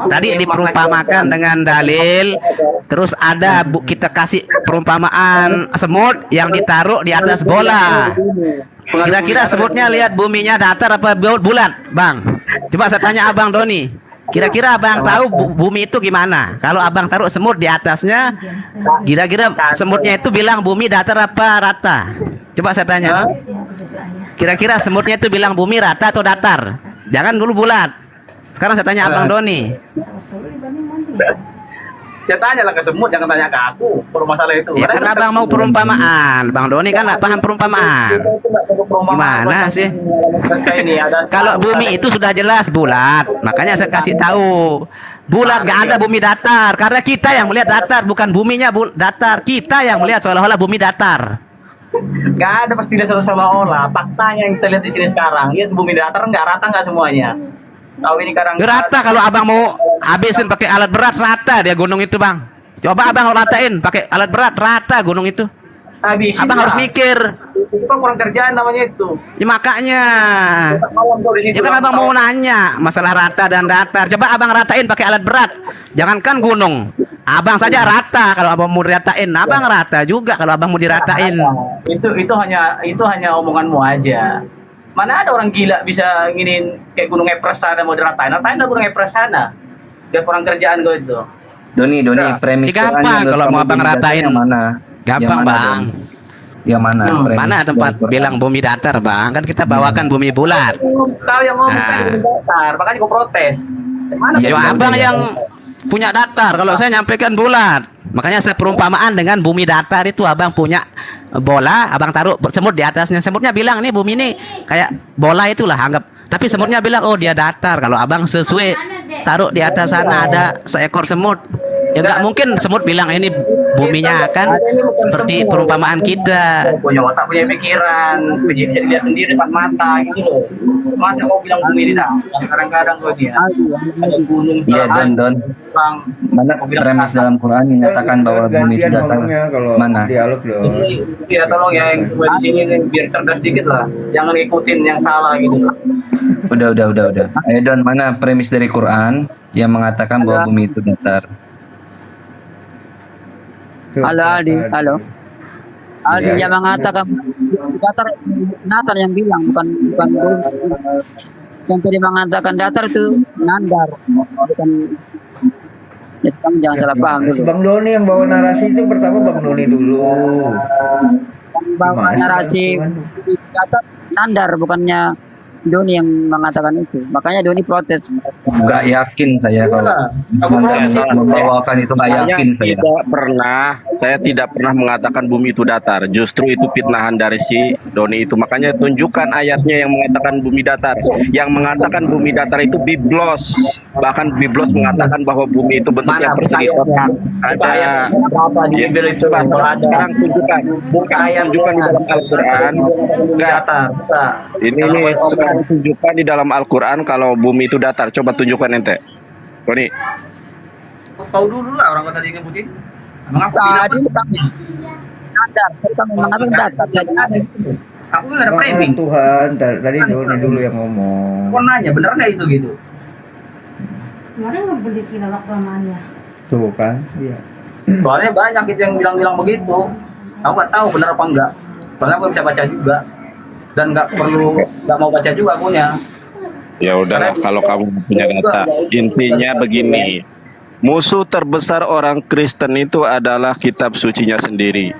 Tadi diperumpamakan dengan dalil, terus ada kita kasih perumpamaan semut yang ditaruh di atas bola. Kira-kira semutnya lihat buminya datar apa bulat, bang? Coba saya tanya abang Doni. Kira-kira abang tahu bumi itu gimana? Kalau abang taruh semut di atasnya, kira-kira semutnya itu bilang bumi datar apa rata? Coba saya tanya. Kira-kira semutnya itu bilang bumi rata atau datar? Jangan dulu bulat. Sekarang saya tanya abang Doni. Ya tanya lah ke semut, jangan tanya ke aku. Kalau masalah itu. Ya karena abang mau perumpamaan. Bang Doni kan nggak paham perumpamaan. Gimana sih? Kalau bumi itu sudah jelas bulat, makanya saya kasih tahu. Bulat, nggak ada bumi datar. Karena kita yang melihat datar, bukan buminya datar. Kita yang melihat seolah-olah bumi datar. Nggak ada, pasti dia seolah-olah. Faktanya yang kita lihat di sini sekarang, lihat bumi datar nggak rata nggak semuanya. Tahu ini kadang rata. Kalau abang mau habisin pakai alat berat, rata dia gunung itu bang. Coba abang ratain pakai alat berat, rata gunung itu. Habisin abang harus mikir. Itu kan kurang kerjaan namanya itu. Ya makanya. Ya kan abang mau nanya masalah rata dan datar. Coba abang ratain pakai alat berat. Jangankan gunung. Abang saja rata kalau abang mau diratain. Abang rata juga kalau abang mau diratain. Itu hanya omonganmu aja. Mana ada orang gila bisa nginin kayak Gunung Everest sana mau diratain. Ratain gunung Everest sana. Dia kurang kerjaan kau itu. Doni, premis gampang kalau mau abang ratain. Yang mana? Gampang bang. Yang mana? Mana tempat bilang bumi datar bang? Kan kita bawakan bumi bulat. Kau yang ngomong kan bumi datar, makanya kau protes. Ya abang yang punya datar. Kalau saya nyampaikan bulat. Makanya saya perumpamaan dengan bumi datar itu abang punya bola, abang taruh semut di atasnya. Semutnya bilang ini bumi ini kayak bola itulah anggap. Tapi semutnya bilang oh dia datar. Kalau abang sesuai taruh di atas sana ada seekor semut. Ya nggak mungkin semut bilang ini buminya akan seperti perumpamaan kita. Punya otak, punya pikiran, bisa dilihat sendiri depan mata gitu loh. Masa kau bilang bumi tidak? Kadang-kadang kau dia ada gunung. Iya Don. Mana premis dalam Quran menyatakan bahwa bumi itu datar? Mana? Dialog dong. Ya tolong ya yang semua di sini nih, biar cerdas dikit lah. Jangan ikutin yang salah gitu. Udah. Ayo Don, mana premis dari Quran yang mengatakan bahwa bumi itu datar? Halo Aldi, halo. Aldi yang mengatakan datar, datar yang bilang bukan yang tadi mengatakan datar itu Nandar, bukan. Jadi kamu jangan salah paham dulu. Bang Doni yang bawa narasi itu pertama Bang Doni dulu. Bawa narasi datar Nandar, bukannya Doni yang mengatakan itu. Makanya Doni protes. Nggak yakin saya kalau Anda membawakan itu, nggak yakin saya. Saya tidak pernah mengatakan bumi itu datar. Justru itu fitnahan dari si Doni itu. Makanya tunjukkan ayatnya yang mengatakan bumi datar. Yang mengatakan bumi datar itu Biblos. Bahkan Biblos mengatakan bahwa bumi itu bentuknya persegi kotak. Ada di Bible itu sekarang tunjukkan. Tunjukkan di dalam Al-Quran. Ini sekarang tunjukkan di dalam Al-Quran kalau bumi itu datar. Coba tunjukkan ente. Doni. Tahu dulu lah orang tadi ngebutin. Tadi kami Nandar, kami mengatakan datar. Aku nggak ada framing. Tuhan, tadi Doni dulu yang ngomong. Kok nanya bener nggak itu gitu? Kemarin ngebeli kilo waktuannya. Tuh kan, iya. Soalnya banyak itu yang bilang begitu. Aku nggak tahu benar apa enggak. Soalnya aku bisa baca juga. Dan nggak mau baca juga punya. Ya udahlah, kalau kamu punya data. Intinya begini, musuh terbesar orang Kristen itu adalah kitab sucinya sendiri.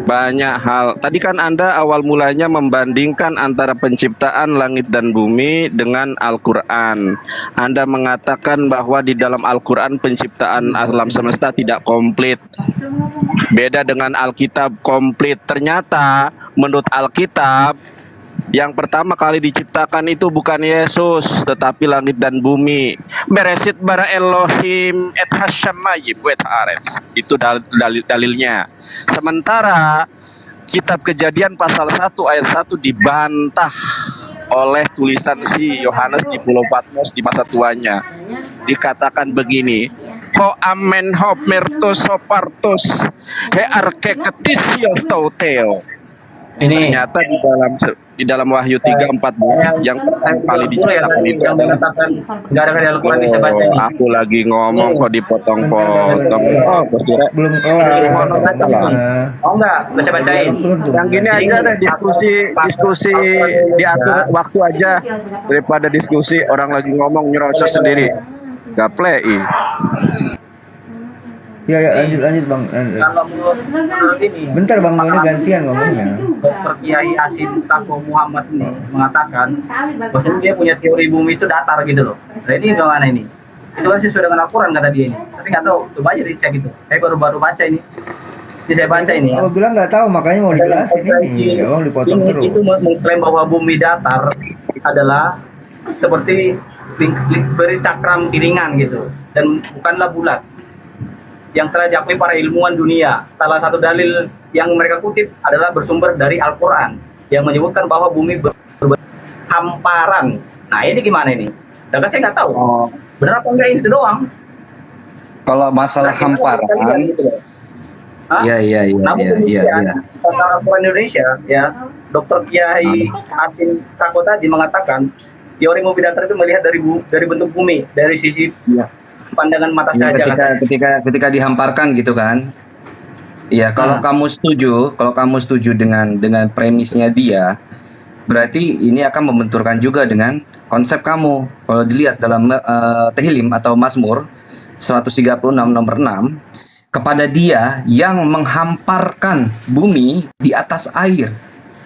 Banyak hal. Tadi kan Anda awal mulanya membandingkan antara penciptaan langit dan bumi dengan Al-Quran. Anda mengatakan bahwa di dalam Al-Quran penciptaan alam semesta tidak komplit. Beda dengan Alkitab komplit. Ternyata menurut Alkitab yang pertama kali diciptakan itu bukan Yesus, tetapi langit dan bumi. Beresit bara Elohim et hasyamayim wet arets. Itu dalilnya. Sementara kitab Kejadian pasal 1 ayat 1 dibantah oleh tulisan si Yohanes di Pulau Patmos di masa tuanya. Dikatakan begini, ho amen ho mertos ho partos he arke ketisios tauteo. Ini ternyata di dalam Wahyu 3:14 yang pertama kali diciptakan itu mengatakan nggak ada di Al-Quran bisa baca ini. Aku lagi ngomong kok dipotong-potong. Oh, belum kelar. Oh enggak, bisa bacain. Yang gini aja deh, diskusi diatur waktu aja daripada diskusi orang lagi ngomong nyerocos sendiri. Gak play. Ya lanjut Bang. Kalau menurut ini, bentar Bang Doni gantian ngomongnya. Dr. Kiai Asin Tako Muhammad ini mengatakan bahwa dia punya teori bumi itu datar gitu loh. Nah ini gimana ini? Itu kan sesuai dengan Al-Quran kata dia ini. Tapi nggak tahu, coba aja dicek itu. Saya baru baca ini. Saya baca ini. Aku bilang nggak tahu, makanya mau dijelasin ini. Abang dipotong terus. Itu mengklaim bahwa bumi datar adalah seperti beri cakram piringan gitu, dan bukanlah bulat. Yang telah diakui para ilmuwan dunia. Salah satu dalil yang mereka kutip adalah bersumber dari Al-Quran yang menyebutkan bahwa bumi hamparan. Nah ini gimana ini? Dan saya nggak tahu. Benar apa enggak itu doang? Kalau masalah hamparan, iya. Al-Quran Indonesia, ya, Dr. Kiai Asin Tako tadi mengatakan teori bumi datar itu melihat dari bentuk bumi, dari sisi pandangan mata saja. Ketika dihamparkan gitu kan. Ya, kalau kamu setuju dengan premisnya dia, berarti ini akan membenturkan juga dengan konsep kamu. Kalau dilihat dalam Tehillim atau Mazmur 136 nomor 6, kepada dia yang menghamparkan bumi di atas air.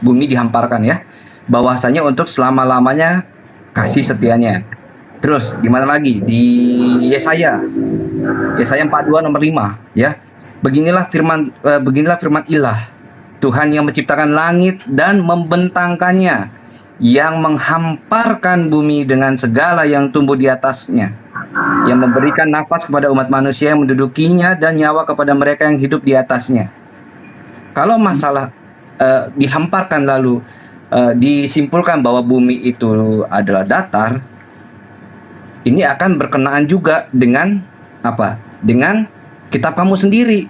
Bumi dihamparkan ya. Bahwasanya untuk selama-lamanya kasih setianya. Terus gimana lagi di Yesaya 42 nomor 5 ya. Beginilah firman ilah, Tuhan yang menciptakan langit dan membentangkannya, yang menghamparkan bumi dengan segala yang tumbuh di atasnya. yang memberikan nafas kepada umat manusia yang mendudukinya dan nyawa kepada mereka yang hidup di atasnya. Kalau masalah dihamparkan lalu disimpulkan bahwa bumi itu adalah datar, ini akan berkenaan juga dengan apa? Dengan kitab kamu sendiri.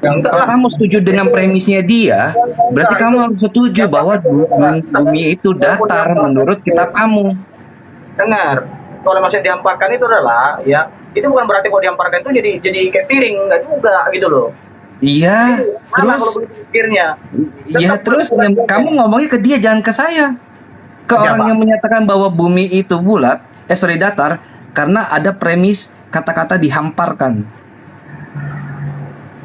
Kalau kamu setuju dengan premisnya dia, berarti kamu harus setuju bahwa bumi itu datar menurut kitab kamu. Dengar, kalau maksudnya dihamparkan itu adalah ya, itu bukan berarti kalau dihamparkan itu jadi kayak piring, enggak juga gitu loh. Iya, Salah terus kalau begitu pikirnya. iya terus kamu ngomongnya ke dia, jangan ke saya. Ke Ya, orang Pak. yang menyatakan bahwa bumi itu bulat, datar, karena ada premis kata-kata dihamparkan.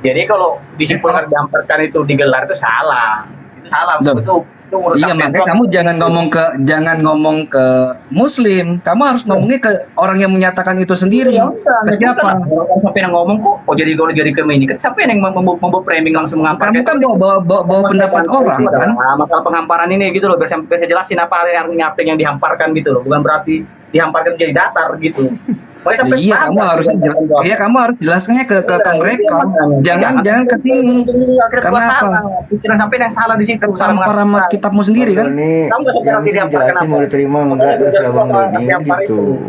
Jadi kalau disimpulkan dihamparkan itu digelar itu salah. Itu salah. Itu menurut Iya, saya makanya kamu jangan ngomong ke Muslim, kamu harus ngomongnya ke orang yang menyatakan itu sendiri. Ke siapa? Orang sampai yang ngomong kok, jadi kalau jadi ini kan siapa yang membawa framing langsung menghamparkan? Kamu kan bawa pendapat orang kan? Masalah penghamparan ini gitu loh, biar saya jelasin apa yang dihamparkan gitu loh, bukan berarti dihamparkan jadi datar gitu. Iya, kamu harus jelaskannya ke mereka. Jangan ke sini. Karena apa? Pikiran sampai yang salah di situ. Tampar sama kitabmu sendiri kan? Ini yang ini dijelasin mau diterima enggak terus Bang Doni gitu.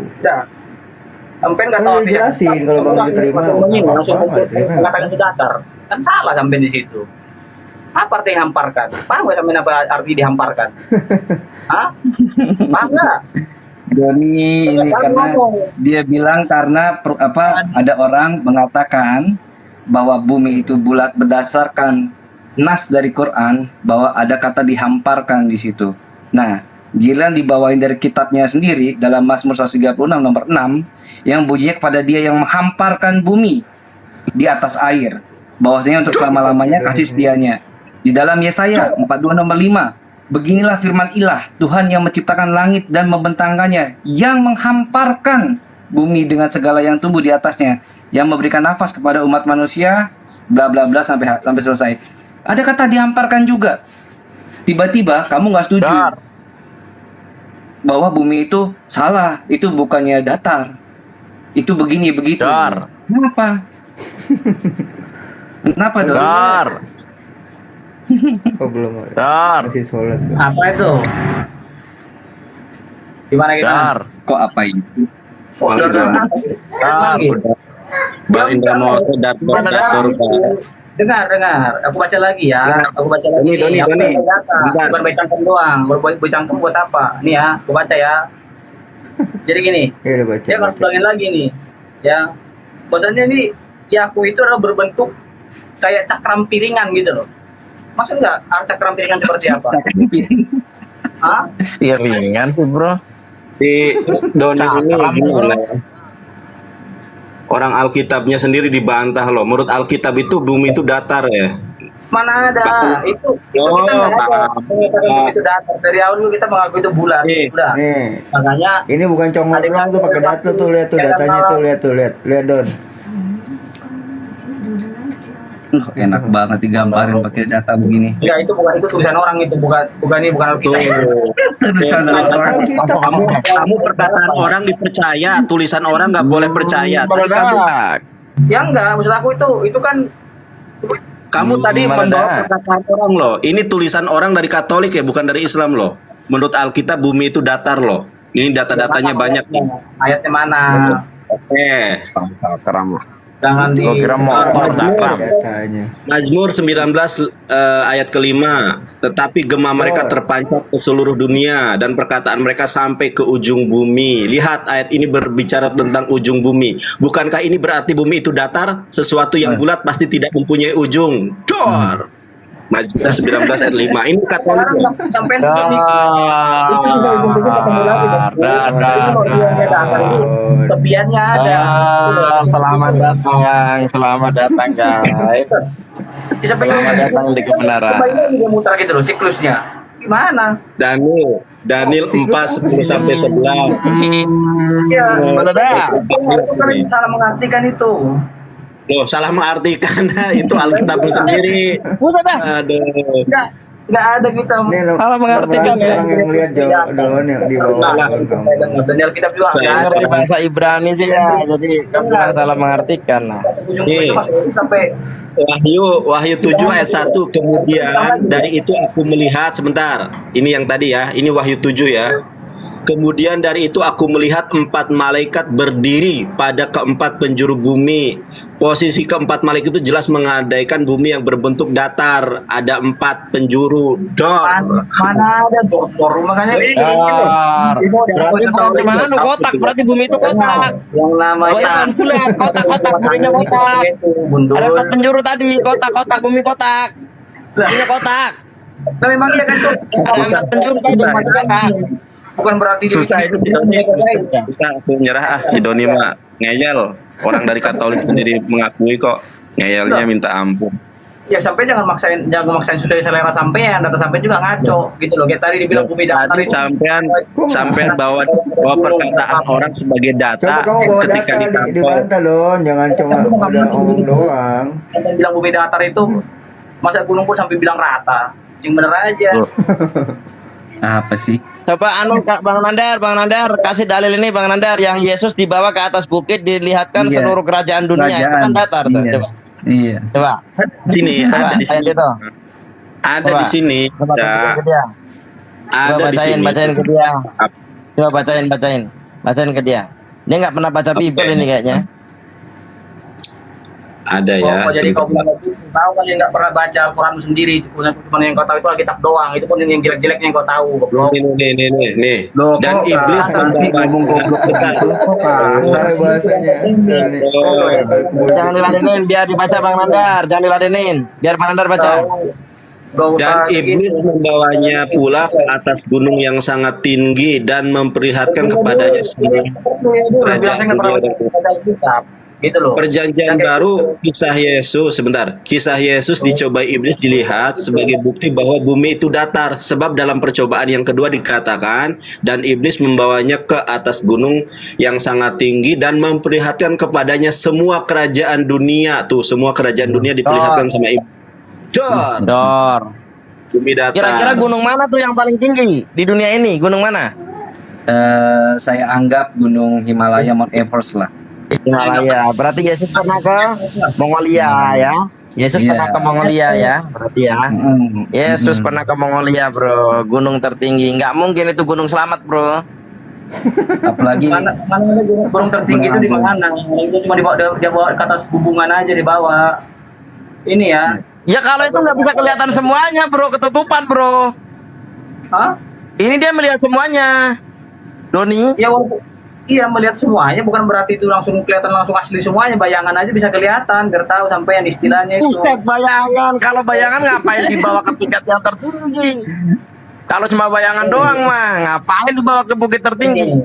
Sampai nggak Kalau tahu dijelasin kalau kamu diterima langsung nggak diterima. mengatakan itu datar, kan salah sampai di situ. Apa arti hamparkan? Paham nggak sampai apa arti dihamparkan? Hah? Paham nggak? Doni ini karena dia bilang karena ada orang mengatakan bahwa bumi itu bulat berdasarkan nas dari Quran bahwa ada kata dihamparkan di situ. Nah, giliran dibawain dari kitabnya sendiri dalam Mazmur 136 nomor 6 yang bunyinya kepada dia yang menghamparkan bumi di atas air, bahwasanya untuk selama-lamanya kasih setianya. Di dalam Yesaya 42 nomor 5, beginilah firman ilah, Tuhan yang menciptakan langit dan membentangkannya, yang menghamparkan bumi dengan segala yang tumbuh di atasnya, yang memberikan nafas kepada umat manusia, bla bla bla sampai selesai. Ada kata dihamparkan juga. Tiba-tiba kamu nggak setuju bahwa bumi itu salah, itu bukannya datar, itu begini begitu. Kenapa? Kenapa dong? Oh belum ada. Masih sholat. Apa itu? Gimana kita? Kok apa itu? Bang Indra mau dator. Dengar. Aku baca lagi ya. Aku baca lagi. Doni. Bukan baca cangkem doang. Baca cangkem buat apa? Nih ya, aku baca ya. Jadi gini. Ya, baca. Dia harus bilangin lagi nih. Ya. Bahasanya ini Yaku itu adalah berbentuk kayak cakram piringan gitu loh. Maksud nggak cakram piringan seperti apa? Hah? Iya ringan sih bro. Di Doni ini gimana? Orang Alkitabnya sendiri dibantah loh. Menurut Alkitab itu bumi itu datar ya. Mana ada? Itu kita nggak ada. Bumi itu datar. Dari awal juga kita mengaku itu bulat. Udah. Nih. Makanya ini bukan congol doang tuh pakai data tuh, lihat tuh datanya tuh, lihat Don. Enak banget digambarin pakai data begini. Ya itu tulisan orang itu bukan Alkitab. Tulisan orang. Kamu perkataan orang dipercaya, tulisan orang nggak boleh percaya. Ya enggak, maksud aku itu kan kamu tadi membawa perkataan orang loh. Ini tulisan orang dari Katolik ya, bukan dari Islam loh. Menurut Alkitab bumi itu datar loh. Ini data-datanya banyak nih. Ayatnya mana? Oke. Jangan di kira motor datanya. Mazmur 19 ayat kelima. Tetapi gema mereka terpancar ke seluruh dunia dan perkataan mereka sampai ke ujung bumi. Lihat ayat ini berbicara tentang ujung bumi. Bukankah ini berarti bumi itu datar? Sesuatu yang bulat pasti tidak mempunyai ujung. Dor. Mazmur 19 ayat 5. Ini Katolik. Sampai tepiannya ada. Selamat datang guys. Selamat datang di kebenaran. Dia muter gitu loh siklusnya. Gimana? Daniel 4:10 sampai 11. Iya. Itu kan salah mengartikan itu. Loh, salah mengartikan itu Alkitab sendiri. Aduh. nggak ada kita salah mengartikan ya. Orang yang lihat jauh doang yang di bawah kamu. Dan Alkitab juga Saya ngerti bahasa Ibrani sih ya, jadi kamu salah mengartikan lah. Nih, sampai Wahyu 7 ayat 1. Kemudian dari itu aku melihat, sebentar. Ini yang tadi ya, ini Wahyu 7 ya. Kemudian dari itu aku melihat 4 malaikat berdiri pada keempat penjuru bumi. Posisi keempat malaikat itu jelas mengandaikan bumi yang berbentuk datar. Ada 4 penjuru. mana ada dor makanya Berarti bukan cuma kotak, berarti bumi itu kotak. yang namanya bulat, kotak, buminya kotak. Ada 4 penjuru tadi, kotak, bumi kotak. Buminya kotak. Nah, memang iya kan tuh. Ada 4 penjuru tadi, kotak. Bukan berarti susah itu si Doni, susah aku nyerah si Doni mah ngeyel. Orang dari Katolik sendiri mengakui kok, ngeyelnya minta ampun. Ya sampai jangan maksain sesuai selera sampean, data sampean juga ngaco gitu loh. Kayak tadi dibilang bumi datar Tadi itu sampean bawa perkataan orang sebagai data ketika dibantah dong, jangan cuma udah ngomong doang. Yang bilang bumi datar itu masa gunung pun sampai bilang rata. Yang bener aja. Apa sih? Coba Bang Nandar, kasih dalil ini Bang Nandar, yang Yesus dibawa ke atas bukit dilihatkan seluruh kerajaan dunia. Itu kan datar tuh. Coba. Iya. Coba. Sini ada di sini. Ada di sini. Coba ke dia. Ada di sini. Bacain ke dia. Coba bacain ke dia. Dia nggak pernah baca Bible ini kayaknya. Ada ya. Jadi kau tahu kan yang nggak pernah baca Al-Quran sendiri, itu cuma yang kau tahu itu Alkitab doang. Itu pun yang jelek-jeleknya yang kau tahu. Nih. Dan iblis Jangan diladenin, biar dibaca Bang Nandar. Jangan diladenin, biar Bang Nandar baca. Dan iblis membawanya pula ke atas gunung yang sangat tinggi dan memperlihatkan kepadanya semua kerajaan dunia. Gitu loh. Perjanjian baru kisah Yesus dicobai iblis dilihat sebagai bukti bahwa bumi itu datar, sebab dalam percobaan yang kedua dikatakan dan iblis membawanya ke atas gunung yang sangat tinggi dan memperlihatkan kepadanya semua kerajaan dunia. Tuh, semua kerajaan dunia diperlihatkan sama iblis. Dor. Bumi datar. Kira-kira gunung mana tuh yang paling tinggi di dunia ini? Gunung mana? Saya anggap gunung Himalaya, Mount Everest lah. Himalaya. Berarti Yesus pernah ke Mongolia ya? Yesus pernah ke Mongolia ya? Berarti ya. Yesus pernah ke Mongolia, Bro. Gunung tertinggi. Nggak mungkin itu gunung selamat, Bro. Apalagi mana gunung tertinggi itu di mana? Itu cuma dia bawa ke atas hubungan aja dibawa. Ini ya. Ya kalau itu nggak bisa kelihatan semuanya, Bro. Ketutupan, Bro. Hah? Ini dia melihat semuanya. Doni. Ya iya melihat semuanya, bukan berarti itu langsung kelihatan langsung asli semuanya. Bayangan aja bisa kelihatan, biar tahu sampai yang istilahnya itu. Buset, bayangan. Kalau bayangan ngapain dibawa ke tingkat yang tertinggi? Kalau cuma bayangan doang mah ngapain dibawa ke bukit tertinggi?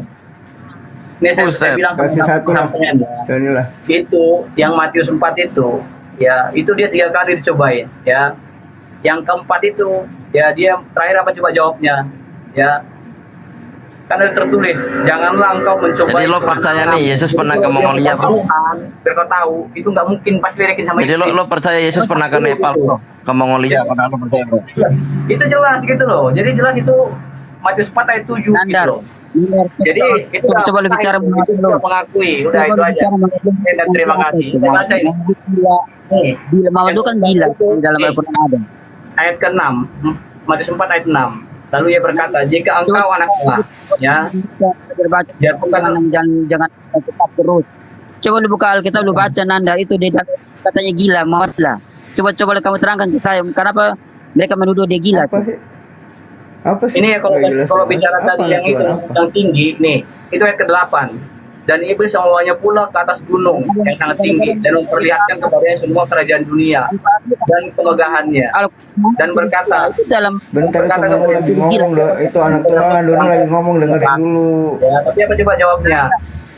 Ini saya bilang kasih satu lah. Inilah. Itu yang Matius 4 itu, ya itu dia 3 kali dicobain, ya. Yang keempat itu, ya dia terakhir apa coba jawabnya, ya. Kan ada tertulis, janganlah engkau mencoba. Jadi lo percaya nih Yesus pernah ke Mongolia, Bro? Biar kau tahu, itu nggak mungkin pasti direkin sama. Jadi lo percaya Yesus pernah ke Nepal, Bro? Ke Mongolia, pernah lo percaya, Bro? Itu jelas gitu loh. Jadi jelas itu Matius 4 ayat 7 gitu loh. Jadi itu coba lebih bicara mengakui, udah itu aja. Dan terima kasih. Saya baca ini. Bila Muhammad kan gila di dalam Al-Quran ada. Ayat ke-6, Matius 4 ayat 6. Lalu ia berkata, jika engkau anak Allah, ya, jangan tetap terus. Coba lu buka Alkitab, lu baca Nanda itu dia katanya gila, Muhammad lah. Coba kamu terangkan ke saya, kenapa mereka menuduh dia gila tuh? Apa sih? Ini ya kalau bicara tadi yang itu yang tinggi nih, itu ayat ke-8. Dan iblis membawanya pula ke atas gunung yang sangat tinggi dan memperlihatkan kepadanya semua kerajaan dunia dan kemegahannya dan berkata, bentar itu ngomong lagi ngomong loh, itu anak Tuhan dulu lagi ngomong, dengerin dulu. Ya, tapi apa coba jawabnya?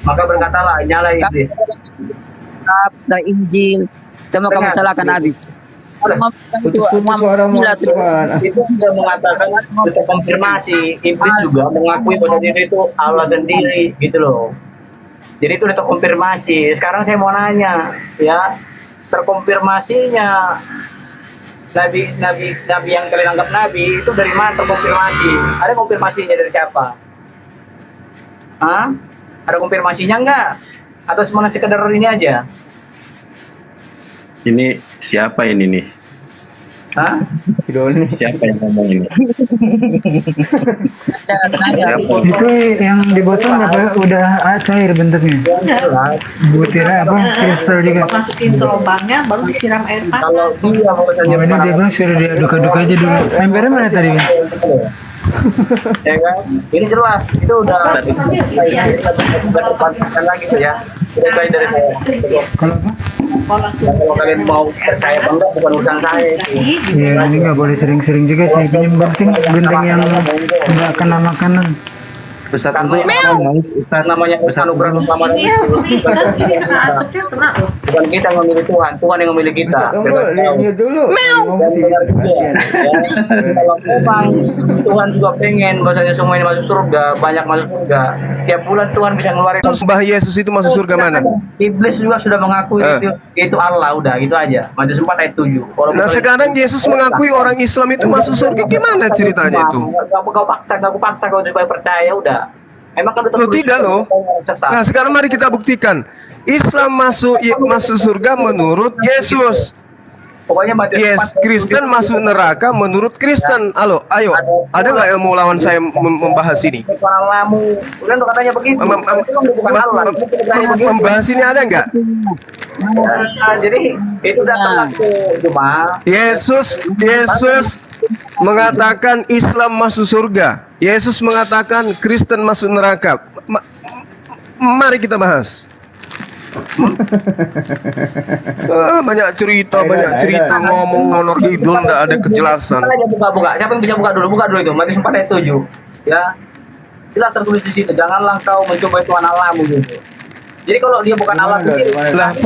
Maka berkatalah, nyala iblis. Dan Injil semua kamu salahkan habis. Putus-putus suaramu Tuhan. Itu sudah mengatakan, sudah konfirmasi. Iblis juga mengakui bahwa diri itu Allah sendiri, gitu loh. Jadi itu udah terkonfirmasi. Sekarang saya mau nanya, ya, terkonfirmasinya nabi yang kalian anggap nabi itu dari mana terkonfirmasi? Ada konfirmasinya dari siapa? Hah? Ada konfirmasinya enggak? Atau cuma sekedar ini aja? Ini siapa ini nih? Hah? Siapa yang ngomong ini? Itu yang di botol udah cair bentuknya. Butirnya apa? Kristal juga. Masukin ke lubangnya baru disiram air panas. Kalau dia mau saja Oh, ini dia bilang suruh diaduk-aduk aja dulu. Embernya mana tadi? ya kan? Ini jelas itu udah bukan lagi tuh ya. Itu baik dari saya. Kalau kalian mau percaya apa enggak bukan urusan saya. Iya, ini nggak boleh sering-sering juga sih. Penting yang nggak kena makanan. Ustaz namanya anugerah utama dari bukan kita yang memilih Tuhan yang memilih kita. Kalau memang Tuhan juga pengen bahasanya semua ini masuk surga, banyak masuk surga. Tiap bulan Tuhan bisa ngeluarin. Mbah Yesus itu masuk surga mana? Iblis juga sudah mengakui itu Allah, udah gitu aja. Matius 4 ayat 7. Nah sekarang Yesus mengakui orang Islam itu masuk surga, gimana ceritanya itu? Kau paksa kau supaya percaya, udah. Emang kan udah tidak loh. Nah sekarang mari kita buktikan Islam masuk surga menurut Yesus. Pokoknya Kristen masuk neraka menurut Kristen. Ayo, ada nggak yang mau lawan saya membahas ini? Kan katanya begitu. Membahas ini ada nggak? Jadi itu udah terlaku cuma. Yesus mengatakan Islam masuk surga. Yesus mengatakan Kristen masuk neraka. Mari kita bahas. Banyak cerita ngomong ngonor hidul, nggak ada kejelasan. Buka. Siapa yang bisa buka dulu itu. Matius 4 ayat 7. Ya. Jelas tertulis di situ. Janganlah kau mencobai Tuhan Allahmu gitu. Jadi kalau dia bukan Allah sendiri. Lah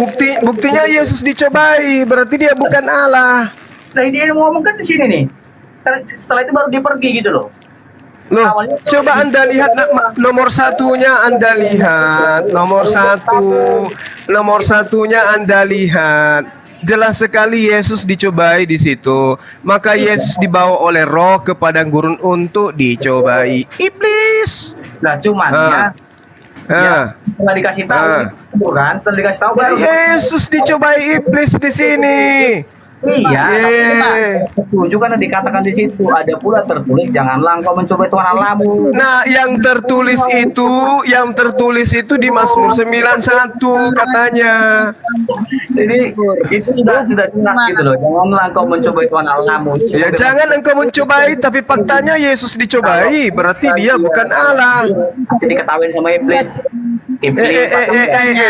buktinya Yesus dicobai, berarti dia bukan Allah. Nah dia ngomong kan di sini nih. Setelah itu baru dia pergi gitu loh. Coba Anda lihat nomor satunya Anda lihat. Nomor satunya Anda lihat. Jelas sekali Yesus dicobai di situ. Maka Yesus dibawa oleh roh ke padang gurun untuk dicobai iblis. Nah cuman setelah dikasih tahu kan, setelah dikasih tahu baru Yesus dicobai iblis di sini. Iya, setuju karena dikatakan di situ ada pula tertulis janganlah engkau mencobai Tuhan Allahmu. Nah, yang tertulis itu di Mazmur 91 katanya. Jadi itu sudah jelas gitu loh. Janganlah engkau mencobai Tuhan Allahmu. Ya jangan engkau mencobai, tapi faktanya Yesus dicobai, berarti dia bukan Allah. Pasti diketahui sama iblis.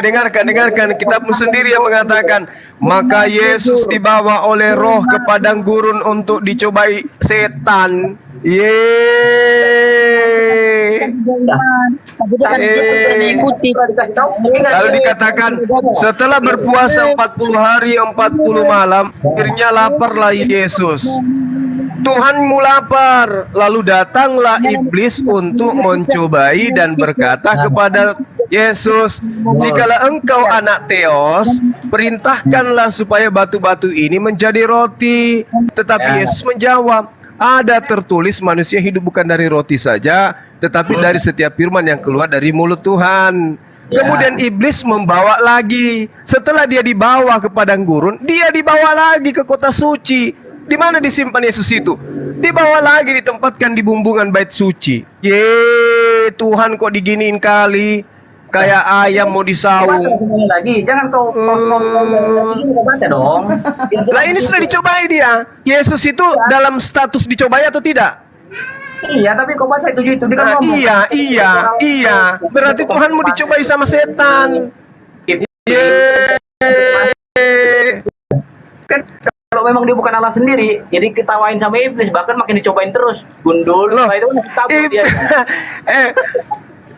Dengarkan kitabmu sendiri yang mengatakan maka Yesus dibawa oleh roh ke padang gurun untuk dicobai setan. Lalu dikatakan setelah berpuasa 40 hari 40 malam akhirnya laparlah Yesus. Tuhanmu lapar. Lalu datanglah iblis untuk mencobai dan berkata kepada Yesus, jikalau engkau anak Theos, perintahkanlah supaya batu-batu ini menjadi roti. Tetapi Yesus menjawab, ada tertulis manusia hidup bukan dari roti saja, tetapi dari setiap firman yang keluar dari mulut Tuhan. Kemudian iblis membawa lagi. Setelah dia dibawa ke padang gurun, dia dibawa lagi ke kota suci. Di mana disimpan Yesus itu? Dibawa lagi, ditempatkan di bumbungan bait suci. Tuhan kok diginiin kali. Kayak ayam mau disaung. Lagi, jangan kau baca dong. Lah ini sudah dicobai dia. Yesus itu dalam status dicobai atau tidak? Iya, tapi kau baca itu dia kan iya. Berarti Tuhan mau dicobai sama setan. Kan kalau memang dia bukan Allah sendiri, jadi ketawain sama iblis, bahkan makin dicobain terus. Gundul, itu kabur dia.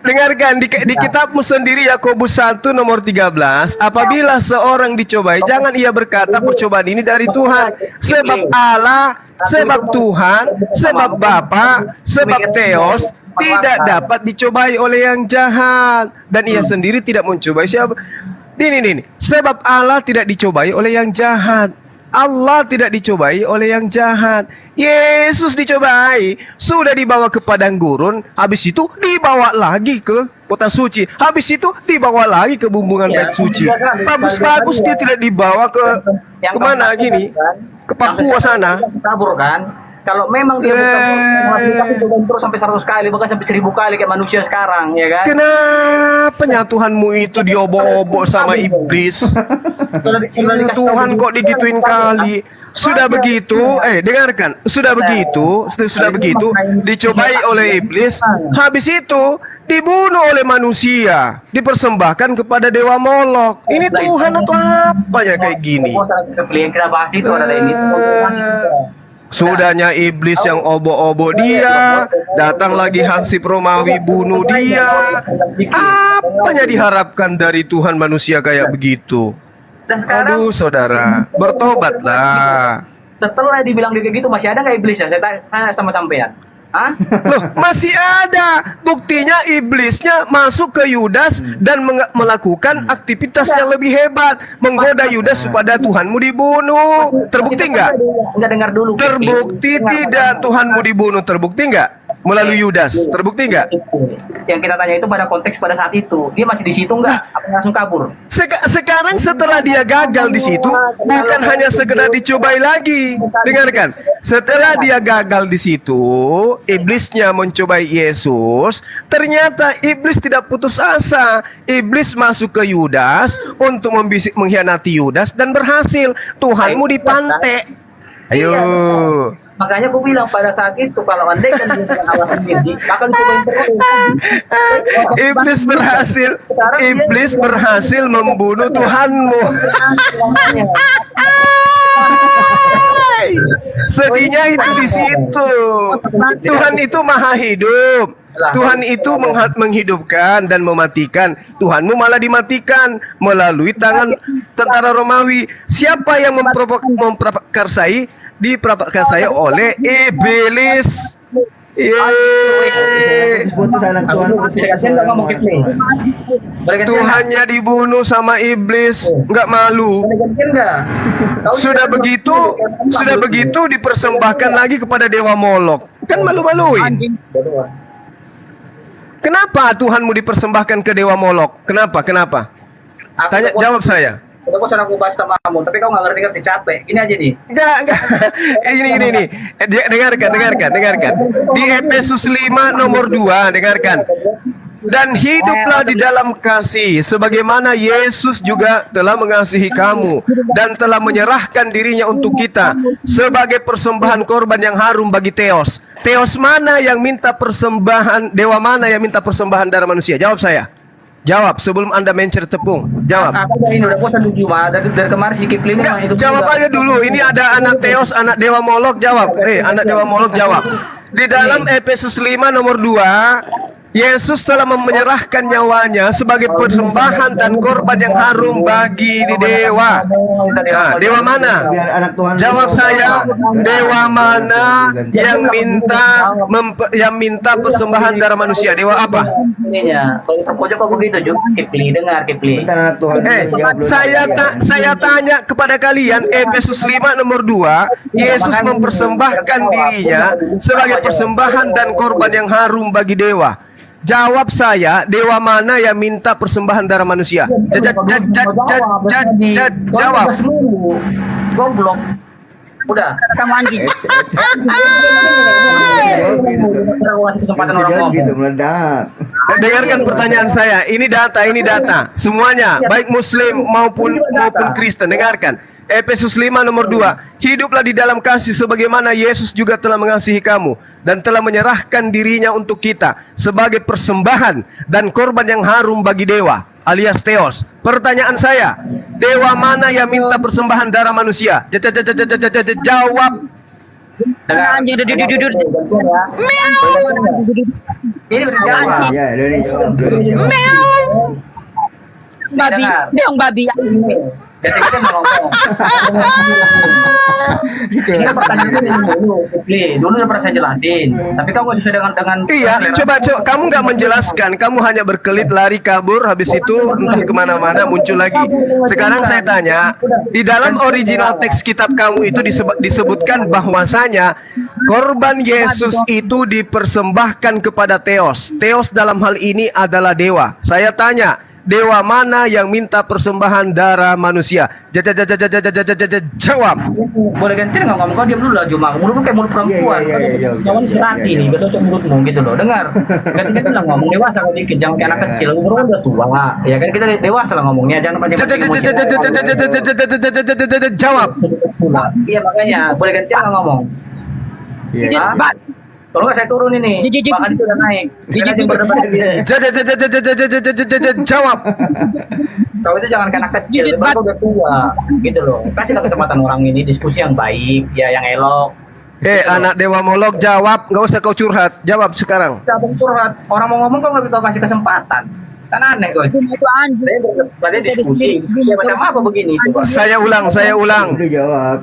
Dengarkan di kitabmu sendiri Yakobus 1 nomor 13, apabila seorang dicobai jangan ia berkata percobaan ini dari Tuhan, sebab Allah, sebab Tuhan, sebab Bapa, sebab Theos tidak dapat dicobai oleh yang jahat dan ia sendiri tidak mencobai siapa. Ini sebab Allah tidak dicobai oleh yang jahat. Allah tidak dicobai oleh yang jahat. Yesus dicobai, sudah dibawa ke padang gurun, habis itu dibawa lagi ke kota suci, habis itu dibawa lagi ke bumbungan bait suci. Bagus-bagus dia tidak dibawa ke kemana gini, ke Papua sana. Kabur kan? Kalau memang dia bukan terus sampai 100 kali, bahkan sampai 1000 kali kayak manusia sekarang, ya kan? Kenapa Tuhanmu itu diobo-obo sama iblis? Tuhan kok digituin kali? Sudah begitu, dengarkan, sudah begitu, dicobai oleh iblis, habis itu dibunuh oleh manusia, dipersembahkan kepada dewa Molok. Ini Tuhan atau apa ya kayak gini? Kita bahas itu ada ini. Sudahnya iblis yang obo-obo dia, datang lagi Hansip Romawi bunuh dia. Apanya diharapkan dari Tuhan manusia kayak begitu? Aduh saudara, bertobatlah. Setelah dibilang kayak gitu, masih ada nggak iblis ya? Saya tanya sama sampean. Hah? Loh, masih ada. Buktinya iblisnya masuk ke Yudas dan melakukan aktivitas yang lebih hebat, menggoda Yudas supaya Tuhanmu dibunuh. Terbukti nggak? Nggak dengar dulu. Terbukti tidak Tuhanmu dibunuh? Terbukti nggak? Melalui Yudas, terbukti nggak? Yang kita tanya itu pada konteks pada saat itu, dia masih di situ nggak? Apa langsung kabur? Sekarang setelah dia gagal di situ, bukan hanya sekedar dicobai lagi. Dengarkan, setelah dia gagal di situ, iblisnya mencobai Yesus. Ternyata iblis tidak putus asa. Iblis masuk ke Yudas untuk mengkhianati Yudas dan berhasil. Tuhanmu dipantek. Ayo. Makanya aku bilang pada saat itu, kalau andai kan dia awas sendiri, akan Iblis berhasil membunuh Tuhanmu. Sedihnya itu di situ. Tuhan itu maha hidup. Tuhan itu menghidupkan dan mematikan. Tuhanmu malah dimatikan melalui tangan tentara Romawi. Siapa yang memprakarsai? Diprakarsai oleh iblis. Tuhannya dibunuh sama iblis, nggak malu. Sudah begitu dipersembahkan lagi kepada dewa Molok. Kan malu-maluin. Kenapa Tuhanmu dipersembahkan ke dewa Molok? Kenapa? Tanya, jawab saya. Aku sudah aku bahas sama kamu, tapi kau nggak ngerti capek. Gini aja nih. Enggak. Ini. Dengarkan. Di Efesus 5 nomor 2, dengarkan. Dan hiduplah di dalam kasih, sebagaimana Yesus juga telah mengasihi kamu dan telah menyerahkan dirinya untuk kita sebagai persembahan korban yang harum bagi Theos. Theos mana yang minta persembahan? Dewa mana yang minta persembahan darah manusia? Jawab saya. Jawab sebelum Anda mencer tepung. Jawab. Aku ini udah bosan cuma dari kemarin si Kipli ini hidup. Jawab aja dulu. Ini ada anak Theos, anak dewa Molok. Jawab. Anak dewa Molok jawab. Di dalam Efesus 5 nomor 2, Yesus telah menyerahkan nyawanya sebagai persembahan dan korban yang harum bagi dewa. Nah, dewa mana? Jawab saya. Dewa mana yang minta persembahan darah manusia? Dewa apa? Kalau terpojok kok begitu, Kipli, dengar Kipli. Saya tanya kepada kalian, Efesus 5 nomor 2, Yesus mempersembahkan dirinya sebagai persembahan dan korban yang harum bagi dewa. Jawab saya, dewa mana yang minta persembahan darah manusia? Jawab. Goblok. Udah. Sama anjing. Dengarkan pertanyaan saya. Ini data. Semuanya, baik Muslim maupun Kristen. Dengarkan. Efesus 5 nomor 2. Hiduplah di dalam kasih sebagaimana Yesus juga telah mengasihi kamu dan telah menyerahkan dirinya untuk kita sebagai persembahan dan korban yang harum bagi dewa alias Theos. Pertanyaan saya, dewa mana yang minta persembahan darah manusia? Jawab. Anjing duduk. Babi. Kita nggak ngomong. Ini kan pertanyaannya dulu, dulu udah pernah saya jelasin. Tapi kamu nggak sesuai dengan. Iya, coba kamu nggak menjelaskan, kamu hanya berkelit, lari, kabur, habis itu entah kemana-mana muncul lagi. Sekarang saya tanya, di dalam original teks kitab kamu itu disebutkan bahwasanya korban Yesus itu dipersembahkan kepada Theos. Theos dalam hal ini adalah dewa. Saya tanya, dewa mana yang minta persembahan darah manusia? Jawab. Boleh ganti nggak ngomong? Kau diam dulu lah, Juma. Mulutmu kayak mulut perempuan. Jangan serati nih, betul cok mulutmu gitu loh. Dengar. Ganti lah ngomong dewasa kalau dikit, jangan kayak anak kecil. Umur udah tua. Ya kan kita dewasa lah ngomongnya, jangan panjang. Jawab. Iya makanya, boleh ganti nggak ngomong? Iya. Kalau nggak saya turun ini, bahkan itu udah naik. Jawab. Kau itu jangan kena kecil, baru udah tua, gitu loh. Kasihlah kesempatan orang ini diskusi yang baik, ya yang elok. Anak dewa molok, jawab, nggak usah kau curhat, jawab sekarang. Siapa yang curhat? Orang mau ngomong kok nggak bisa kasih kesempatan. Kan aneh kok. Itu anjing. Diskusi macam apa begini? Coba. Saya ulang.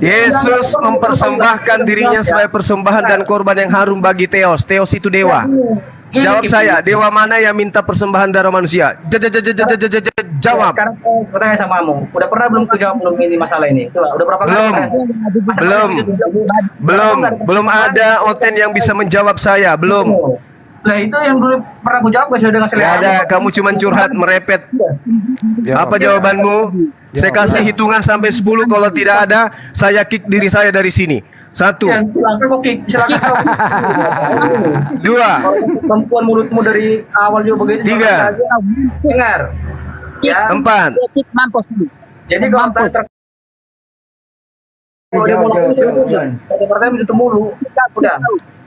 Yesus mempersembahkan dirinya sebagai persembahan dan korban yang harum bagi Theos. Theos itu dewa. Jawab saya, dewa mana yang minta persembahan darah manusia? Jawab. Sekarang saya bertanya sama kamu, udah pernah belum jawab ini masalah ini? Coba, udah berapa kali? Belum ada Oten yang bisa menjawab saya, belum. Lah itu yang dulu pernah aku jawab gak sudah ngasih. Gak ada, kamu cuma curhat merepet. Apa jawabanmu? Saya kasih hitungan sampai 10, kalau tidak ada saya kick diri saya dari sini. 1. 2. Perempuan mulutmu dari awal juga begitu. 3. Dengar. Ya. 4. Mampus. Jadi kalau pertanyaan itu mulu, udah.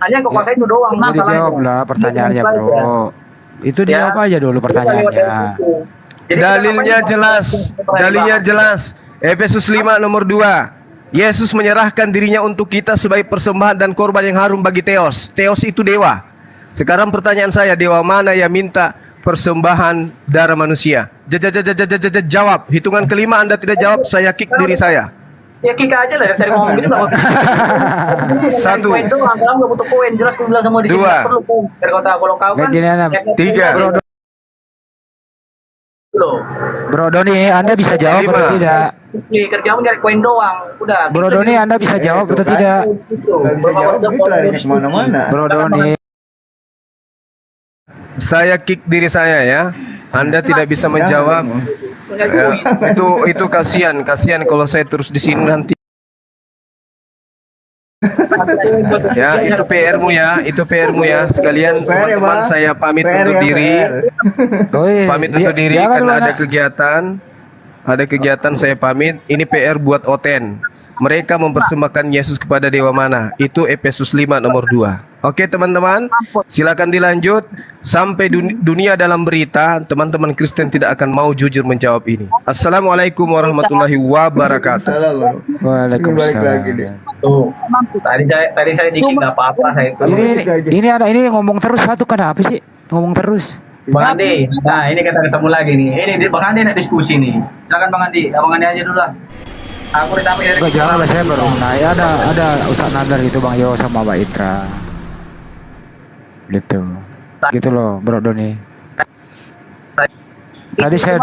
Hanya kau kuasain itu doang. Jadi jawab lah pertanyaannya, bro. Itu dijawab aja dulu pertanyaannya. Dalilnya jelas. Efesus 5 nomor 2. Yesus menyerahkan dirinya untuk kita sebagai persembahan dan korban yang harum bagi Theos. Theos itu dewa. Sekarang pertanyaan saya, dewa mana yang minta persembahan darah manusia? Jawab. Hitungan kelima Anda tidak jawab, saya kick diri saya. Ya kick aja lah, dari ngomong gitu lah. 1. Koin doang, kamu nggak butuh koin, jelas aku bilang sama di sini. 2. Perlu koin. Dari kota kalau kau kan. 3. Bro Doni, Anda bisa jawab atau tidak? Kerjamu nyari koin doang, udah. Bro Doni, Anda bisa jawab atau tidak? Nggak bisa jawab, itu larinya kemana-mana. Bro Doni. Saya kick diri saya ya. Anda tidak bisa menjawab. Ya, itu kasihan kalau saya terus di sini nanti. Ya, itu PR-mu ya. Sekalian teman-teman saya pamit undur diri. Pamit undur diri karena ada kegiatan saya pamit. Ini PR buat Oten. Mereka mempersembahkan Yesus kepada dewa mana? Itu Efesus 5 nomor 2. Oke teman-teman, silakan dilanjut. Sampai dunia dalam berita, teman-teman Kristen tidak akan mau jujur menjawab ini. Assalamualaikum warahmatullahi wabarakatuh. Waalaikumsalam. Tadi saya dikit nggak apa-apa saya. Ini ngomong terus satu, kenapa sih ngomong terus? Bang Andi, nah ini kita ketemu lagi nih. Ini Bang Andi nak diskusi nih. Silakan Bang Andi aja dulu lah. Aku udah sampai dari. Jangan lah, saya baru naik. Ada Ustaz Nadar itu Bang Yo sama Mbak Itra. Gitu loh, Bro Doni. Tadi saya